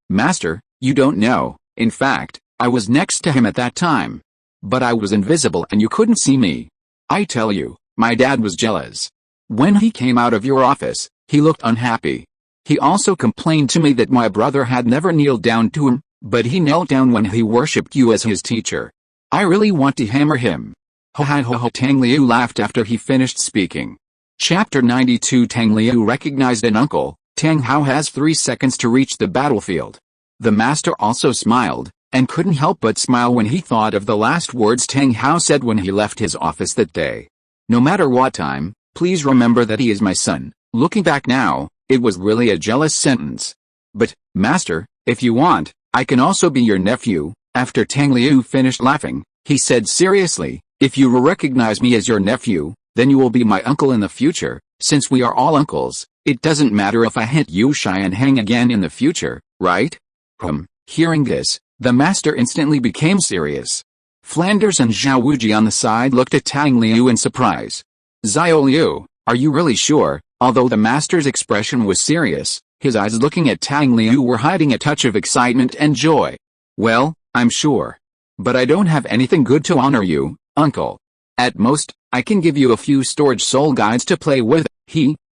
Master, you don't know, in fact, I was next to him at that time. But I was invisible and you couldn't see me. I tell you, my dad was jealous. When he came out of your office, he looked unhappy. He also complained to me that my brother had never kneeled down to him, but he knelt down when he worshipped you as his teacher. I really want to hammer him." Tang Liu laughed after he finished speaking. Chapter 92 Tang Liu recognized an uncle. Tang Hao has 3 seconds to reach the battlefield. The master also smiled, and couldn't help but smile when he thought of the last words Tang Hao said when he left his office that day. "No matter what time, please remember that he is my son." Looking back now, it was really a jealous sentence. "But, master, if you want, I can also be your nephew." After Tang Liu finished laughing, he said seriously, "If you recognize me as your nephew, then you will be my uncle in the future. Since we are all uncles, it doesn't matter if I hit you shy and hang again in the future, right?" Hearing this, the master instantly became serious. Flanders and Zhao Wuji on the side looked at Tang Liu in surprise. "Xiao Liu, are you really sure?" Although the master's expression was serious, his eyes looking at Tang Liu were hiding a touch of excitement and joy. "Well, I'm sure. But I don't have anything good to honor you, uncle. At most, I can give you a few storage soul guides to play with."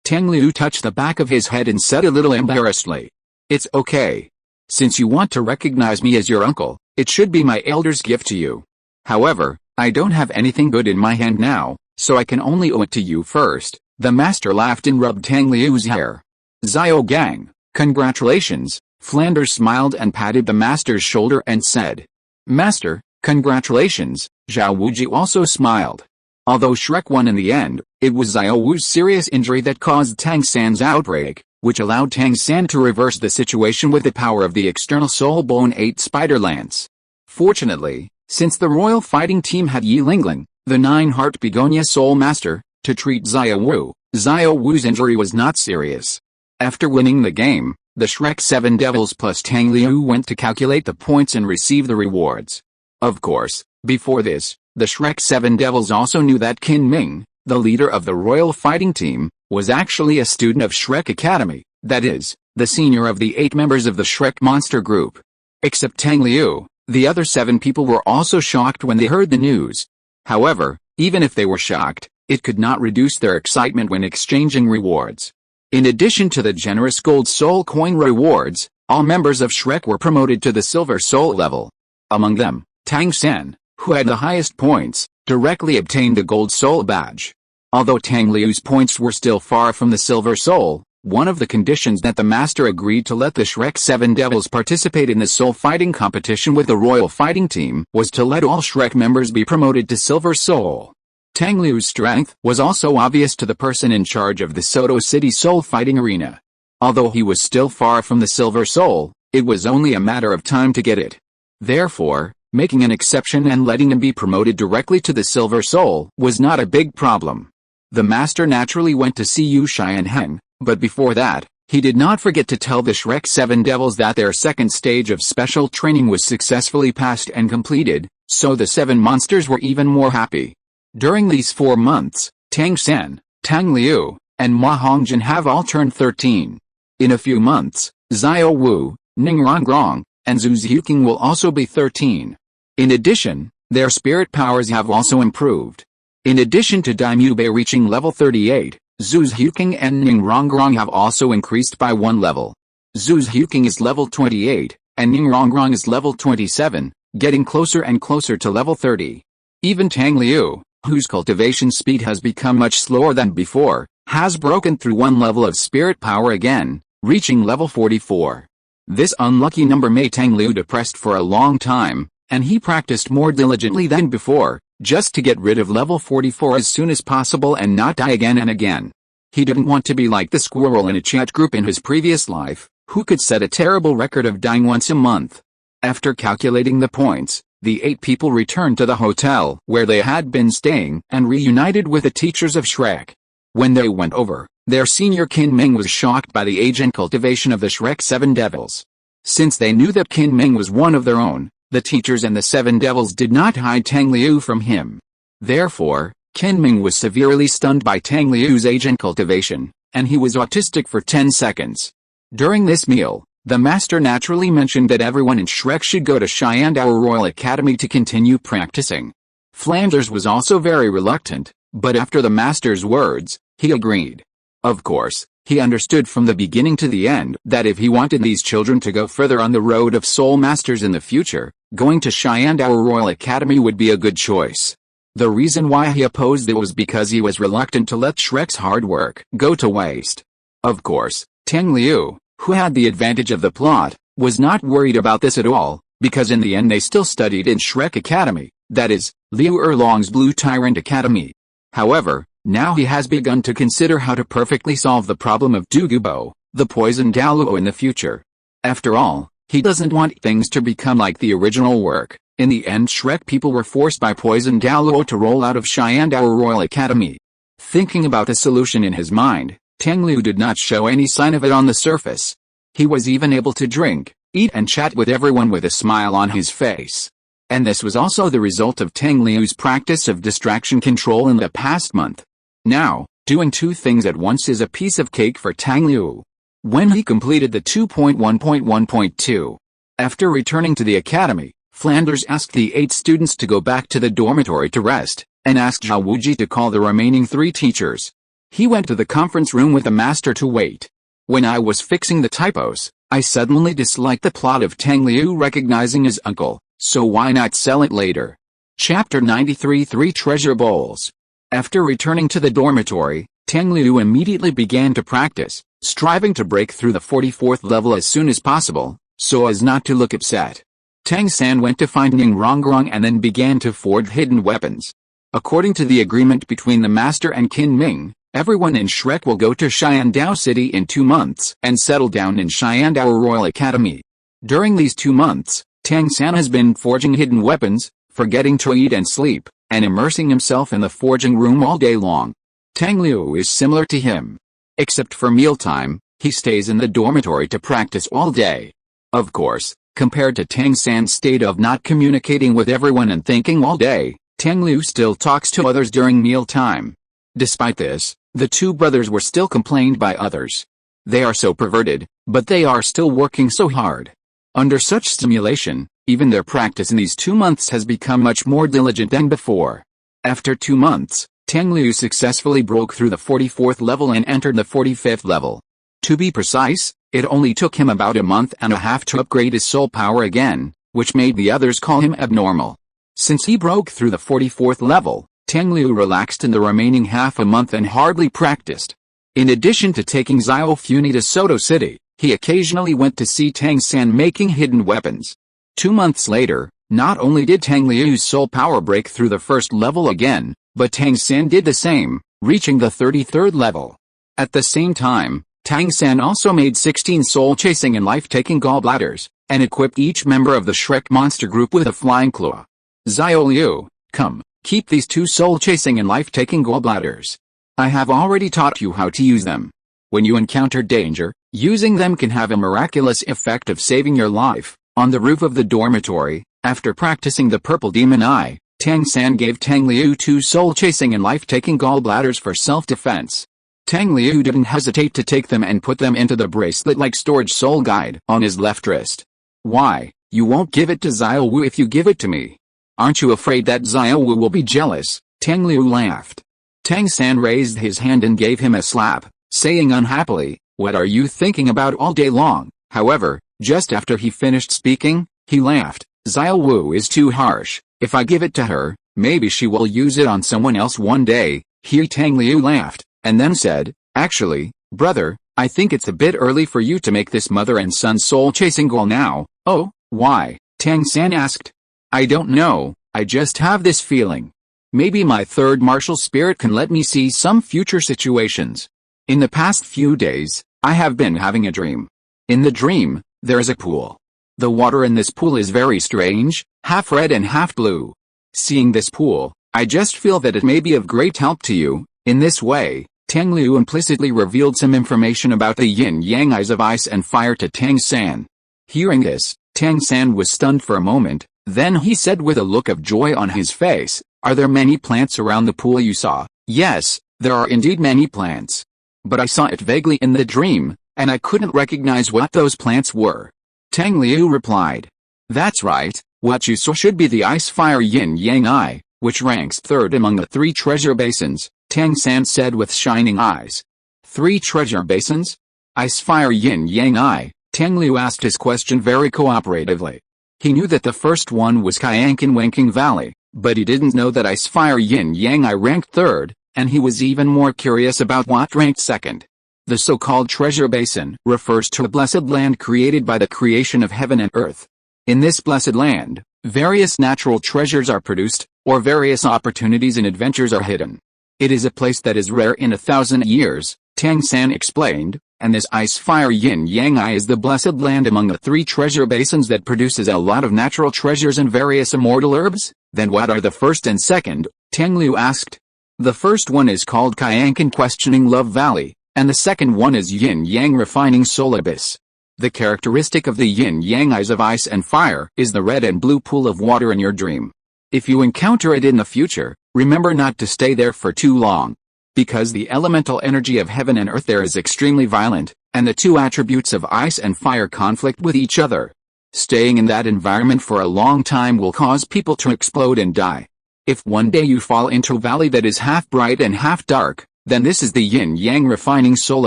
Tang Liu touched the back of his head and said a little embarrassedly, "It's okay. Since you want to recognize me as your uncle, it should be my elder's gift to you. However, I don't have anything good in my hand now, so I can only owe it to you first." The master laughed and rubbed Tang Liu's hair. "Xiao Gang, congratulations." Flanders smiled and patted the master's shoulder and said, "Master, congratulations." Zhao Wuji also smiled. Although Shrek won in the end, it was Xiao Wu's serious injury that caused Tang San's outbreak, which allowed Tang San to reverse the situation with the power of the external soul bone 8 spider lance. Fortunately, since the royal fighting team had Yi Lingling, the 9-heart begonia soul master, to treat Xiao Wu, Xiao Wu's injury was not serious. After winning the game, the Shrek 7 Devils plus Tang Liu went to calculate the points and receive the rewards. Of course, before this, the Shrek 7 Devils also knew that Qin Ming, the leader of the royal fighting team, was actually a student of Shrek Academy, that is, the senior of the 8 members of the Shrek monster group. Except Tang Liu, the other 7 people were also shocked when they heard the news. However, even if they were shocked, it could not reduce their excitement when exchanging rewards. In addition to the generous gold soul coin rewards, all members of Shrek were promoted to the silver soul level. Among them, Tang San, who had the highest points, directly obtained the gold soul badge. Although Tang Liu's points were still far from the silver soul, one of the conditions that the master agreed to let the Shrek 7 Devils participate in the soul fighting competition with the royal fighting team was to let all Shrek members be promoted to silver soul. Tang Liu's strength was also obvious to the person in charge of the Soto City Soul Fighting Arena. Although he was still far from the Silver Soul, it was only a matter of time to get it. Therefore, making an exception and letting him be promoted directly to the Silver Soul was not a big problem. The master naturally went to see Yu Shai and Heng, but before that, he did not forget to tell the Shrek 7 Devils that their second stage of special training was successfully passed and completed, so the 7 monsters were even more happy. During these 4 months, Tang San, Tang Liu, and Ma Hongjin have all turned 13. In a few months, Xiao Wu, Ning Rongrong, and Zhu Zhuqing will also be 13. In addition, their spirit powers have also improved. In addition to Daimube reaching level 38, Zhu Zhuqing and Ning Rongrong have also increased by 1 level. Zhu Zhuqing is level 28, and Ning Rongrong is level 27, getting closer and closer to level 30. Even Tang Liu, whose cultivation speed has become much slower than before, has broken through 1 level of spirit power again, reaching level 44. This unlucky number made Tang Liu depressed for a long time, and he practiced more diligently than before, just to get rid of level 44 as soon as possible and not die again and again. He didn't want to be like the squirrel in a chat group in his previous life, who could set a terrible record of dying once a month. After calculating the points, the 8 people returned to the hotel where they had been staying and reunited with the teachers of Shrek. When they went over, their senior Qin Ming was shocked by the age and cultivation of the Shrek 7 Devils. Since they knew that Qin Ming was one of their own, the teachers and the 7 Devils did not hide Tang Liu from him. Therefore, Qin Ming was severely stunned by Tang Liu's age and cultivation, and he was autistic for 10 seconds. During this meal, the master naturally mentioned that everyone in Shrek should go to Shyandao Royal Academy to continue practicing. Flanders was also very reluctant, but after the master's words, he agreed. Of course, he understood from the beginning to the end that if he wanted these children to go further on the road of Soul Masters in the future, going to Shyandao Royal Academy would be a good choice. The reason why he opposed it was because he was reluctant to let Shrek's hard work go to waste. Of course, Tang Liu, who had the advantage of the plot, was not worried about this at all, because in the end they still studied in Shrek Academy, that is, Liu Erlong's Blue Tyrant Academy. However, now he has begun to consider how to perfectly solve the problem of Dugubo, the poison Douluo in the future. After all, he doesn't want things to become like the original work. In the end, Shrek people were forced by poison Douluo to roll out of Shyandao Royal Academy. Thinking about the solution in his mind, Tang Liu did not show any sign of it on the surface. He was even able to drink, eat and chat with everyone with a smile on his face. And this was also the result of Tang Liu's practice of distraction control in the past month. Now, doing 2 things at once is a piece of cake for Tang Liu. When he completed the 2.1.1.2. After returning to the academy, Flanders asked the 8 students to go back to the dormitory to rest, and asked Zhao Wuji to call the remaining 3 teachers. He went to the conference room with the master to wait. When I was fixing the typos, I suddenly disliked the plot of Tang Liu recognizing his uncle, so why not sell it later? Chapter 93 3 Treasure Bowls. After returning to the dormitory, Tang Liu immediately began to practice, striving to break through the 44th level as soon as possible, so as not to look upset. Tang San went to find Ning Rongrong and then began to forge hidden weapons. According to the agreement between the master and Qin Ming, everyone in Shrek will go to Shyandao City in 2 months and settle down in Shyandao Royal Academy. During these 2 months, Tang San has been forging hidden weapons, forgetting to eat and sleep, and immersing himself in the forging room all day long. Tang Liu is similar to him. Except for mealtime, He stays in the dormitory to practice all day. Of course, compared to Tang San's state of not communicating with everyone and thinking all day, Tang Liu still talks to others during meal time. Despite this, the two brothers were still complained by others. They are so perverted, but they are still working so hard. Under such stimulation, even their practice in these 2 months has become much more diligent than before. After 2 months, Tang Liu successfully broke through the 44th level and entered the 45th level. To be precise, it only took him about a month and a half to upgrade his soul power again, which made the others call him abnormal. Since he broke through the 44th level, Tang Liu relaxed in the remaining half a month and hardly practiced. In addition to taking Xiao Funi to Soto City, he occasionally went to see Tang San making hidden weapons. 2 months later, not only did Tang Liu's soul power break through the first level again, but Tang San did the same, reaching the 33rd level. At the same time, Tang San also made 16 soul-chasing and life-taking gallbladders, and equipped each member of the Shrek monster group with a flying claw. Xiao Liu, come, keep these 2 soul-chasing and life-taking gallbladders. I have already taught you how to use them. When you encounter danger, using them can have a miraculous effect of saving your life. On the roof of the dormitory, after practicing the purple demon eye, Tang San gave Tang Liu 2 soul-chasing and life-taking gallbladders for self-defense. Tang Liu didn't hesitate to take them and put them into the bracelet-like storage soul guide on his left wrist. Why, you won't give it to Xiao Wu if you give it to me? Aren't you afraid that Xiao Wu will be jealous? Tang Liu laughed. Tang San raised his hand and gave him a slap, saying unhappily, what are you thinking about all day long? However, just after he finished speaking, he laughed. Xiao Wu is too harsh. If I give it to her, maybe she will use it on someone else one day. Tang Liu laughed, and then said, actually, brother, I think it's a bit early for you to make this mother and son soul-chasing goal now. Oh, why? Tang San asked. I don't know, I just have this feeling. Maybe my third martial spirit can let me see some future situations. In the past few days, I have been having a dream. In the dream, there is a pool. The water in this pool is very strange, half red and half blue. Seeing this pool, I just feel that it may be of great help to you. In this way, Tang Liu implicitly revealed some information about the yin-yang eyes of ice and fire to Tang San. Hearing this, Tang San was stunned for a moment, then he said with a look of joy on his face, are there many plants around the pool you saw? Yes, there are indeed many plants. But I saw it vaguely in the dream, and I couldn't recognize what those plants were. Tang Liu replied. That's right, what you saw should be the ice-fire yin-yang eye, which ranks 3rd among the 3 treasure basins, Tang San said with shining eyes. 3 treasure basins? Ice-fire yin-yang eye, Tang Liu asked his question very cooperatively. He knew that the first one was Kyankin-Wenking Valley, but he didn't know that ice-fire yin-yang eye ranked 3rd, and he was even more curious about what ranked 2nd. The so-called treasure basin refers to a blessed land created by the creation of heaven and earth. In this blessed land, various natural treasures are produced, or various opportunities and adventures are hidden. It is a place that is rare in 1,000 years, Tang San explained, and this ice-fire yin-yang eye is the blessed land among the 3 treasure basins that produces a lot of natural treasures and various immortal herbs. Then what are the first and second? Tang Liu asked. The first one is called Kyankin Questioning Love Valley, and the second one is yin-yang Refining Soul Abyss. The characteristic of the yin-yang eyes of ice and fire is the red and blue pool of water in your dream. If you encounter it in the future, remember not to stay there for too long. Because the elemental energy of heaven and earth there is extremely violent, and the 2 attributes of ice and fire conflict with each other. Staying in that environment for a long time will cause people to explode and die. If one day you fall into a valley that is half bright and half dark, then this is the yin-yang Refining Soul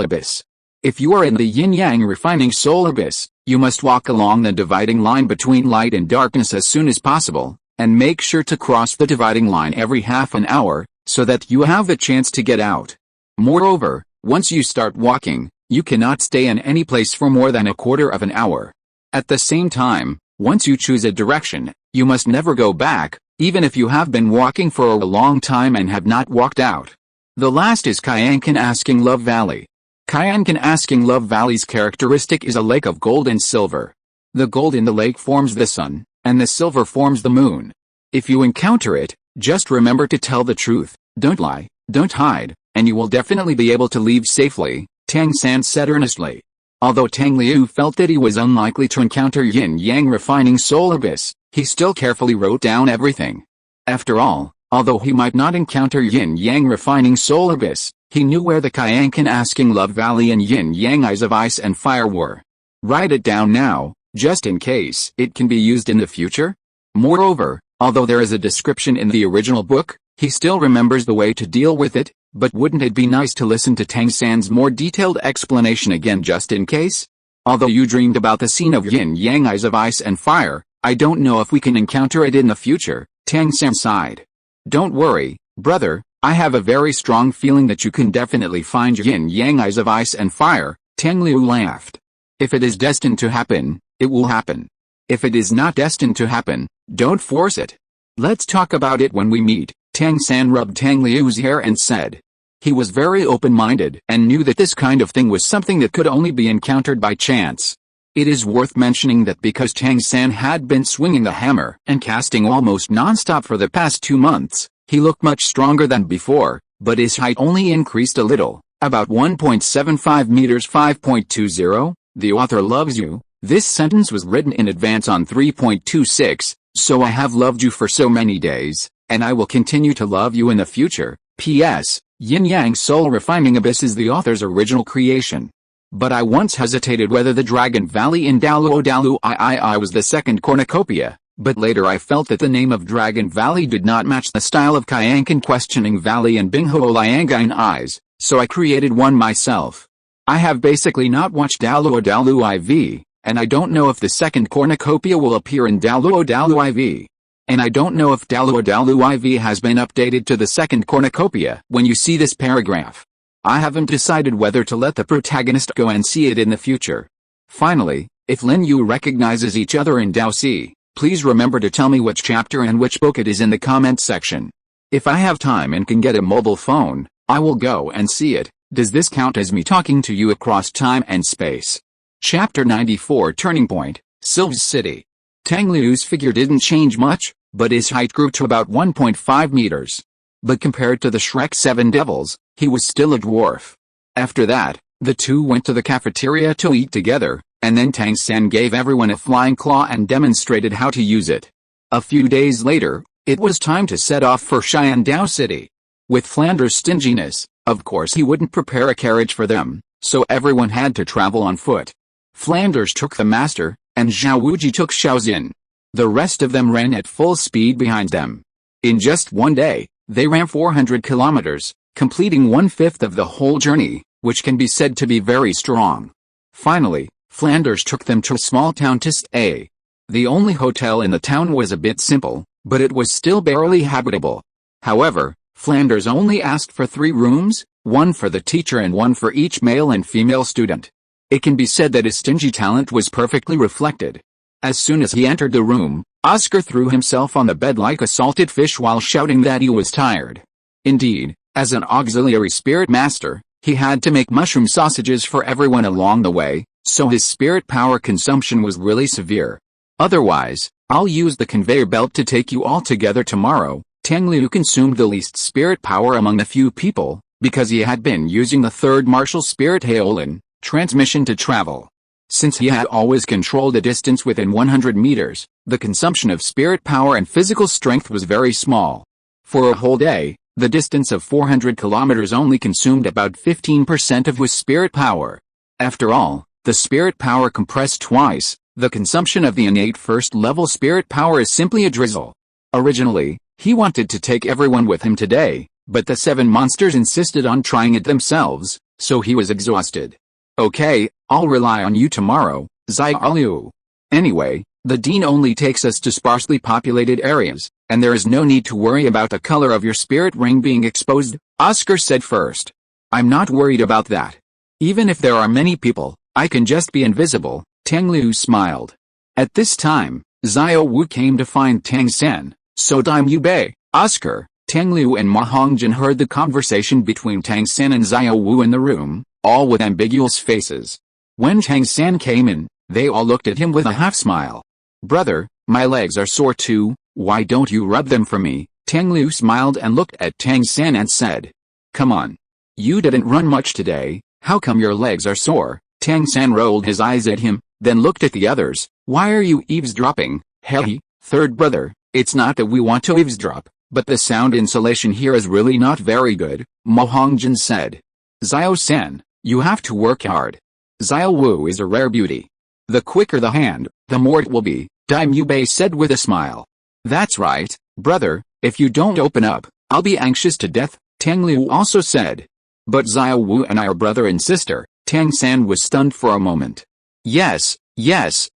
Abyss. If you are in the yin-yang Refining Soul Abyss, you must walk along the dividing line between light and darkness as soon as possible, and make sure to cross the dividing line every half an hour, so that you have the chance to get out. Moreover, once you start walking, you cannot stay in any place for more than a quarter of an hour. At the same time, once you choose a direction, you must never go back, even if you have been walking for a long time and have not walked out. The last is Kyankin Asking Love Valley. Kyankin Asking Love Valley's characteristic is a lake of gold and silver. The gold in the lake forms the sun, and the silver forms the moon. If you encounter it, just remember to tell the truth, don't lie, don't hide, and you will definitely be able to leave safely. Tang San said earnestly. Although Tang Liu felt that he was unlikely to encounter yin-yang refining soul abyss, he still carefully wrote down everything. After all, although he might not encounter yin-yang refining soul abyss, he knew where the Kyankan asking love valley and yin-yang eyes of ice and fire were. Write it down now, just in case it can be used in the future. Moreover, although there is a description in the original book, he still remembers the way to deal with it, but wouldn't it be nice to listen to Tang San's more detailed explanation again just in case? Although you dreamed about the scene of yin-yang eyes of ice and fire, I don't know if we can encounter it in the future, Tang San sighed. Don't worry, brother, I have a very strong feeling that you can definitely find yin-yang eyes of ice and fire, Tang Liu laughed. If it is destined to happen, it will happen. If it is not destined to happen, don't force it. Let's talk about it when we meet, Tang San rubbed Tang Liu's hair and said. He was very open-minded and knew that this kind of thing was something that could only be encountered by chance. It is worth mentioning that because Tang San had been swinging the hammer and casting almost non-stop for the past 2 months, he looked much stronger than before, but his height only increased a little, about 1.75 meters 5.20. The author loves you. This sentence was written in advance on 3.26, so I have loved you for so many days, and I will continue to love you in the future. P.S. Yin-Yang Soul Refining Abyss is the author's original creation. But I once hesitated whether the Dragon Valley in Douluo I was the second cornucopia, but later I felt that the name of Dragon Valley did not match the style of Kyankan Questioning Valley and Binghou Liangine Eyes, so I created one myself. I have basically not watched Douluo IV, and I don't know if the second cornucopia will appear in Douluo IV. And I don't know if Douluo IV has been updated to the second cornucopia when you see this paragraph. I haven't decided whether to let the protagonist go and see it in the future. Finally, if Lin Yu recognizes each other in Dao Si, please remember to tell me which chapter and which book it is in the comment section. If I have time and can get a mobile phone, I will go and see it. Does this count as me talking to you across time and space? Chapter 94 Turning Point, Sylve's City. Tang Liu's figure didn't change much, but his height grew to about 1.5 meters. But compared to the Shrek 7 Devils, he was still a dwarf. After that, the two went to the cafeteria to eat together, and then Tang San gave everyone a flying claw and demonstrated how to use it. A few days later, it was time to set off for Xiandao City. With Flanders' stinginess, of course he wouldn't prepare a carriage for them, so everyone had to travel on foot. Flanders took the master, and Zhao Wuji took Xiaoxin. The rest of them ran at full speed behind them. In just one day, they ran 400 kilometers, completing 1/5 of the whole journey, which can be said to be very strong. Finally, Flanders took them to a small town to stay. The only hotel in the town was a bit simple, but it was still barely habitable. However, Flanders only asked for 3 rooms, one for the teacher and one for each male and female student. It can be said that his stingy talent was perfectly reflected. As soon as he entered the room, Oscar threw himself on the bed like a salted fish while shouting that he was tired. Indeed, as an auxiliary spirit master, he had to make mushroom sausages for everyone along the way, so his spirit power consumption was really severe. Otherwise, I'll use the conveyor belt to take you all together tomorrow. Tang Liu consumed the least spirit power among the few people, because he had been using the third martial spirit Haolin, transmission to travel. Since he had always controlled a distance within 100 meters, the consumption of spirit power and physical strength was very small. For a whole day, the distance of 400 kilometers only consumed about 15% of his spirit power. After all, the spirit power compressed twice. The consumption of the innate first-level spirit power is simply a drizzle. Originally, he wanted to take everyone with him today, but the 7 monsters insisted on trying it themselves, so he was exhausted. Okay, I'll rely on you tomorrow, Zhao Liu. Anyway, the dean only takes us to sparsely populated areas, and there is no need to worry about the color of your spirit ring being exposed, Oscar said first. I'm not worried about that. Even if there are many people, I can just be invisible, Tang Liu smiled. At this time, Xiao Wu came to find Tang San, so Dime Yubei, Oscar, Tang Liu and Ma Hongjin heard the conversation between Tang San and Xiao Wu in the room, all with ambiguous faces. When Tang San came in, they all looked at him with a half-smile. Brother, my legs are sore too, why don't you rub them for me? Tang Liu smiled and looked at Tang San and said. Come on. You didn't run much today, How come your legs are sore? Tang San rolled his eyes at him, then looked at the others. Why are you eavesdropping? Hey, third brother, it's not that we want to eavesdrop, but the sound insulation here is really not very good, Mo Hongjin said. Xiao-san, you have to work hard. Xiao Wu is a rare beauty. The quicker the hand, the more it will be, Dai Mubei said with a smile. That's right, brother, if you don't open up, I'll be anxious to death, Tang Liu also said. But Xiao Wu and I are brother and sister. Tang San was stunned for a moment. Yes,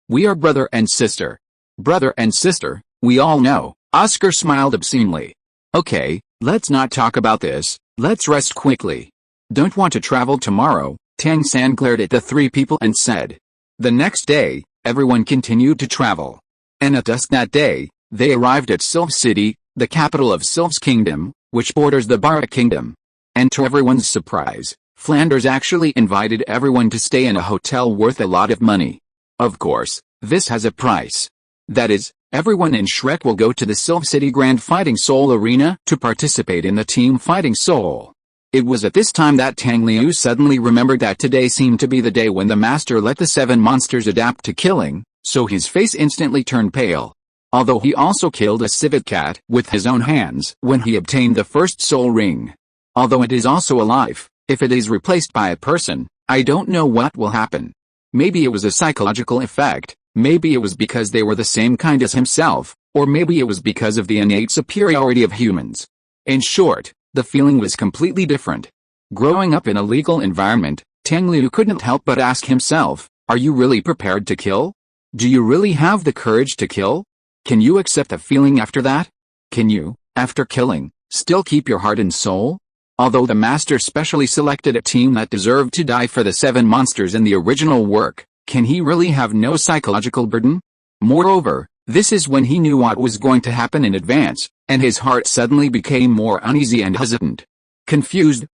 we are brother and sister. Brother and sister, we all know, Oscar smiled obscenely. Okay, let's not talk about this, let's rest quickly. Don't want to travel tomorrow, Tang San glared at the three people and said. The next day, everyone continued to travel. And at dusk that day, they arrived at Sylph City, the capital of Sylph's kingdom, which borders the Bara kingdom. And to everyone's surprise, Flanders actually invited everyone to stay in a hotel worth a lot of money. Of course, this has a price. That is, everyone in Shrek will go to the Sylph City Grand Fighting Soul Arena to participate in the Team Fighting Soul. It was at this time that Tang Liu suddenly remembered that today seemed to be the day when the master let the 7 monsters adapt to killing, so his face instantly turned pale. Although he also killed a civet cat with his own hands when he obtained the first soul ring. Although it is also alive, if it is replaced by a person, I don't know what will happen. Maybe it was a psychological effect, maybe it was because they were the same kind as himself, or maybe it was because of the innate superiority of humans. In short, the feeling was completely different. Growing up in a legal environment, Tang Liu couldn't help but ask himself, are you really prepared to kill? Do you really have the courage to kill? Can you accept the feeling after that? Can you, after killing, still keep your heart and soul? Although the master specially selected a team that deserved to die for the 7 monsters in the original work, can he really have no psychological burden? Moreover, this is when he knew what was going to happen in advance, and his heart suddenly became more uneasy and hesitant. Confused,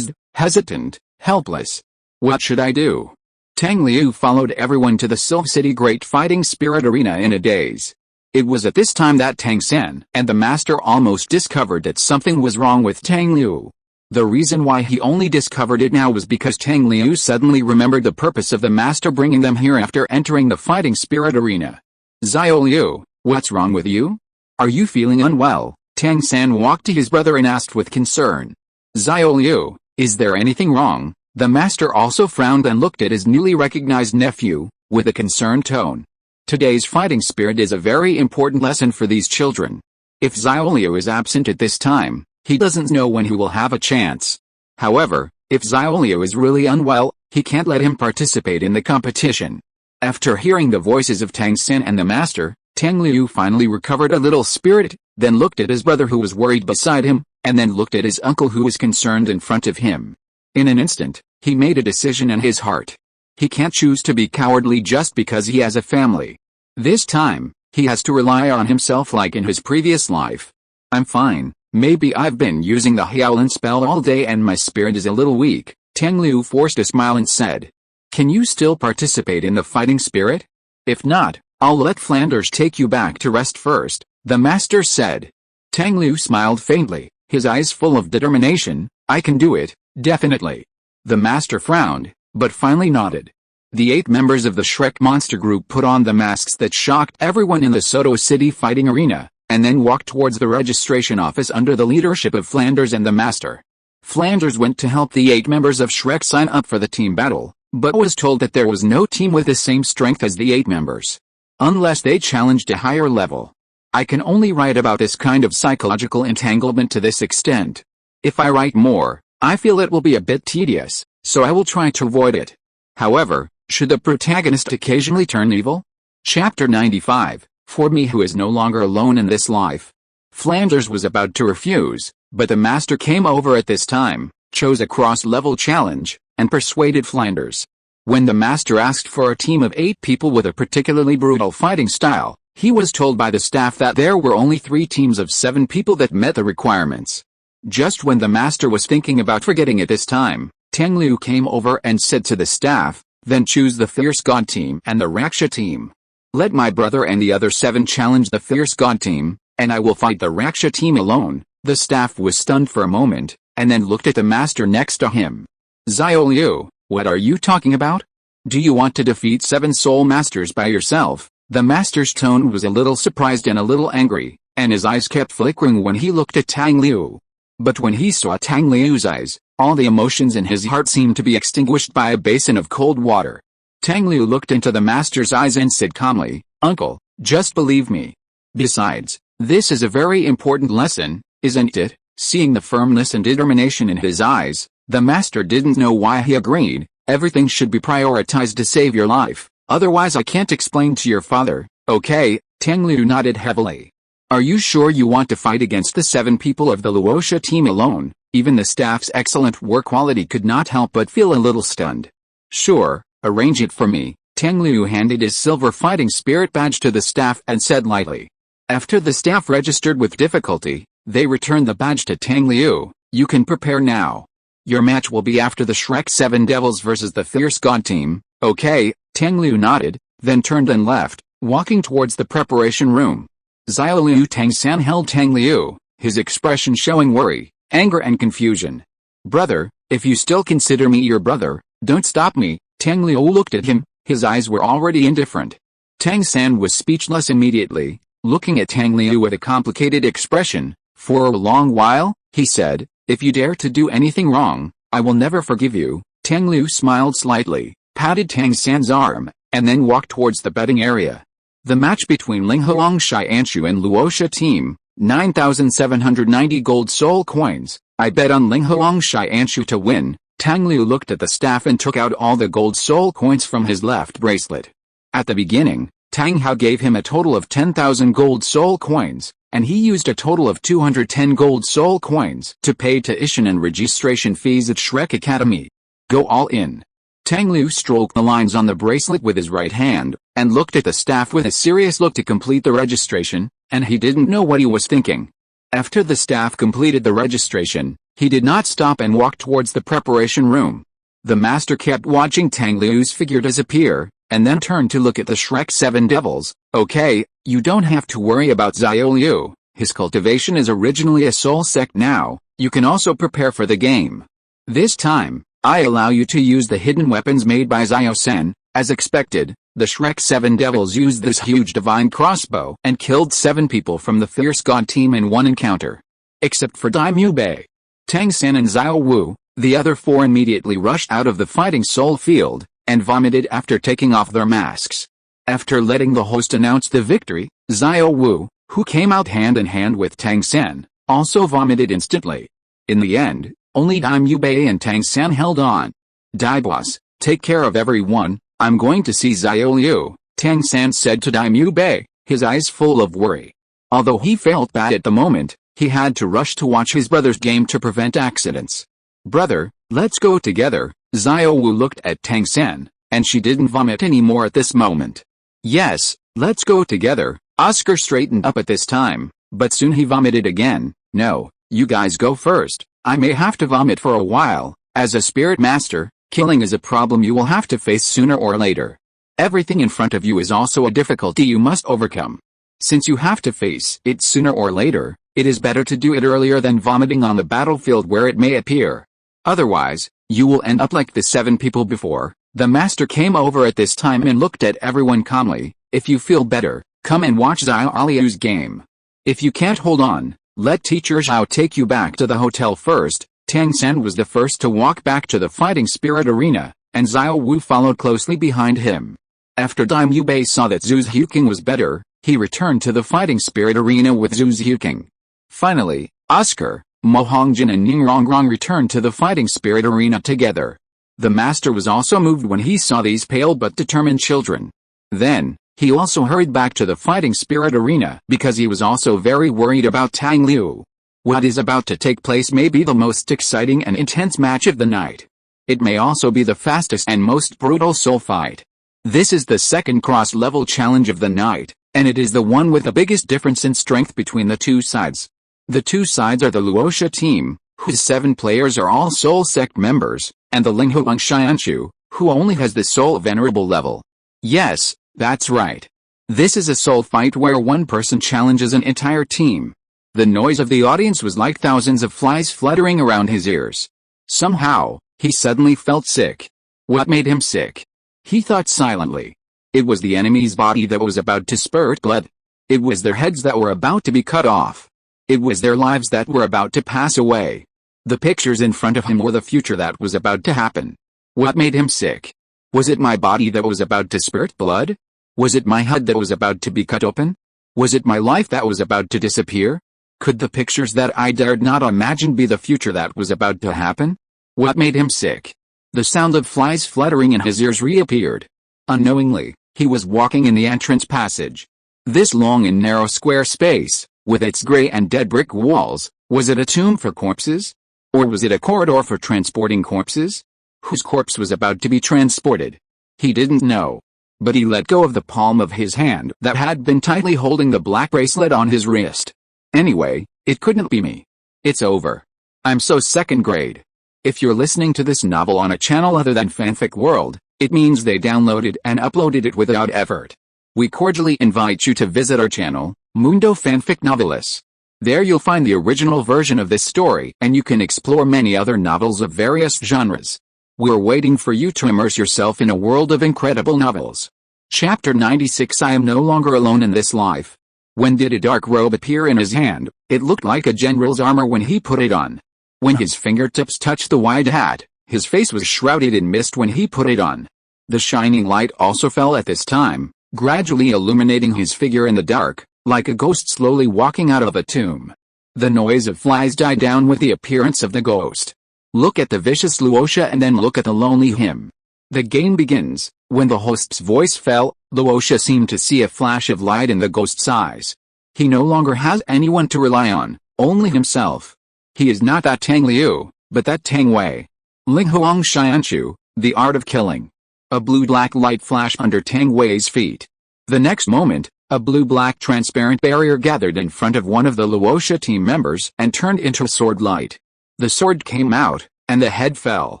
hesitant, helpless. What should I do? Tang Liu followed everyone to the Sylph City Great Fighting Spirit Arena in a daze. It was at this time that Tang San and the master almost discovered that something was wrong with Tang Liu. The reason why he only discovered it now was because Tang Liu suddenly remembered the purpose of the master bringing them here after entering the fighting spirit arena. Xiao Liu, what's wrong with you? Are you feeling unwell? Tang San walked to his brother and asked with concern. Xiao Liu, is there anything wrong? The master also frowned and looked at his newly recognized nephew, with a concerned tone. Today's fighting spirit is a very important lesson for these children. If Xiao Liu is absent at this time, he doesn't know when he will have a chance. However, if Xiao Liu is really unwell, he can't let him participate in the competition. After hearing the voices of Tang San and the master, Tang Liu finally recovered a little spirit, then looked at his brother who was worried beside him, and then looked at his uncle who was concerned in front of him. In an instant, he made a decision in his heart. He can't choose to be cowardly just because he has a family. This time, he has to rely on himself like in his previous life. I'm fine, maybe I've been using the Howlin spell all day and my spirit is a little weak. Tang Liu forced a smile and said. Can you still participate in the fighting spirit? If not, I'll let Flanders take you back to rest first, the master said. Tang Liu smiled faintly, his eyes full of determination. I can do it, definitely. The master frowned, but finally nodded. The 8 members of the Shrek monster group put on the masks that shocked everyone in the Soto City fighting arena, and then walked towards the registration office under the leadership of Flanders and the master. Flanders went to help the 8 members of Shrek sign up for the team battle, but was told that there was no team with the same strength as the 8 members. Unless they challenged a higher level. I can only write about this kind of psychological entanglement to this extent. If I write more, I feel it will be a bit tedious, so I will try to avoid it. However, should the protagonist occasionally turn evil? Chapter 95, For me who is no longer alone in this life. Flanders was about to refuse, but the master came over at this time, chose a cross-level challenge, and persuaded Flanders. When the master asked for a team of 8 people with a particularly brutal fighting style, he was told by the staff that there were only 3 teams of 7 people that met the requirements. Just when the master was thinking about forgetting it this time, Tang Liu came over and said to the staff, then choose the Fierce God team and the Raksha team. Let my brother and the other 7 challenge the Fierce God team, and I will fight the Raksha team alone. The staff was stunned for a moment, and then looked at the master next to him. Xiao Liu, what are you talking about? Do you want to defeat 7 soul masters by yourself? The master's tone was a little surprised and a little angry, and his eyes kept flickering when he looked at Tang Liu. But when he saw Tang Liu's eyes, all the emotions in his heart seemed to be extinguished by a basin of cold water. Tang Liu looked into the master's eyes and said calmly, "Uncle, just believe me. Besides, this is a very important lesson, isn't it?" Seeing the firmness and determination in his eyes, the master didn't know why he agreed. "Everything should be prioritized to save your life, otherwise I can't explain to your father." "Okay," Tang Liu nodded heavily. "Are you sure you want to fight against the 7 people of the Luoxia team alone?" Even the staff's excellent work quality could not help but feel a little stunned. "Sure, arrange it for me." Tang Liu handed his silver fighting spirit badge to the staff and said lightly. After the staff registered with difficulty, they returned the badge to Tang Liu. "You can prepare now. Your match will be after the Shrek 7 Devils versus the Fierce God team." "Okay," Tang Liu nodded, then turned and left, walking towards the preparation room. Xiao Liu Tang San held Tang Liu, his expression showing worry, anger and confusion. "Brother, if you still consider me your brother, don't stop me." Tang Liu looked at him, his eyes were already indifferent. Tang San was speechless immediately, looking at Tang Liu with a complicated expression. For a long while, he said, "If you dare to do anything wrong, I will never forgive you." Tang Liu smiled slightly, patted Tang San's arm, and then walked towards the betting area. The match between Linghuang Xianshu and Luoxia team, 9,790 gold soul coins. "I bet on Linghuang Xianshu to win." Tang Liu looked at the staff and took out all the gold soul coins from his left bracelet. At the beginning, Tang Hao gave him a total of 10,000 gold soul coins, and he used a total of 210 gold soul coins to pay tuition and registration fees at Shrek Academy. "Go all in." Tang Liu stroked the lines on the bracelet with his right hand, and looked at the staff with a serious look to complete the registration, and he didn't know what he was thinking. After the staff completed the registration, he did not stop and walked towards the preparation room. The master kept watching Tang Liu's figure disappear, and then turned to look at the Shrek 7 Devils. "Okay, you don't have to worry about Xiao Liu. His cultivation is originally a soul sect now. You can also prepare for the game. This time, I allow you to use the hidden weapons made by Xiao Sen." As expected, the Shrek 7 Devils used this huge divine crossbow and killed 7 people from the Fierce God team in one encounter. Except for Daimyo Bei, Tang San and Xiao Wu, the other 4 immediately rushed out of the fighting soul field, and vomited after taking off their masks. After letting the host announce the victory, Xiao Wu, who came out hand in hand with Tang San, also vomited instantly. In the end, only Daimyo Bei and Tang San held on. "Dai boss, take care of everyone, I'm going to see Xiao Liu," Tang San said to Daimyo Bei, his eyes full of worry. Although he felt bad at the moment, he had to rush to watch his brother's game to prevent accidents. "Brother, let's go together." Xiao Wu looked at Tang San, and she didn't vomit anymore at this moment. "Yes, let's go together." Oscar straightened up at this time, but soon he vomited again. "No, you guys go first. I may have to vomit for a while. As a spirit master, killing is a problem you will have to face sooner or later. Everything in front of you is also a difficulty you must overcome. Since you have to face it sooner or later, it is better to do it earlier than vomiting on the battlefield where it may appear. Otherwise, you will end up like the 7 people before." The master came over at this time and looked at everyone calmly. "If you feel better, come and watch Xiao Liu's game. If you can't hold on, let Teacher Zhao take you back to the hotel first." Tang San was the first to walk back to the fighting spirit arena, and Xiao Wu followed closely behind him. After Daimyo Bei saw that Zhu Xiuqing was better, he returned to the fighting spirit arena with Zhu Xiuqing. Finally, Oscar, Mo Hongjin and Ning Rongrong returned to the fighting spirit arena together. The master was also moved when he saw these pale but determined children. Then, he also hurried back to the fighting spirit arena because he was also very worried about Tang Liu. What is about to take place may be the most exciting and intense match of the night. It may also be the fastest and most brutal soul fight. This is the second cross-level challenge of the night, and it is the one with the biggest difference in strength between the two sides. The two sides are the Luoxia team, whose 7 players are all soul sect members, and the Linghuang Xianshu, who only has the soul venerable level. Yes, that's right. This is a soul fight where one person challenges an entire team. The noise of the audience was like thousands of flies fluttering around his ears. Somehow, He suddenly felt sick. What made him sick? He thought silently. It was the enemy's body that was about to spurt blood. It was their heads that were about to be cut off. It was their lives that were about to pass away. The pictures in front of him were the future that was about to happen. What made him sick? Was it my body that was about to spurt blood? Was it my head that was about to be cut open? Was it my life that was about to disappear? Could the pictures that I dared not imagine be the future that was about to happen? What made him sick? The sound of flies fluttering in his ears reappeared. Unknowingly, he was walking in the entrance passage. This long and narrow square space, with its gray and dead brick walls, was it a tomb for corpses? Or was it a corridor for transporting corpses? Whose corpse was about to be transported? He didn't know. But he let go of the palm of his hand that had been tightly holding the black bracelet on his wrist. Anyway, it couldn't be me. It's over. I'm so second grade. If you're listening to this novel on a channel other than Fanfic World, it means they downloaded and uploaded it without effort. We cordially invite you to visit our channel, Mundo Fanfic Novelis. There you'll find the original version of this story and you can explore many other novels of various genres. We're waiting for you to immerse yourself in a world of incredible novels. Chapter 96 I am no longer alone in this life. When did a dark robe appear in his hand? It looked like a general's armor when he put it on. When his fingertips touched the wide hat, his face was shrouded in mist when he put it on. The shining light also fell at this time, gradually illuminating his figure in the dark, like a ghost slowly walking out of a tomb. The noise of flies died down with the appearance of the ghost. Look at the vicious Luosha and then look at the lonely him. The game begins. When the host's voice fell, Luosha seemed to see a flash of light in the ghost's eyes. He no longer has anyone to rely on, only himself. He is not that Tang Liu, but that Tang Wei. Ling Huang Xianchu, the art of killing. A blue-black light flashed under Tang Wei's feet. The next moment, a blue-black transparent barrier gathered in front of one of the Luosha team members and turned into a sword light. The sword came out, and the head fell.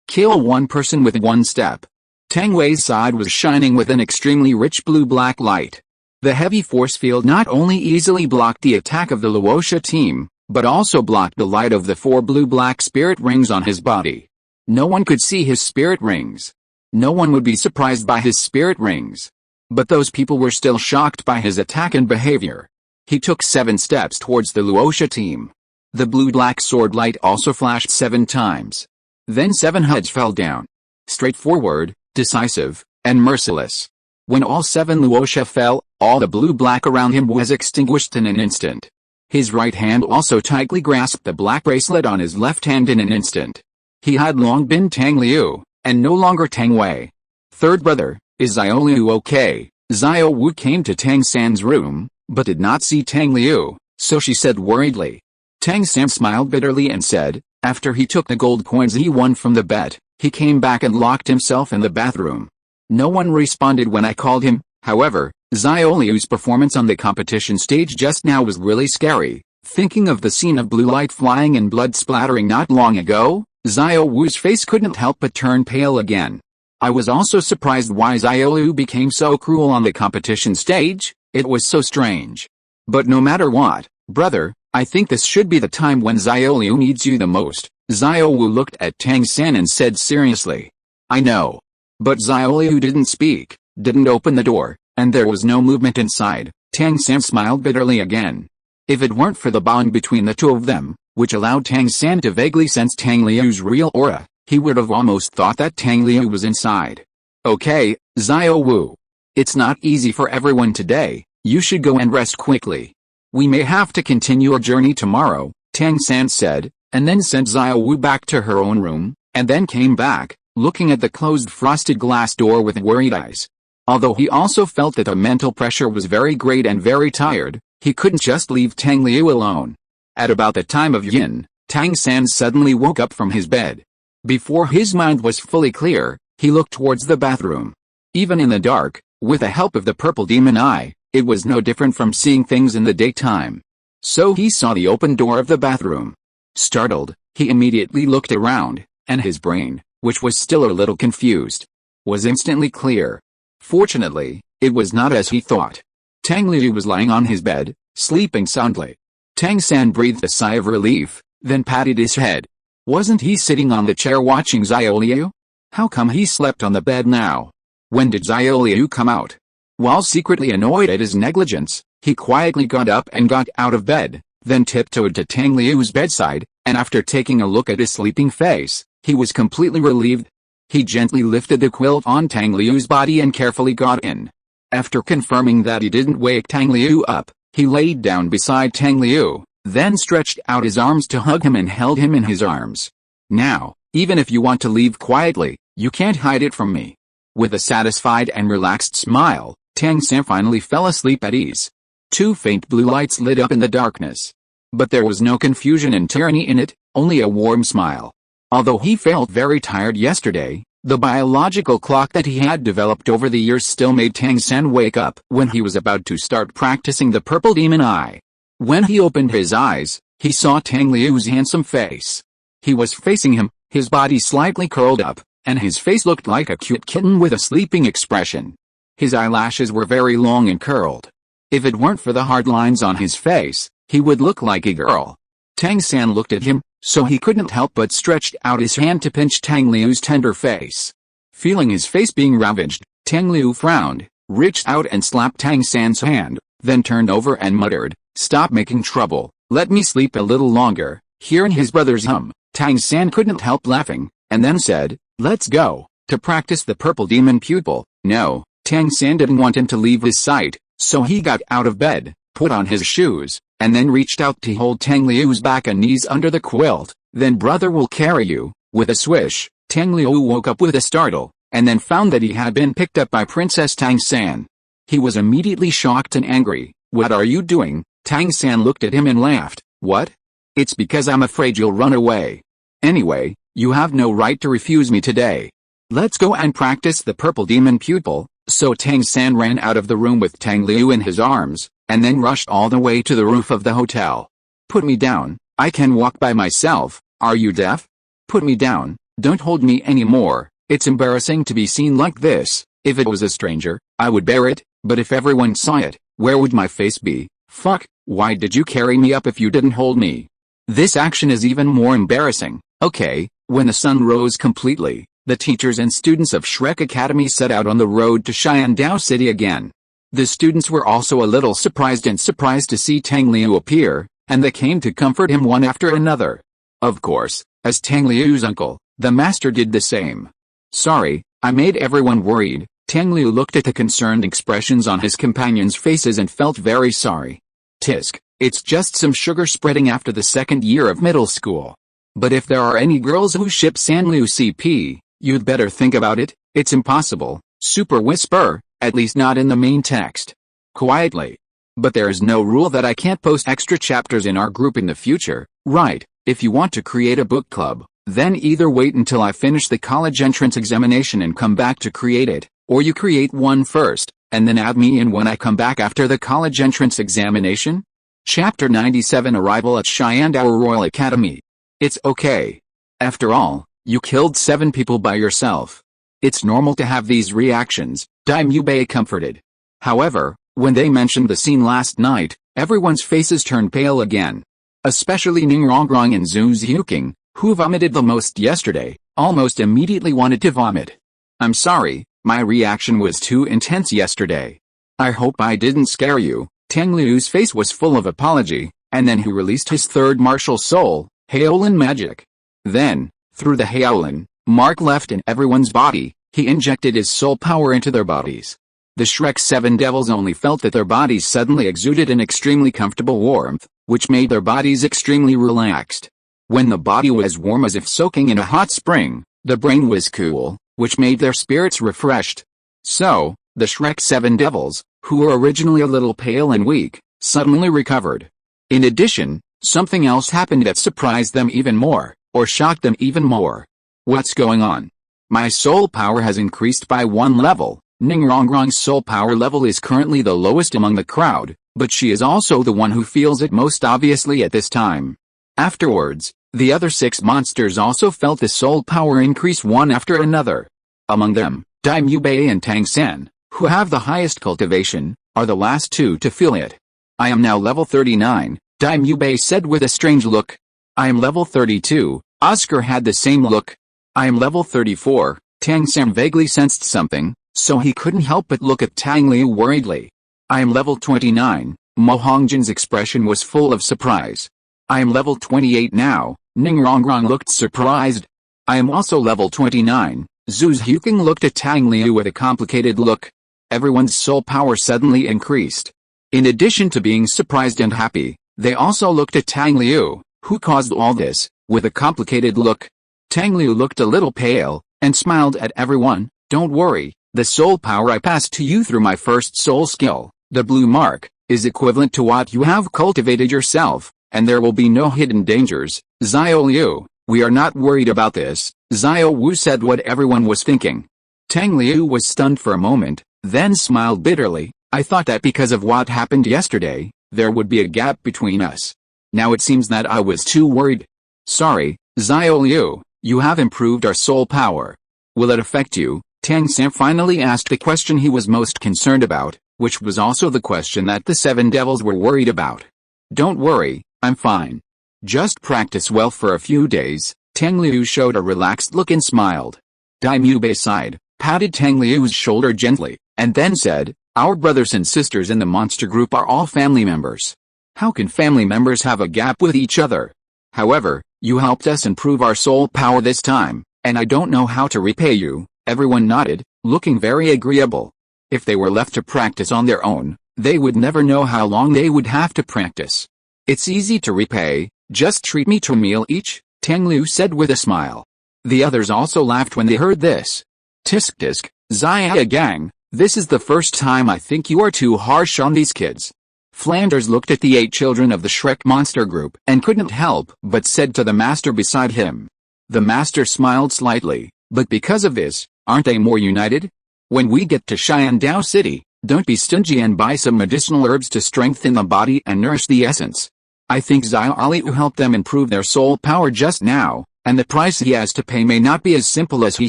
Kill one person with one step. Tang Wei's side was shining with an extremely rich blue-black light. The heavy force field not only easily blocked the attack of the Luosha team, but also blocked the light of the 4 blue-black spirit rings on his body. No one could see his spirit rings. No one would be surprised by his spirit rings. But those people were still shocked by his attack and behavior. He took 7 steps towards the Luosha team. The blue-black sword light also flashed 7 times. Then 7 heads fell down. Straightforward, decisive, and merciless. When all 7 Luosha fell, all the blue-black around him was extinguished in an instant. His right hand also tightly grasped the black bracelet on his left hand in an instant. He had long been Tang Liu, and no longer Tang Wei. Third brother, is Xiao Liu okay? Xiao Wu came to Tang San's room, but did not see Tang Liu, so she said worriedly. Tang San smiled bitterly and said, after he took the gold coins he won from the bet, he came back and locked himself in the bathroom. No one responded when I called him. However, Xiao Liu's performance on the competition stage just now was really scary. Thinking of the scene of blue light flying and blood splattering not long ago, Xiao Wu's face couldn't help but turn pale again. I was also surprised why Xiao Liu became so cruel on the competition stage. It was so strange. But no matter what, brother, I think this should be the time when Xiao Liu needs you the most. Xiao Wu looked at Tang San and said seriously. I know. But Xiao Liu didn't speak, didn't open the door, and there was no movement inside. Tang San smiled bitterly again. If it weren't for the bond between the two of them, which allowed Tang San to vaguely sense Tang Liu's real aura, he would have almost thought that Tang Liu was inside. Okay, Xiao Wu. It's not easy for everyone today, you should go and rest quickly. We may have to continue our journey tomorrow, Tang San said, and then sent Xiao Wu back to her own room, and then came back, looking at the closed frosted glass door with worried eyes. Although he also felt that the mental pressure was very great and very tired, he couldn't just leave Tang Liu alone. At about the time of yin, Tang San suddenly woke up from his bed. Before his mind was fully clear, he looked towards the bathroom. Even in the dark, with the help of the purple demon eye, it was no different from seeing things in the daytime. So he saw the open door of the bathroom. Startled, he immediately looked around, and his brain, which was still a little confused, was instantly clear. Fortunately, it was not as he thought. Tang Liu was lying on his bed, sleeping soundly. Tang San breathed a sigh of relief, then patted his head. Wasn't he sitting on the chair watching Liu? How come he slept on the bed now? When did Liu come out? While secretly annoyed at his negligence, he quietly got up and got out of bed, then tiptoed to Tang Liu's bedside, and after taking a look at his sleeping face, he was completely relieved. He gently lifted the quilt on Tang Liu's body and carefully got in. After confirming that he didn't wake Tang Liu up, he laid down beside Tang Liu, then stretched out his arms to hug him and held him in his arms. Now, even if you want to leave quietly, you can't hide it from me. With a satisfied and relaxed smile, Tang San finally fell asleep at ease. Two faint blue lights lit up in the darkness. But there was no confusion and tyranny in it, only a warm smile. Although he felt very tired yesterday, the biological clock that he had developed over the years still made Tang San wake up when he was about to start practicing the purple demon eye. When he opened his eyes, he saw Tang Liu's handsome face. He was facing him, his body slightly curled up, and his face looked like a cute kitten with a sleeping expression. His eyelashes were very long and curled. If it weren't for the hard lines on his face, he would look like a girl. Tang San looked at him, so he couldn't help but stretched out his hand to pinch Tang Liu's tender face. Feeling his face being ravaged, Tang Liu frowned, reached out and slapped Tang San's hand, then turned over and muttered, "Stop making trouble, let me sleep a little longer." Hearing his brother's Tang San couldn't help laughing, and then said, "Let's go, to practice the purple demon pupil." No, Tang San didn't want him to leave his sight, so he got out of bed, put on his shoes, and then reached out to hold Tang Liu's back and knees under the quilt. "Then brother will carry you." With a swish, Tang Liu woke up with a startle, and then found that he had been picked up by Princess Tang San. He was immediately shocked and angry. "What are you doing?" Tang San looked at him and laughed. "What? It's because I'm afraid you'll run away. Anyway, you have no right to refuse me today. Let's go and practice the purple demon pupil." So Tang San ran out of the room with Tang Liu in his arms, and then rushed all the way to the roof of the hotel. "Put me down, I can walk by myself. Are you deaf? Put me down, don't hold me anymore. It's embarrassing to be seen like this. If it was a stranger, I would bear it, but if everyone saw it, where would my face be? Fuck, why did you carry me up if you didn't hold me? This action is even more embarrassing." Okay, when the sun rose completely, the teachers and students of Shrek Academy set out on the road to Xiandao City again. The students were also a little surprised to see Tang Liu appear, and they came to comfort him one after another. Of course, as Tang Liu's uncle, the master did the same. "Sorry, I made everyone worried." Tang Liu looked at the concerned expressions on his companions' faces and felt very sorry. "Tisk, it's just some sugar spreading after the second year of middle school. But if there are any girls who ship Sanliu CP, you'd better think about it. It's impossible." Super whisper, at least not in the main text. Quietly. "But there is no rule that I can't post extra chapters in our group in the future, right? If you want to create a book club, then either wait until I finish the college entrance examination and come back to create it, or you create one first, and then add me in when I come back after the college entrance examination." Chapter 97 Arrival at Xiandao Royal Academy. It's okay. After all, you killed 7 people by yourself. It's normal to have these reactions, Daimyo Bei comforted. However, when they mentioned the scene last night, everyone's faces turned pale again. Especially Ningrongrong and Zhu Xiuqing, who vomited the most yesterday, almost immediately wanted to vomit. "I'm sorry, my reaction was too intense yesterday. I hope I didn't scare you." Tang Liu's face was full of apology, and then he released his third martial soul, Haolin magic. Then, through the Haolin mark left in everyone's body, he injected his soul power into their bodies. The Shrek 7 devils only felt that their bodies suddenly exuded an extremely comfortable warmth, which made their bodies extremely relaxed. When the body was warm as if soaking in a hot spring, the brain was cool, which made their spirits refreshed. So, the Shrek 7 devils, who were originally a little pale and weak, suddenly recovered. In addition, something else happened that surprised them even more, or shocked them even more. "What's going on? My soul power has increased by 1 level. Ningrongrong's soul power level is currently the lowest among the crowd, but she is also the one who feels it most obviously at this time." Afterwards, the other 6 monsters also felt the soul power increase one after another. Among them, Daimyo Bei and Tang San, who have the highest cultivation, are the last 2 to feel it. "I am now level 39, Daimyo Bei said with a strange look. "I am level 32, Oscar had the same look. I am level 34, Tang San vaguely sensed something, so he couldn't help but look at Tang Liu worriedly. I am level 29, Mo Hongjin's expression was full of surprise. I am level 28 now, Ning Rongrong looked surprised. I am also level 29, Zhu Huqing looked at Tang Liu with a complicated look. Everyone's soul power suddenly increased. In addition to being surprised and happy, they also looked at Tang Liu, who caused all this, with a complicated look. Tang Liu looked a little pale, and smiled at everyone. Don't worry, the soul power I passed to you through my first soul skill, the blue mark, is equivalent to what you have cultivated yourself, and there will be no hidden dangers. Xiao Liu, we are not worried about this, Xiao Wu said what everyone was thinking. Tang Liu was stunned for a moment, then smiled bitterly. I thought that because of what happened yesterday, there would be a gap between us. Now it seems that I was too worried. Sorry, Xiao Liu, you have improved our soul power. Will it affect you? Tang San finally asked the question he was most concerned about, which was also the question that the seven devils were worried about. Don't worry, I'm fine. Just practice well for a few days. Tang Liu showed a relaxed look and smiled. Daimyo sighed, patted Tang Liu's shoulder gently, and then said, our brothers and sisters in the monster group are all family members. How can family members have a gap with each other? However, you helped us improve our soul power this time, and I don't know how to repay you. Everyone nodded, looking very agreeable. If they were left to practice on their own, they would never know how long they would have to practice. It's easy to repay, just treat me to a meal each, Tang Liu said with a smile. The others also laughed when they heard this. Tisk tisk, Xia gang, this is the first time I think you are too harsh on these kids. Flanders looked at the 8 children of the Shrek monster group and couldn't help but said to the master beside him. The master smiled slightly, but because of this, aren't they more united? When we get to Xiandao City, don't be stingy and buy some medicinal herbs to strengthen the body and nourish the essence. I think Xiao Liu helped them improve their soul power just now, and the price he has to pay may not be as simple as he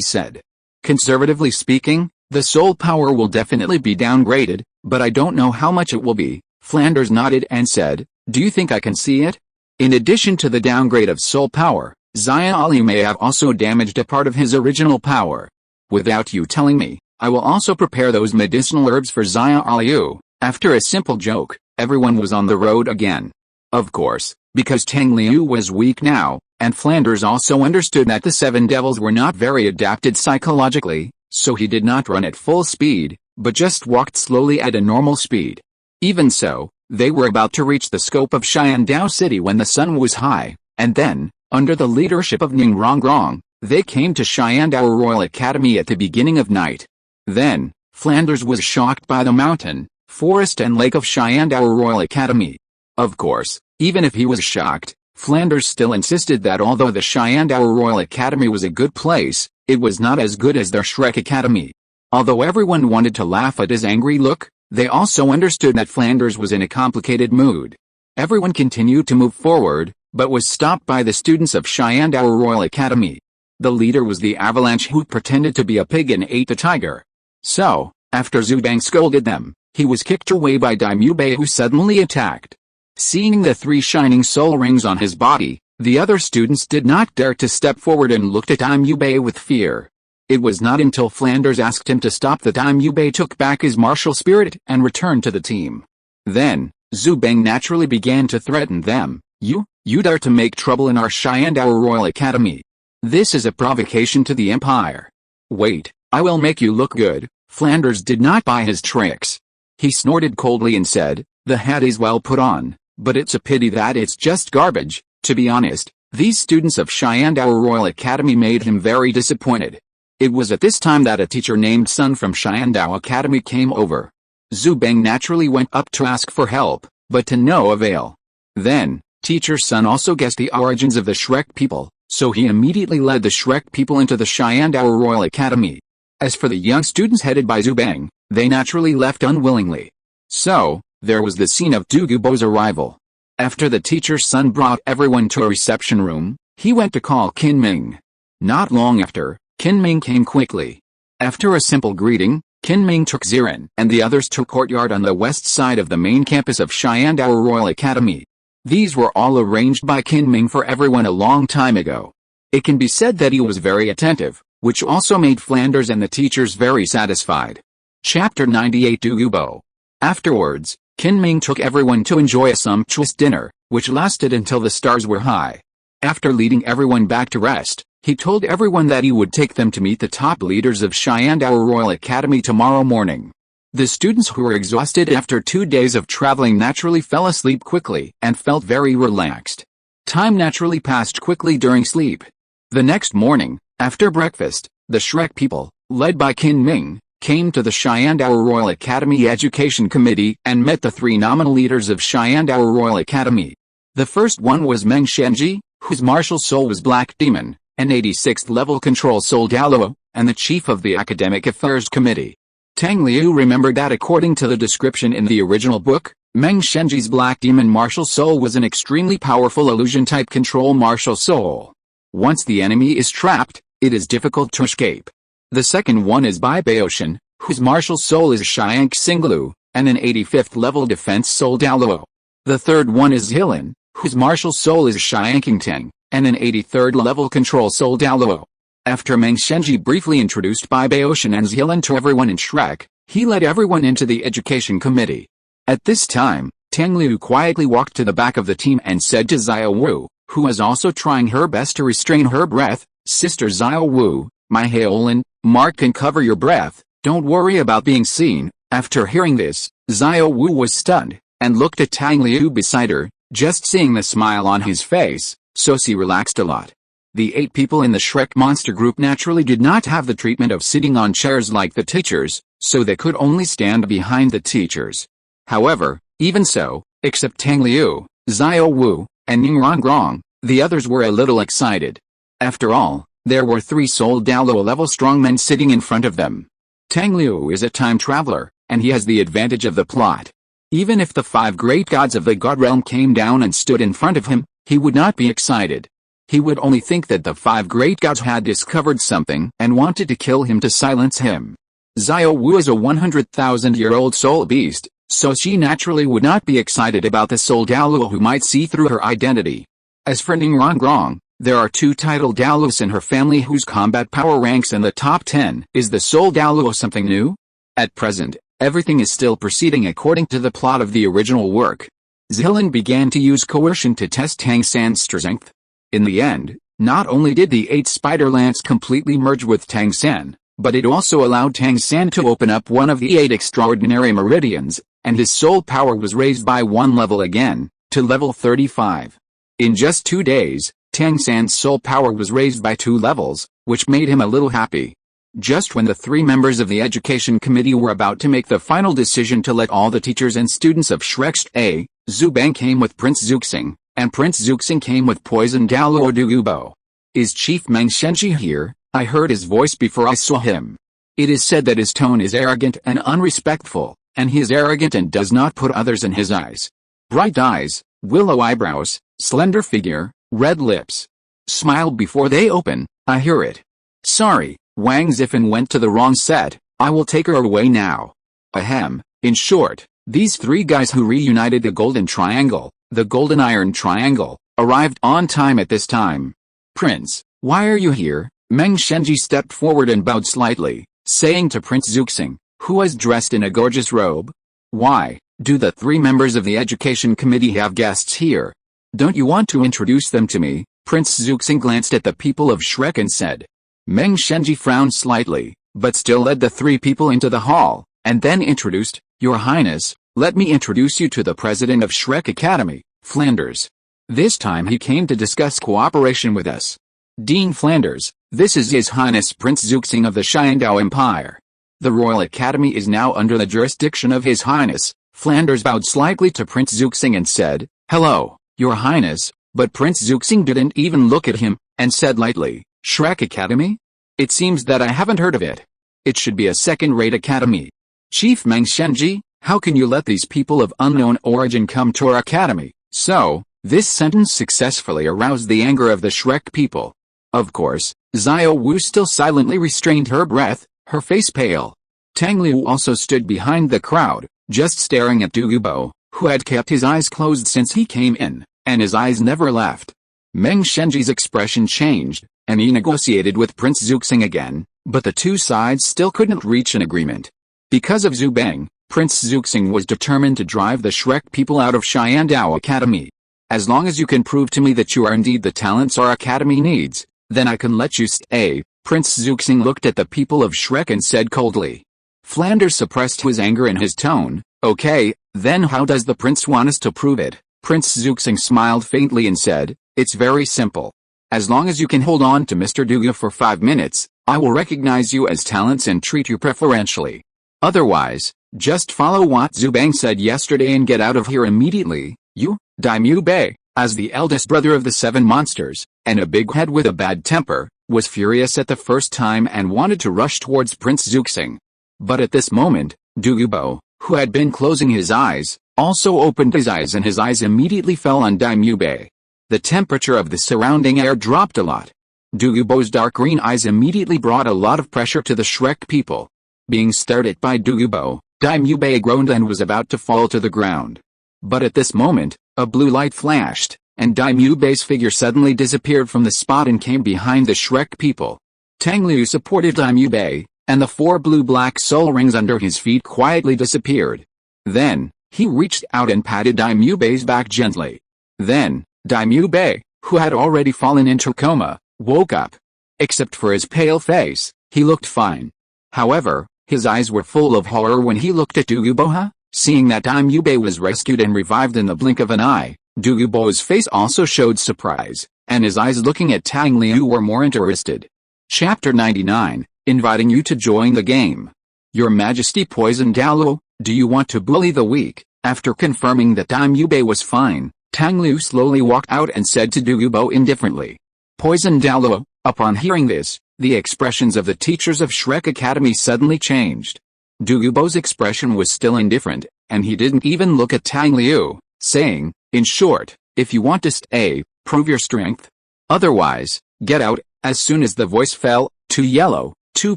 said. Conservatively speaking, the soul power will definitely be downgraded, but I don't know how much it will be. Flanders nodded and said, do you think I can see it? In addition to the downgrade of soul power, Xiao Liu may have also damaged a part of his original power. Without you telling me, I will also prepare those medicinal herbs for Xiao Liu. After a simple joke, everyone was on the road again. Of course, because Tang Liu was weak now, and Flanders also understood that the 7 devils were not very adapted psychologically, so he did not run at full speed, but just walked slowly at a normal speed. Even so, they were about to reach the scope of Xiandao City when the sun was high, and then, under the leadership of Ning Rongrong, they came to Xiandao Royal Academy at the beginning of night. Then, Flanders was shocked by the mountain, forest and lake of Xiandao Royal Academy. Of course, even if he was shocked, Flanders still insisted that although the Xiandao Royal Academy was a good place, it was not as good as their Shrek Academy. Although everyone wanted to laugh at his angry look, they also understood that Flanders was in a complicated mood. Everyone continued to move forward, but was stopped by the students of Xiandao Royal Academy. The leader was the Avalanche who pretended to be a pig and ate the tiger. So, after Zubang scolded them, he was kicked away by Daimyo who suddenly attacked. Seeing the 3 shining soul rings on his body, the other students did not dare to step forward and looked at Daimyo with fear. It was not until Flanders asked him to stop that Daimyo took back his martial spirit and returned to the team. Then, Zubang naturally began to threaten them. You dare to make trouble in our Xiandao Royal Academy. This is a provocation to the Empire. Wait, I will make you look good. Flanders did not buy his tricks. He snorted coldly and said, the hat is well put on, but it's a pity that it's just garbage. To be honest, these students of Xiandao Royal Academy made him very disappointed. It was at this time that a teacher named Sun from Xiandao Academy came over. Zubang naturally went up to ask for help, but to no avail. Then, Teacher Sun also guessed the origins of the Shrek people, so he immediately led the Shrek people into the Xiandao Royal Academy. As for the young students headed by Zubang, they naturally left unwillingly. So, there was the scene of Dugubo's arrival. After the teacher's son brought everyone to a reception room, he went to call Kinming. Not long after, Kinming came quickly. After a simple greeting, Kinming took Ziren and the others to a courtyard on the west side of the main campus of Xiandao Royal Academy. These were all arranged by Kinming for everyone a long time ago. It can be said that he was very attentive, which also made Flanders and the teachers very satisfied. Chapter 98 Douluo. Afterwards, Qin Ming took everyone to enjoy a sumptuous dinner, which lasted until the stars were high. After leading everyone back to rest, he told everyone that he would take them to meet the top leaders of Shandao Royal Academy tomorrow morning. The students who were exhausted after 2 days of traveling naturally fell asleep quickly and felt very relaxed. Time naturally passed quickly during sleep. The next morning, after breakfast, the Shrek people, led by Qin Ming, came to the Shandao Royal Academy Education Committee and met the 3 nominal leaders of Shandao Royal Academy. The first one was Meng Shenji, whose martial soul was Black Demon, an 86th level control soul Douluo, and the chief of the Academic Affairs Committee. Tang Liu remembered that according to the description in the original book, Meng Shenji's Black Demon martial soul was an extremely powerful illusion-type control martial soul. Once the enemy is trapped, it is difficult to escape. The second one is Bai Baoshan, whose martial soul is Xiang Xinglu, and an 85th level defense soul Douluo. The third one is Zilin, whose martial soul is Xiang Qingteng, and an 83rd level control soul Douluo. After Meng Shenji briefly introduced Bai Baoshan and Zilin to everyone in Shrek, he led everyone into the education committee. At this time, Tang Liu quietly walked to the back of the team and said to Xiao Wu, who was also trying her best to restrain her breath, "Sister Xiao Wu, my Haolin, Mark can cover your breath, don't worry about being seen." After hearing this, Xiao Wu was stunned, and looked at Tang Liu beside her, just seeing the smile on his face, so she relaxed a lot. The 8 people in the Shrek monster group naturally did not have the treatment of sitting on chairs like the teachers, so they could only stand behind the teachers. However, even so, except Tang Liu, Xiao Wu, and Ningrongrong, the others were a little excited. After all, there were 3 soul Douluo level strongmen sitting in front of them. Tang Liu is a time traveler, and he has the advantage of the plot. Even if the 5 great gods of the god realm came down and stood in front of him, he would not be excited. He would only think that the 5 great gods had discovered something and wanted to kill him to silence him. Xiao Wu is a 100,000-year-old soul beast, so she naturally would not be excited about the soul Douluo who might see through her identity. As for Ningrongrong, there are 2 title Douluos in her family whose combat power ranks in the top 10. Is the soul Douluo something new? At present, everything is still proceeding according to the plot of the original work. Zilin began to use coercion to test Tang San's strength. In the end, not only did the 8 spider lance completely merge with Tang San, but it also allowed Tang San to open up one of the 8 extraordinary meridians, and his soul power was raised by 1 level again, to level 35. In just 2 days, Tang San's soul power was raised by 2 levels, which made him a little happy. Just when the 3 members of the education committee were about to make the final decision to let all the teachers and students of Shrek stay, Zubang came with Prince Zuxing, and Prince Zuxing came with Poison Douluo Douluo. Is Chief Meng Shenji here? I heard his voice before I saw him. It is said that his tone is arrogant and unrespectful, and he is arrogant and does not put others in his eyes. Bright eyes, willow eyebrows, slender figure, red lips. Smile before they open, I hear it. Sorry, Wang Zifan went to the wrong set, I will take her away now. Ahem, in short, these 3 guys who reunited the Golden Triangle, the Golden Iron Triangle, arrived on time at this time. Prince, why are you here? Meng Shenji stepped forward and bowed slightly, saying to Prince Zuxing, who was dressed in a gorgeous robe. Why, do the 3 members of the education committee have guests here? Don't you want to introduce them to me? Prince Zuxing glanced at the people of Shrek and said. Meng Shenji frowned slightly, but still led the 3 people into the hall, and then introduced, Your Highness, let me introduce you to the president of Shrek Academy, Flanders. This time he came to discuss cooperation with us. Dean Flanders, this is His Highness Prince Zuxing of the Shandao Empire. The Royal Academy is now under the jurisdiction of His Highness. Flanders bowed slightly to Prince Zuxing and said, Hello, Your Highness, but Prince Zuxing didn't even look at him, and said lightly, Shrek Academy? It seems that I haven't heard of it. It should be a second-rate academy. Chief Meng Shenji, how can you let these people of unknown origin come to our academy? So, this sentence successfully aroused the anger of the Shrek people. Of course, Xiao Wu still silently restrained her breath, her face pale. Tang Liu also stood behind the crowd, just staring at Douluo, who had kept his eyes closed since he came in, and his eyes never left. Meng Shenji's expression changed, and he negotiated with Prince Zuxing again, but the two sides still couldn't reach an agreement. Because of Zhu Bang, Prince Zuxing was determined to drive the Shrek people out of Xiandao Academy. As long as you can prove to me that you are indeed the talents our academy needs, then I can let you stay. Prince Zuxing looked at the people of Shrek and said coldly. Flanders suppressed his anger in his tone. Okay, then how does the prince want us to prove it? Prince Zuxing smiled faintly and said, it's very simple. As long as you can hold on to Mr. Douluo for 5 minutes, I will recognize you as talents and treat you preferentially. Otherwise, just follow what Zhu Bang said yesterday and get out of here immediately. You, Daimyo Bei, as the eldest brother of the 7 monsters, and a big head with a bad temper, was furious at the first time and wanted to rush towards Prince Zuxing. But at this moment, Douluo, who had been closing his eyes, also opened his eyes and his eyes immediately fell on Daimyo Bei. The temperature of the surrounding air dropped a lot. Douluo's dark green eyes immediately brought a lot of pressure to the Shrek people. Being stared at by Douluo, Daimyo Bei groaned and was about to fall to the ground. But at this moment, a blue light flashed, and Daimyo Bei's figure suddenly disappeared from the spot and came behind the Shrek people. Tang Liu supported Daimyo Bei, and the 4 blue-black soul rings under his feet quietly disappeared. Then, he reached out and patted Daimyo Bei's back gently. Then, Daimyo Bei, who had already fallen into coma, woke up. Except for his pale face, he looked fine. However, his eyes were full of horror when he looked at Douluo. Seeing that Daimyo Bei was rescued and revived in the blink of an eye, Douluo's face also showed surprise, and his eyes looking at Tang Liu were more interested. Chapter 99, inviting you to join the game. Your Majesty poisoned Douluo, do you want to bully the weak? After confirming that Daimyo Bei was fine, Tang Liu slowly walked out and said to Douluo indifferently. Poisoned Douluo. Upon hearing this, the expressions of the teachers of Shrek Academy suddenly changed. Douluo's expression was still indifferent, and he didn't even look at Tang Liu, saying, in short, if you want to stay, prove your strength. Otherwise, get out. As soon as the voice fell, 2 yellow, 2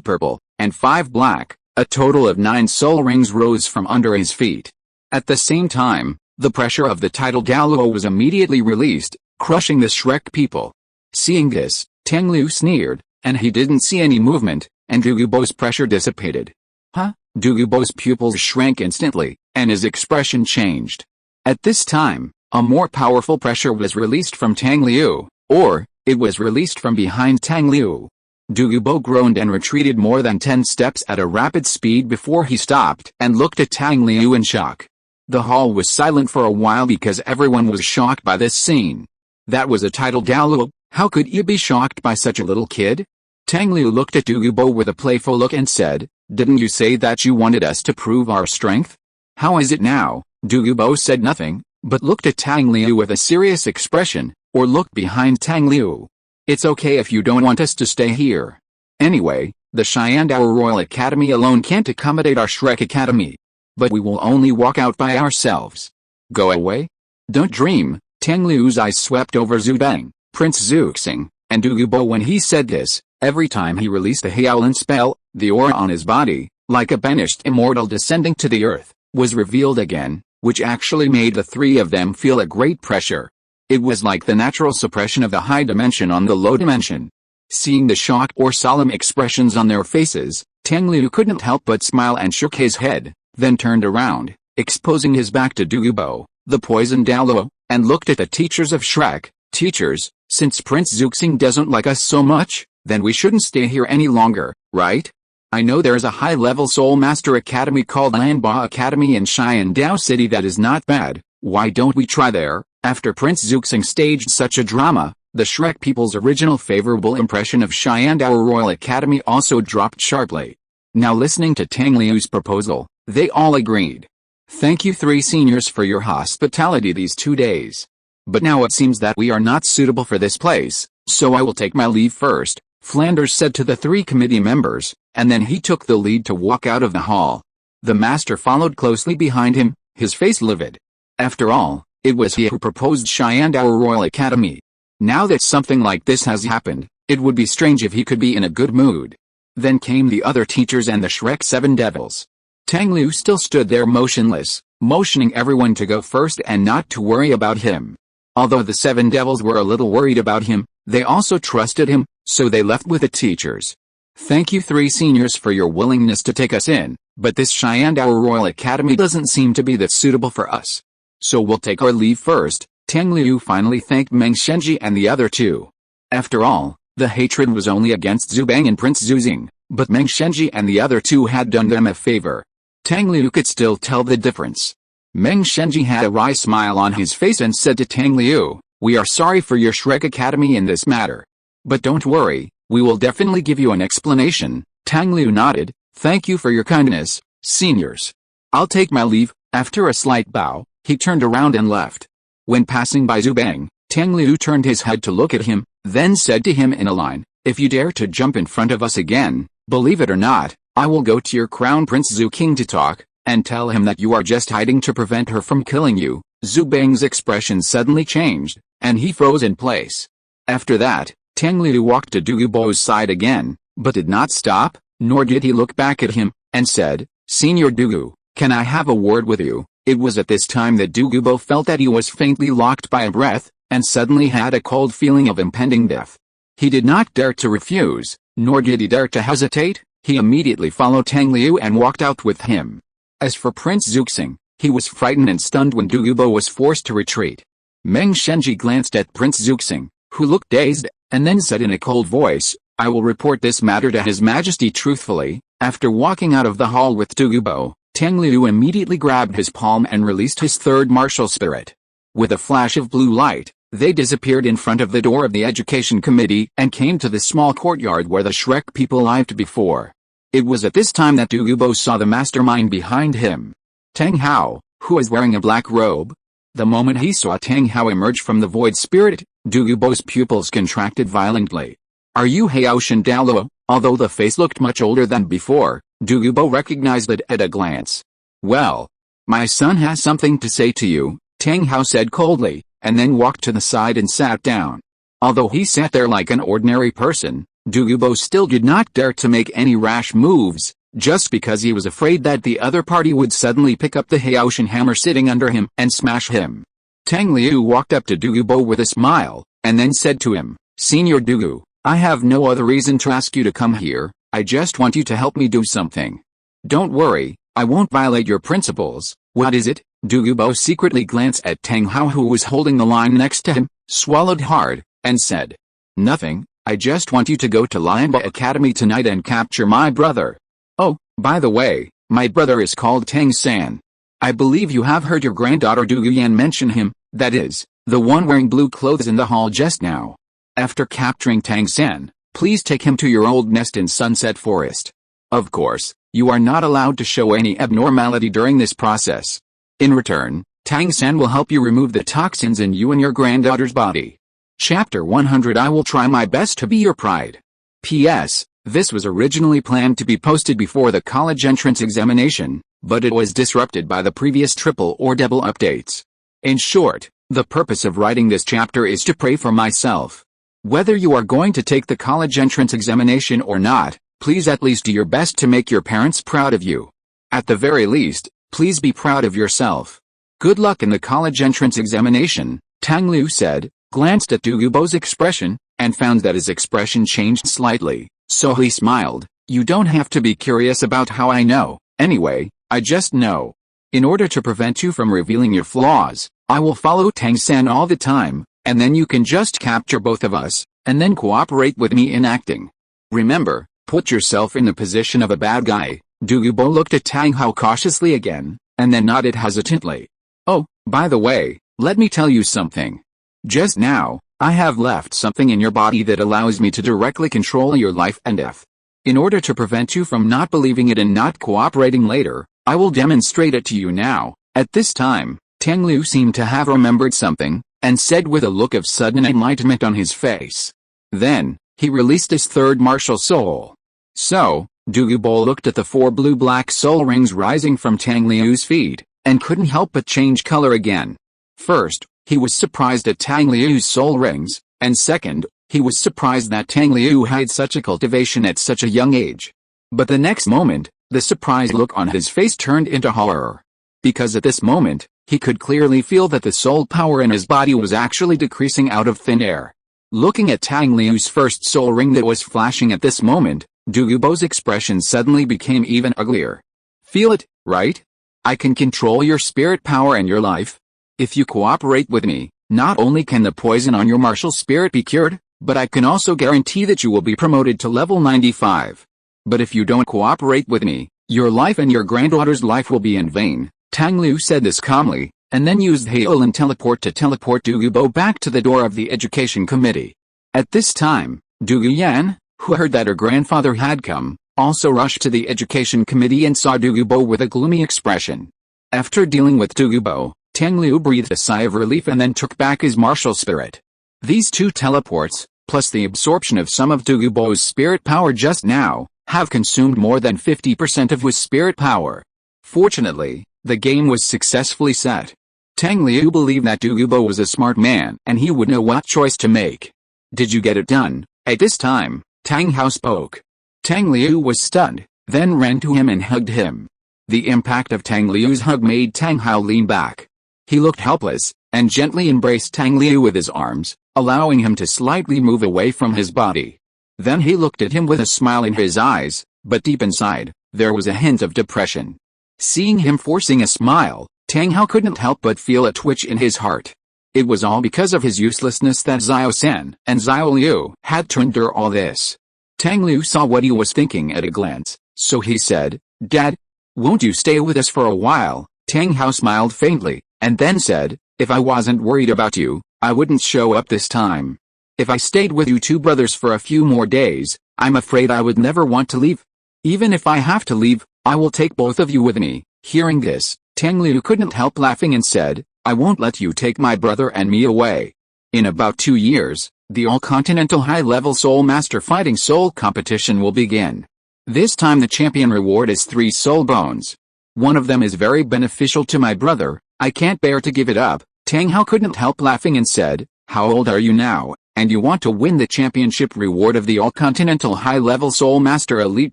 purple, and 5 black, a total of 9 soul rings rose from under his feet. At the same time, the pressure of the tidal Douluo was immediately released, crushing the Shrek people. Seeing this, Tang Liu sneered, and he didn't see any movement, and Douluo's pressure dissipated. Huh? Douluo's pupils shrank instantly, and his expression changed. At this time, a more powerful pressure was released from Tang Liu, or, it was released from behind Tang Liu. Douluo groaned and retreated more than 10 steps at a rapid speed before he stopped and looked at Tang Liu in shock. The hall was silent for a while because everyone was shocked by this scene. That was a tidal Douluo. How could you be shocked by such a little kid? Tang Liu looked at Douluo with a playful look and said, didn't you say that you wanted us to prove our strength? How is it now? Douluo said nothing, but looked at Tang Liu with a serious expression, or looked behind Tang Liu. It's okay if you don't want us to stay here. Anyway, the Xiandao Royal Academy alone can't accommodate our Shrek Academy. But we will only walk out by ourselves. Go away? Don't dream. Tang Liu's eyes swept over Zhu Bang, Prince Zuxing, and Douluo when he said this. Every time he released the Howlin spell, the aura on his body, like a banished immortal descending to the earth, was revealed again, which actually made the 3 of them feel a great pressure. It was like the natural suppression of the high dimension on the low dimension. Seeing the shock or solemn expressions on their faces, Tang Liu couldn't help but smile and shook his head, then turned around, exposing his back to Douluo, the poisoned Douluo, and looked at the teachers of Shrek. Teachers, since Prince Zuxing doesn't like us so much, then we shouldn't stay here any longer, right? I know there's a high-level Soul Master Academy called Anba Academy in Xiandao City that is not bad. Why don't we try there? After Prince Zuxing staged such a drama, the Shrek people's original favorable impression of Xiandao Royal Academy also dropped sharply. Now listening to Tang Liu's proposal, they all agreed. Thank you 3 seniors for your hospitality these 2 days. But now it seems that we are not suitable for this place, so I will take my leave first. Flanders said to the 3 committee members, and then he took the lead to walk out of the hall. The master followed closely behind him, his face livid. After all, it was he who proposed Xiandao Royal Academy. Now that something like this has happened, it would be strange if he could be in a good mood. Then came the other teachers and the Shrek 7 devils. Tang Liu still stood there motionless, motioning everyone to go first and not to worry about him. Although the 7 devils were a little worried about him, they also trusted him, so they left with the teachers. Thank you 3 seniors for your willingness to take us in, but this Shyandao Royal Academy doesn't seem to be that suitable for us. So we'll take our leave first. Tang Liu finally thanked Meng Shenji and the other 2. After all, the hatred was only against Zhu Bang and Prince Zuzing, but Meng Shenji and the other 2 had done them a favor. Tang Liu could still tell the difference. Meng Shenji had a wry smile on his face and said to Tang Liu, "We are sorry for your Shrek Academy in this matter. But don't worry, we will definitely give you an explanation." Tang Liu nodded, "Thank you for your kindness, seniors. I'll take my leave." After a slight bow, he turned around and left. When passing by Zhu Bang, Tang Liu turned his head to look at him, then said to him in a line, "If you dare to jump in front of us again, believe it or not, I will go to your Crown Prince Zhu King to talk, and tell him that you are just hiding to prevent her from killing you." Zhu Bang's expression suddenly changed, and he froze in place. After that, Tang Liu walked to Douluo's side again, but did not stop, nor did he look back at him, and said, "Senior Douluo, can I have a word with you?" It was at this time that Douluo felt that he was faintly locked by a breath, and suddenly had a cold feeling of impending death. He did not dare to refuse, nor did he dare to hesitate. He immediately followed Tang Liu and walked out with him. As for Prince Zuzing, he was frightened and stunned when Douluo was forced to retreat. Meng Shenji glanced at Prince Zuzing, who looked dazed, and then said in a cold voice, "I will report this matter to His Majesty truthfully." After walking out of the hall with Douluo, Tang Liu immediately grabbed his palm and released his 3rd martial spirit. With a flash of blue light, they disappeared in front of the door of the education committee and came to the small courtyard where the Shrek people lived before. It was at this time that Douluo saw the mastermind behind him. Tang Hao, who was wearing a black robe. The moment he saw Tang Hao emerge from the void spirit, Douluo's pupils contracted violently. "Are you Haoshan Douluo?" Although the face looked much older than before, Douluo recognized it at a glance. "Well, my son has something to say to you," Tang Hao said coldly, and then walked to the side and sat down. Although he sat there like an ordinary person, Douluo still did not dare to make any rash moves, just because he was afraid that the other party would suddenly pick up the Haoshan hammer sitting under him and smash him. Tang Liu walked up to Douluo with a smile, and then said to him, "Senior Douluo, I have no other reason to ask you to come here, I just want you to help me do something. Don't worry, I won't violate your principles." "What is it?" Douluo secretly glanced at Tang Hao, who was holding the line next to him, swallowed hard, and said, "Nothing, I just want you to go to Lianba Academy tonight and capture my brother. Oh, by the way, my brother is called Tang San. I believe you have heard your granddaughter Du Yan mention him, that is, the one wearing blue clothes in the hall just now. After capturing Tang San, please take him to your old nest in Sunset Forest. Of course, you are not allowed to show any abnormality during this process. In return, Tang San will help you remove the toxins in you and your granddaughter's body." Chapter 100. I will try my best to be your pride. P.S. This was originally planned to be posted before the college entrance examination, but it was disrupted by the previous triple or double updates. In short, the purpose of writing this chapter is to pray for myself. Whether you are going to take the college entrance examination or not, please at least do your best to make your parents proud of you. At the very least, please be proud of yourself. Good luck in the college entrance examination, Tang Liu said, glanced at Douluo's expression, and found that his expression changed slightly, so he smiled. "You don't have to be curious about how I know, anyway, I just know. In order to prevent you from revealing your flaws, I will follow Tang San all the time, and then you can just capture both of us, and then cooperate with me in acting. Remember, put yourself in the position of a bad guy." Douluo looked at Tang Hao cautiously again, and then nodded hesitantly. "Oh, by the way, let me tell you something. Just now, I have left something in your body that allows me to directly control your life and death. In order to prevent you from not believing it and not cooperating later, I will demonstrate it to you now." At this time, Tang Liu seemed to have remembered something, and said with a look of sudden enlightenment on his face. Then, he released his 3rd martial soul. So, Douluo looked at the 4 blue-black soul rings rising from Tang Liu's feet, and couldn't help but change color again. First, he was surprised at Tang Liu's soul rings, and second, he was surprised that Tang Liu had such a cultivation at such a young age. But the next moment, the surprised look on his face turned into horror. Because at this moment, He could clearly feel that the soul power in his body was actually decreasing out of thin air. Looking at Tang Liu's first soul ring that was flashing at this moment, Douluo's expression suddenly became even uglier. Feel it, right? I can control your spirit power and your life. If you cooperate with me, not only can the poison on your martial spirit be cured, but I can also guarantee that you will be promoted to level 95. But if you don't cooperate with me, your life and your granddaughter's life will be in vain. Tang Liu said this calmly, and then used Hail and Teleport to teleport Douluo back to the door of the Education Committee. At this time, Du Yan, who heard that her grandfather had come, also rushed to the Education Committee and saw Douluo with a gloomy expression. After dealing with Douluo, Tang Liu breathed a sigh of relief and then took back his martial spirit. These two teleports, plus the absorption of some of Douluo's spirit power just now, have consumed more than 50% of his spirit power. Fortunately, the game was successfully set. Tang Liu believed that Douluo was a smart man and he would know what choice to make. Did you get it done? At this time, Tang Hao spoke. Tang Liu was stunned, then ran to him and hugged him. The impact of Tang Liu's hug made Tang Hao lean back. He looked helpless, and gently embraced Tang Liu with his arms, allowing him to slightly move away from his body. Then he looked at him with a smile in his eyes, but deep inside, there was a hint of depression. Seeing him forcing a smile, Tang Hao couldn't help but feel a twitch in his heart. It was all because of his uselessness that Xiao San and Xiao Liu had turned her all this. Tang Liu saw what he was thinking at a glance, so he said, "Dad, won't you stay with us for a while?" Tang Hao smiled faintly, and then said, "If I wasn't worried about you, I wouldn't show up this time. If I stayed with you two brothers for a few more days, I'm afraid I would never want to leave. Even if I have to leave, I will take both of you with me." Hearing this, Tang Liu couldn't help laughing and said, "I won't let you take my brother and me away." In about 2 years, the All-Continental High-Level Soul Master Fighting Soul Competition will begin. This time the champion reward is 3 soul bones. One of them is very beneficial to my brother, I can't bear to give it up. Tang Hao couldn't help laughing and said, "How old are you now, and you want to win the championship reward of the All-Continental High-Level Soul Master Elite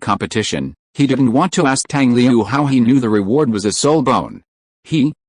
Competition?" He didn't want to ask Tang Liu how he knew the reward was a soul bone.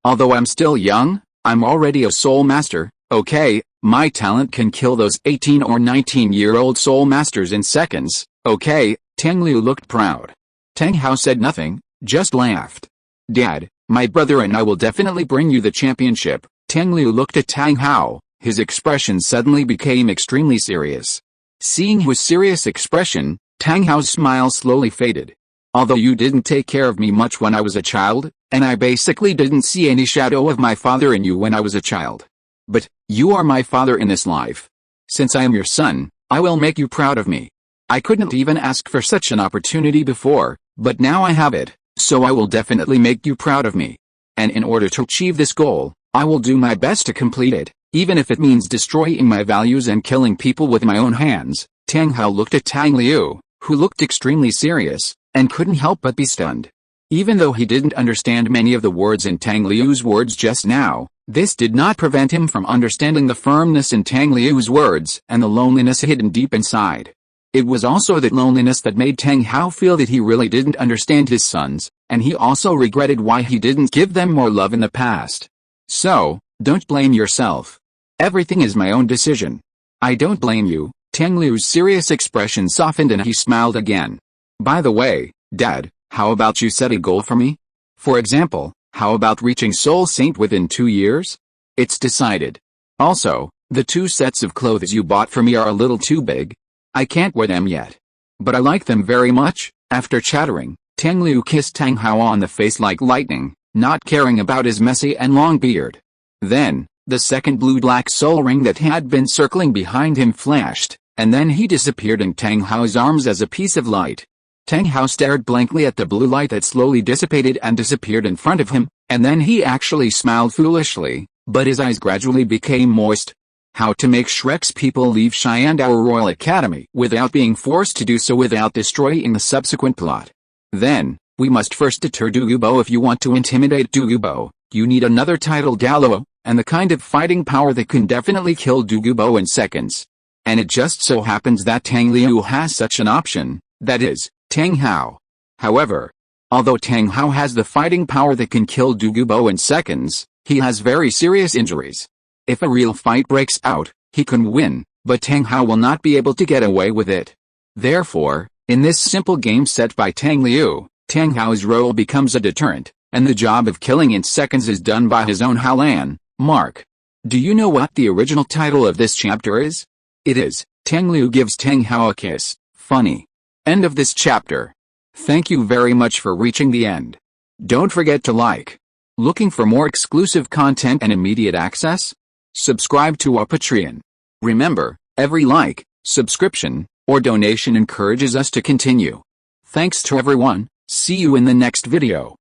Although I'm still young, I'm already a soul master, okay, my talent can kill those 18 or 19-year-old soul masters in seconds, okay. Tang Liu looked proud. Tang Hao said nothing, just laughed. "Dad, my brother and I will definitely bring you the championship." Tang Liu looked at Tang Hao, his expression suddenly became extremely serious. Seeing his serious expression, Tang Hao's smile slowly faded. "Although you didn't take care of me much when I was a child, and I basically didn't see any shadow of my father in you when I was a child. But, you are my father in this life. Since I am your son, I will make you proud of me. I couldn't even ask for such an opportunity before, but now I have it, so I will definitely make you proud of me. And in order to achieve this goal, I will do my best to complete it, even if it means destroying my values and killing people with my own hands." Tang Hao looked at Tang Liu, who looked extremely serious, and couldn't help but be stunned. Even though he didn't understand many of the words in Tang Liu's words just now, this did not prevent him from understanding the firmness in Tang Liu's words and the loneliness hidden deep inside. It was also that loneliness that made Tang Hao feel that he really didn't understand his sons, and he also regretted why he didn't give them more love in the past. "So, don't blame yourself. Everything is my own decision. I don't blame you." Tang Liu's serious expression softened and he smiled again. "By the way, Dad, how about you set a goal for me? For example, how about reaching Soul Saint within 2 years? It's decided. Also, the 2 sets of clothes you bought for me are a little too big. I can't wear them yet. But I like them very much." After chattering, Tang Liu kissed Tang Hao on the face like lightning, not caring about his messy and long beard. Then, the second blue-black soul ring that had been circling behind him flashed, and then he disappeared in Tang Hao's arms as a piece of light. Tang Hao stared blankly at the blue light that slowly dissipated and disappeared in front of him, and then he actually smiled foolishly, but his eyes gradually became moist. How to make Shrek's people leave Xiandao Royal Academy without being forced to do so without destroying the subsequent plot. Then, we must first deter Douluo. If you want to intimidate Douluo, you need another title Douluo, and the kind of fighting power that can definitely kill Douluo in seconds. And it just so happens that Tang Liu has such an option, that is, Tang Hao. However, although Tang Hao has the fighting power that can kill Douluo in seconds, He has very serious injuries. If a real fight breaks out, he can win, but Tang Hao will not be able to get away with it. Therefore, in this simple game set by Tang Liu, Tang Hao's role becomes a deterrent, and the job of killing in seconds is done by his own Haolan, Mark. Do you know what the original title of this chapter is? It is, Tang Liu gives Tang Hao a kiss. Funny. End of this chapter. Thank you very much for reaching the end. Don't forget to like. Looking for more exclusive content and immediate access? Subscribe to our Patreon. Remember, every like, subscription, or donation encourages us to continue. Thanks to everyone, see you in the next video.